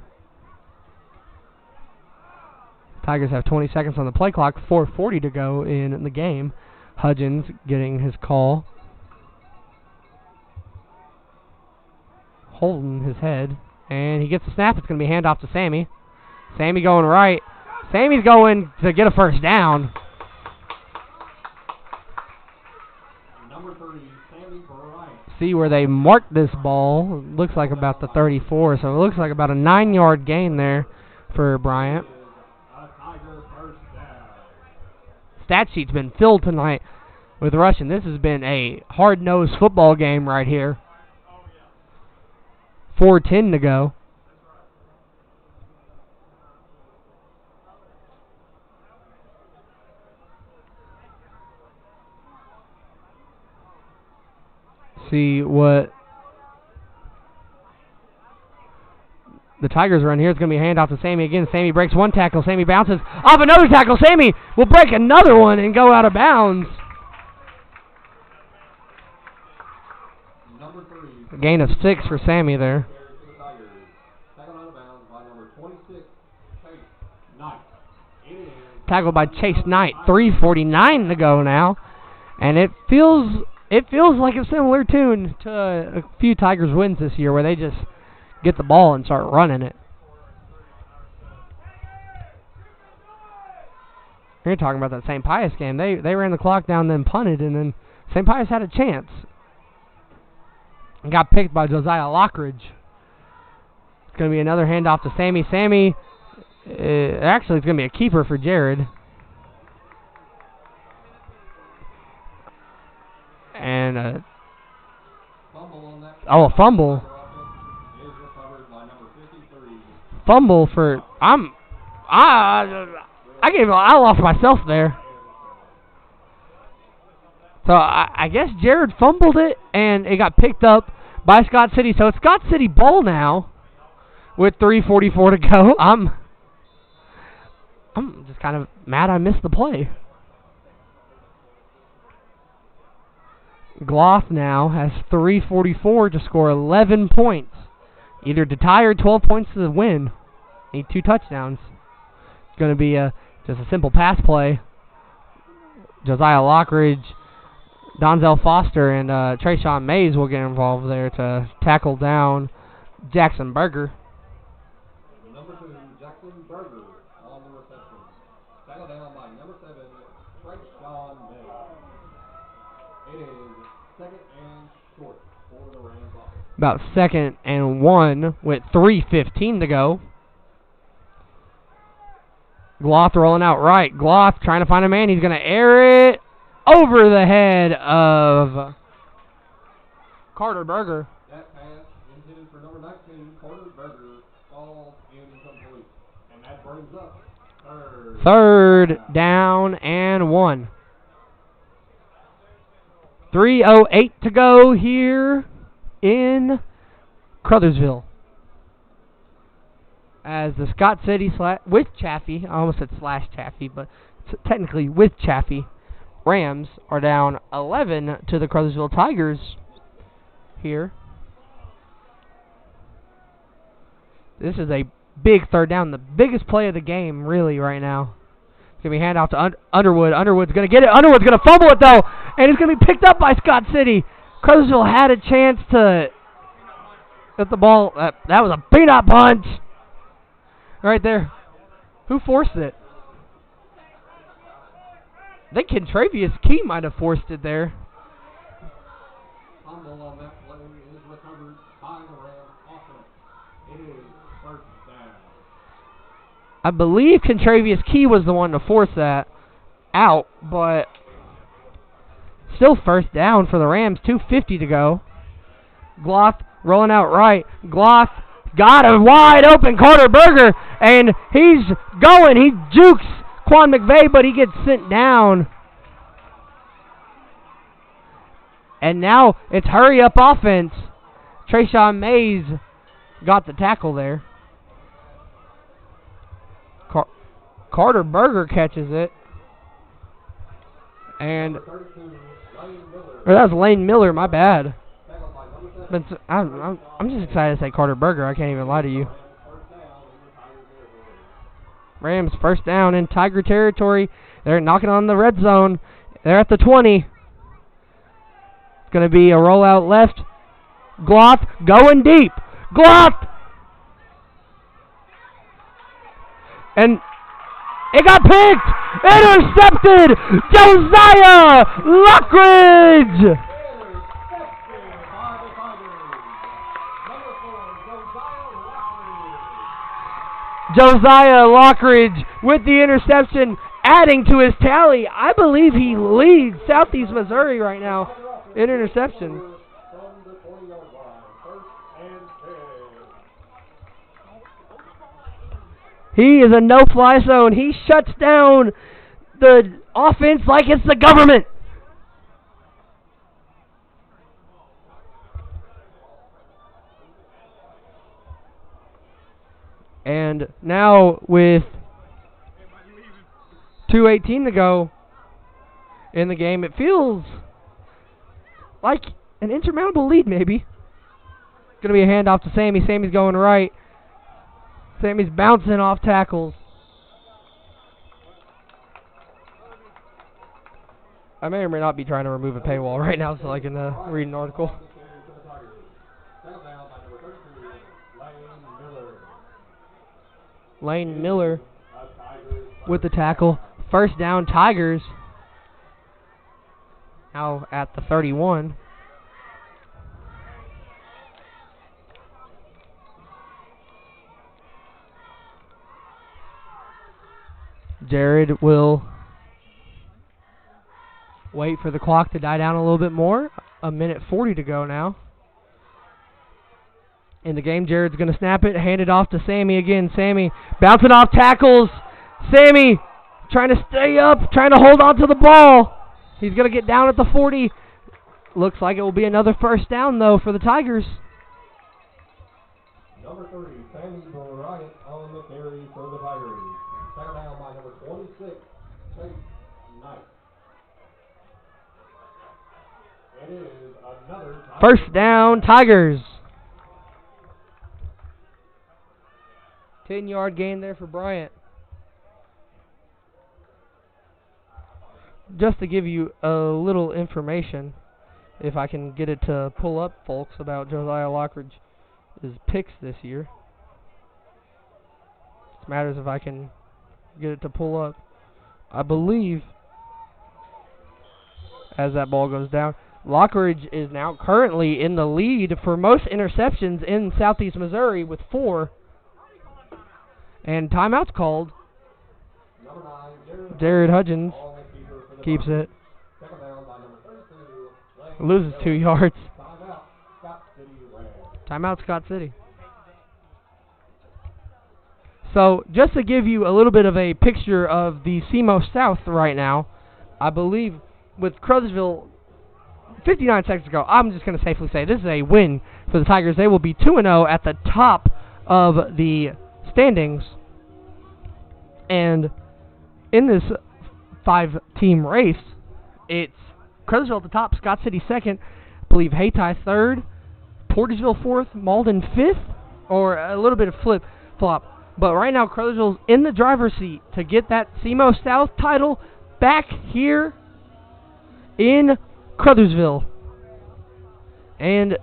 Tigers have 20 seconds on the play clock, 4:40 to go in the game. Hudgens getting his call. Holding his head. And he gets the snap. It's going to be handoff to Sammy. Sammy going right. Sammy's going to get a first down. Number 30, Sammy Bryant. See where they marked this ball. Looks like about the 34. So it looks like about a 9-yard gain there for Bryant. Stat sheet's been filled tonight with rushing. This has been a hard-nosed football game right here. 4:10 to go. See what the Tigers run here. It's going to be a handoff to Sammy again. Sammy breaks one tackle. Sammy bounces off another tackle. Sammy will break another one and go out of bounds. A gain of 6 for Sammy there. Tackled by Chase Knight. 3:49 to go now. And it feels like a similar tune to a few Tigers wins this year where they just get the ball and start running it. You're talking about that St. Pius game. They ran the clock down, then punted, and then St. Pius had a chance. And got picked by Josiah Lockridge. It's going to be another handoff to Sammy. Sammy, actually, it's going to be a keeper for Jared. And a fumble. Fumble for I lost myself there. So I guess Jared fumbled it and it got picked up by Scott City. So it's Scott City ball now with 3:44 to go. I'm just kind of mad I missed the play. Gloth now has 3:44 to score 11 points. Either to tie or 12 points to win. Need 2 touchdowns. It's going to be just a simple pass play. Josiah Lockridge, Donzel Foster, and Trayshawn Mays will get involved there to tackle down Jackson Berger. Number 2, Jackson Berger on the reception. Tackled down by number 7, Trayshawn Mays. It is 2nd and short for the Rams offense. About 2nd and 1 with 3:15 to go. Gloth rolling out right. Gloth trying to find a man. He's going to air it over the head of Carter Berger. That pass intended for number 19, Carter Berger, falls incomplete. And that brings up third down and 1. 3:08 to go here in Caruthersville. As the Scott City with Chaffee, I almost said slash Chaffee, but technically with Chaffee, Rams are down 11 to the Caruthersville Tigers here. This is a big third down, the biggest play of the game really right now. It's going to be handoff to Underwood. Underwood's going to get it. Underwood's going to fumble it though, And it's going to be picked up by Scott City. Caruthersville had a chance to get the ball. That was a peanut punch right there. Who forced it? I think Contravious Key might have forced it there. Fumble on that play is recovered by the Rams offense. It is first down. I believe Contravious Key was the one to force that out, but still first down for the Rams. 2:50 to go. Gloth rolling out right. Gloth got a wide open Carter Berger, and he's going. He jukes Quan McVeigh, but he gets sent down. And now it's hurry-up offense. Trayshawn Mays got the tackle there. Carter Berger catches it. And that was Lane Miller, my bad. But I'm just excited to say Carter Berger. I can't even lie to you. Rams first down in Tiger territory. They're knocking on the red zone. They're at the 20. It's going to be a rollout left. Gloth going deep. Gloth! And it got picked! Intercepted! Josiah Lockridge! Josiah Lockridge with the interception, adding to his tally. I believe he leads Southeast Missouri right now in interceptions. He is a no-fly zone. He shuts down the offense like it's the government. And now with 2:18 to go in the game, it feels like an insurmountable lead maybe. Going to be a handoff to Sammy. Sammy's going right. Sammy's bouncing off tackles. I may or may not be trying to remove a paywall right now so I can read an article. Lane Miller with the tackle. First down, Tigers. Now at the 31. Jared will wait for the clock to die down a little bit more. 1:40 to go now. In the game, Jared's going to snap it, hand it off to Sammy again. Sammy bouncing off tackles. Sammy trying to stay up, trying to hold on to the ball. He's going to get down at the 40. Looks like it will be another first down, though, for the Tigers. Number 3, Sammy Bryant on the carry for the Tigers. Second down by number 26, Chase Knight. It is another first down, Tigers. 10-yard gain there for Bryant. Just to give you a little information, if I can get it to pull up, folks, about Josiah Lockridge's picks this year. It matters if I can get it to pull up. I believe, as that ball goes down, Lockridge is now currently in the lead for most interceptions in Southeast Missouri with 4. And timeout's called. Jared Hudgens keeps it. Loses 2 yards. Timeout, Scott City. So, just to give you a little bit of a picture of the CMO South right now, I believe with Caruthersville 59 seconds ago, I'm just going to safely say this is a win for the Tigers. They will be 2-0 at the top of the standings. And in this 5-team race, it's Caruthersville at the top, Scott City second, I believe Hayti third, Portersville fourth, Malden fifth, or a little bit of flip-flop. But right now, Caruthersville's in the driver's seat to get that CMO South title back here in Caruthersville. And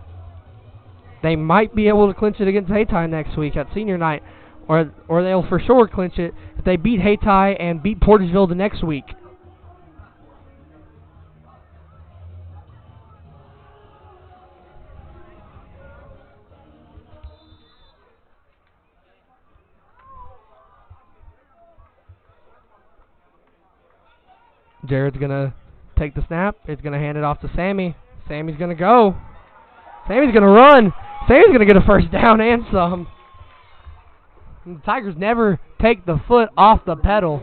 they might be able to clinch it against Hayti next week at senior night. Or they'll for sure clinch it if they beat Hayti and beat Porterville the next week. Jared's going to take the snap. He's going to hand it off to Sammy. Sammy's going to go. Sammy's going to run. Sammy's going to get a first down and some. And the Tigers never take the foot off the pedal.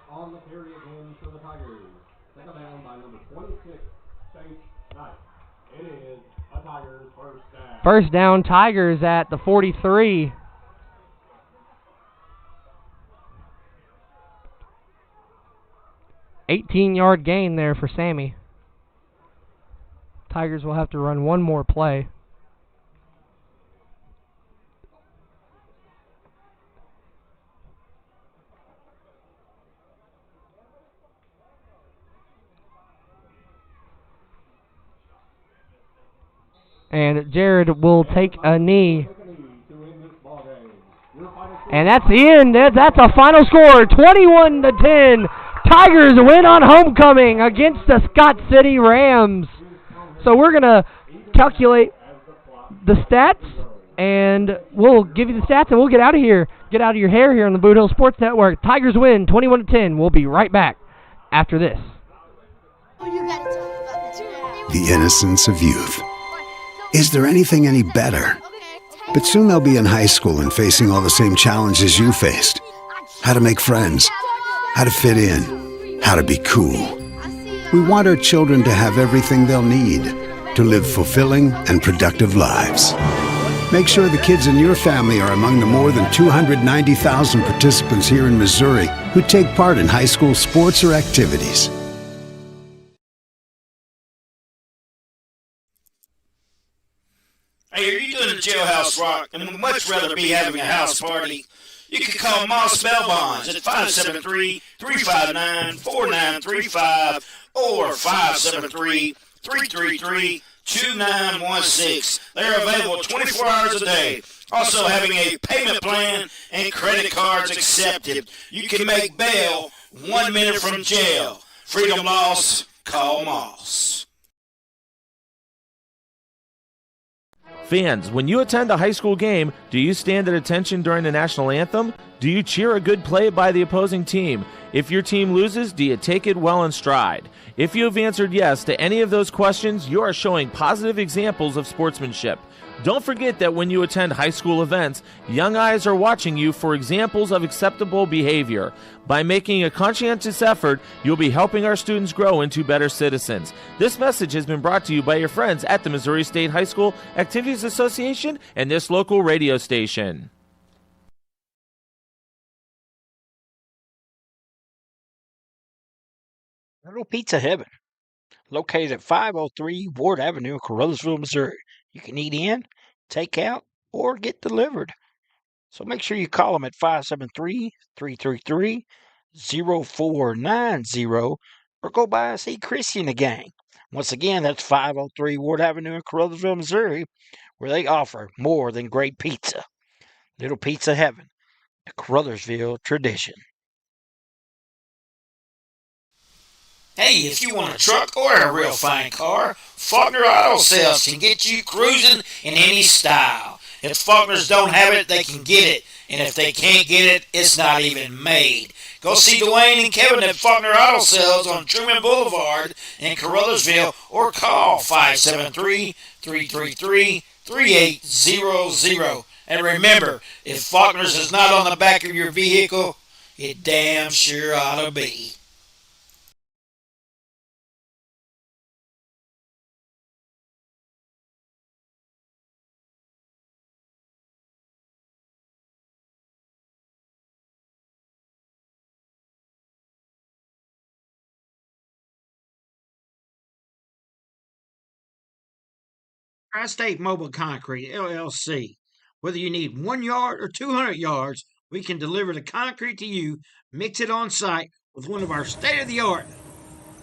On the carry again for the Tigers. Second down by number 26, Chase Knight. It is a Tigers first down. First down, Tigers at the 43. $18-yard gain there for Sammy. Tigers will have to run one more play. And Jared will take a knee. And that's the end. That's a final score, 21-10. Tigers win on homecoming against the Scott City Rams. So we're going to calculate the stats, and we'll give you the stats, and we'll get out of here. Get out of your hair here on the Boot Hill Sports Network. Tigers win 21-10. We'll be right back after this. The innocence of youth. Is there anything any better? But soon they'll be in high school and facing all the same challenges you faced. How to make friends, how to fit in, how to be cool. We want our children to have everything they'll need to live fulfilling and productive lives. Make sure the kids in your family are among the more than 290,000 participants here in Missouri who take part in high school sports or activities. Hey, are you doing a jailhouse rock and would much rather be having a house party? You can call Moss Bell Bonds at 573-359-4935 or 573-333-2916. They're available 24 hours a day. Also having a payment plan and credit cards accepted. You can make bail 1 minute from jail. Freedom lost, call Moss. Fans, when you attend a high school game, do you stand at attention during the national anthem? Do you cheer a good play by the opposing team? If your team loses, do you take it well in stride? If you have answered yes to any of those questions, you are showing positive examples of sportsmanship. Don't forget that when you attend high school events, young eyes are watching you for examples of acceptable behavior. By making a conscientious effort, you'll be helping our students grow into better citizens. This message has been brought to you by your friends at the Missouri State High School Activities Association and this local radio station. Little Pizza Heaven, located at 503 Ward Avenue in Caruthersville, Missouri. You can eat in, take out, or get delivered. So make sure you call them at 573-333-0490 or go by and see Chrissy and the gang. Once again, that's 503 Ward Avenue in Caruthersville, Missouri, where they offer more than great pizza. Little Pizza Heaven, a Caruthersville tradition. Hey, if you want a truck or a real fine car, Faulkner Auto Sales can get you cruising in any style. If Faulkners don't have it, they can get it. And if they can't get it, it's not even made. Go see Dwayne and Kevin at Faulkner Auto Sales on Truman Boulevard in Caruthersville or call 573-333-3800. And remember, if Faulkner's is not on the back of your vehicle, it damn sure ought to be. Tri-State Mobile Concrete, LLC. Whether you need 1 yard or 200 yards, we can deliver the concrete to you, mix it on site with one of our state-of-the-art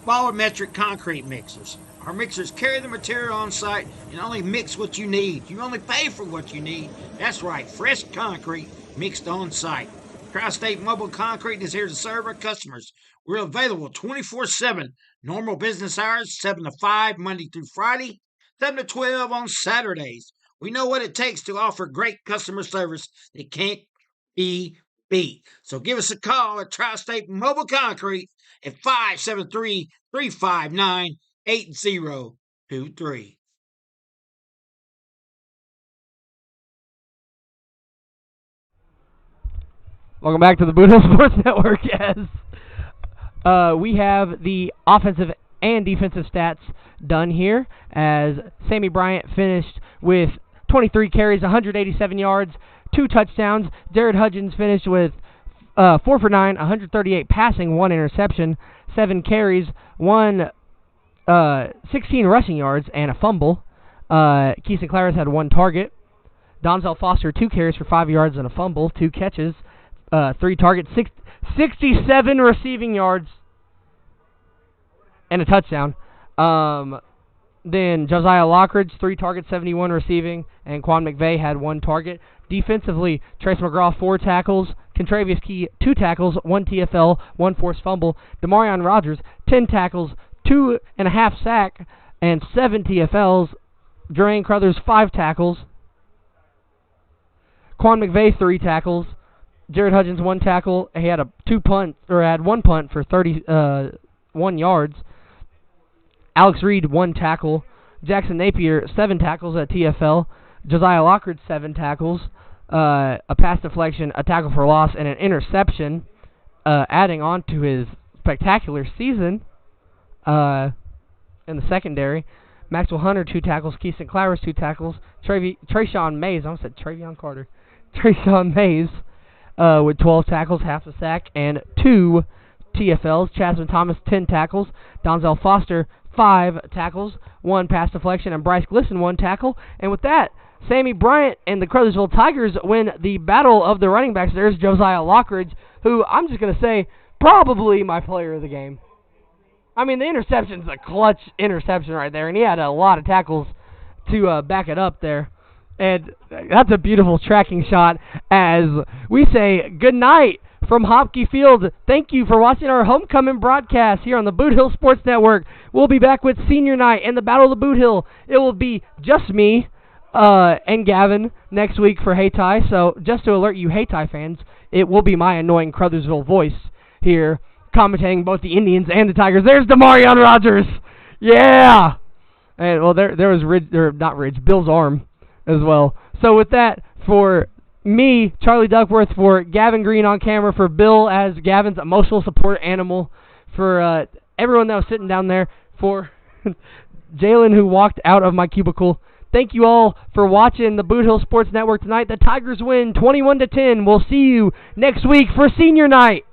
volumetric concrete mixers. Our mixers carry the material on site and only mix what you need. You only pay for what you need. That's right, fresh concrete mixed on site. Tri-State Mobile Concrete is here to serve our customers. We're available 24/7. Normal business hours, 7 to 5, Monday through Friday, 7 to 12 on Saturdays. We know what it takes to offer great customer service that can't be beat. So give us a call at Tri-State Mobile Concrete at 573-359-8023. Welcome back to the Boot Hill Sports Network. Yes, we have the offensive and defensive stats done here as Sammy Bryant finished with 23 carries, 187 yards, 2 touchdowns. Jared Hudgens finished with 4 for 9, 138 passing, 1 interception, 7 carries, 16 rushing yards, and a fumble. Keeson Claris had 1 target. Donzel Foster, 2 carries for 5 yards and a fumble, 2 catches, 3 targets, 67 receiving yards, and a touchdown. Then Josiah Lockridge, 3 targets, 71 receiving, and Quan McVeigh had 1 target. Defensively, Trace McGraw, 4 tackles, Contravius Key, 2 tackles, 1 TFL, 1 forced fumble. Demarion Rogers, 10 tackles, 2.5 sack, and 7 TFLs. Durain Crothers, 5 tackles. Quan McVeigh, 3 tackles. Jared Hudgens, 1 tackle. He had had 1 punt for 31 yards. Alex Reed, 1 tackle. Jackson Napier, 7 tackles at TFL. Josiah Lockridge, 7 tackles. A pass deflection, a tackle for loss, and an interception, adding on to his spectacular season in the secondary. Maxwell Hunter, 2 tackles. Keeson Claris, 2 tackles. Trayshawn Mays, I almost said Travion Carter. Trayshawn Mays with 12 tackles, half a sack, and 2 TFLs. Chasman Thomas, 10 tackles. Donzel Foster, 5 tackles, 1 pass deflection, and Bryce Glisson, 1 tackle. And with that, Sammy Bryant and the Caruthersville Tigers win the battle of the running backs. There's Josiah Lockridge, who I'm just going to say probably my player of the game. I mean, the interception's a clutch interception right there, and he had a lot of tackles to back it up there. And that's a beautiful tracking shot as we say good night from Hopkey Field. Thank you for watching our homecoming broadcast here on the Boot Hill Sports Network. We'll be back with senior night and the Battle of the Boot Hill. It will be just me and Gavin next week for Hayti. So just to alert you Hayti fans, it will be my annoying Caruthersville voice here commentating both the Indians and the Tigers. There's Demarion Rogers. Yeah. And well, there was Bill's arm as well. So with that, for me, Charlie Duckworth, for Gavin Green on camera, for Bill as Gavin's emotional support animal, for everyone that was sitting down there, for Jalen who walked out of my cubicle. Thank you all for watching the Boot Hill Sports Network tonight. The Tigers win 21-10. We'll see you next week for senior night.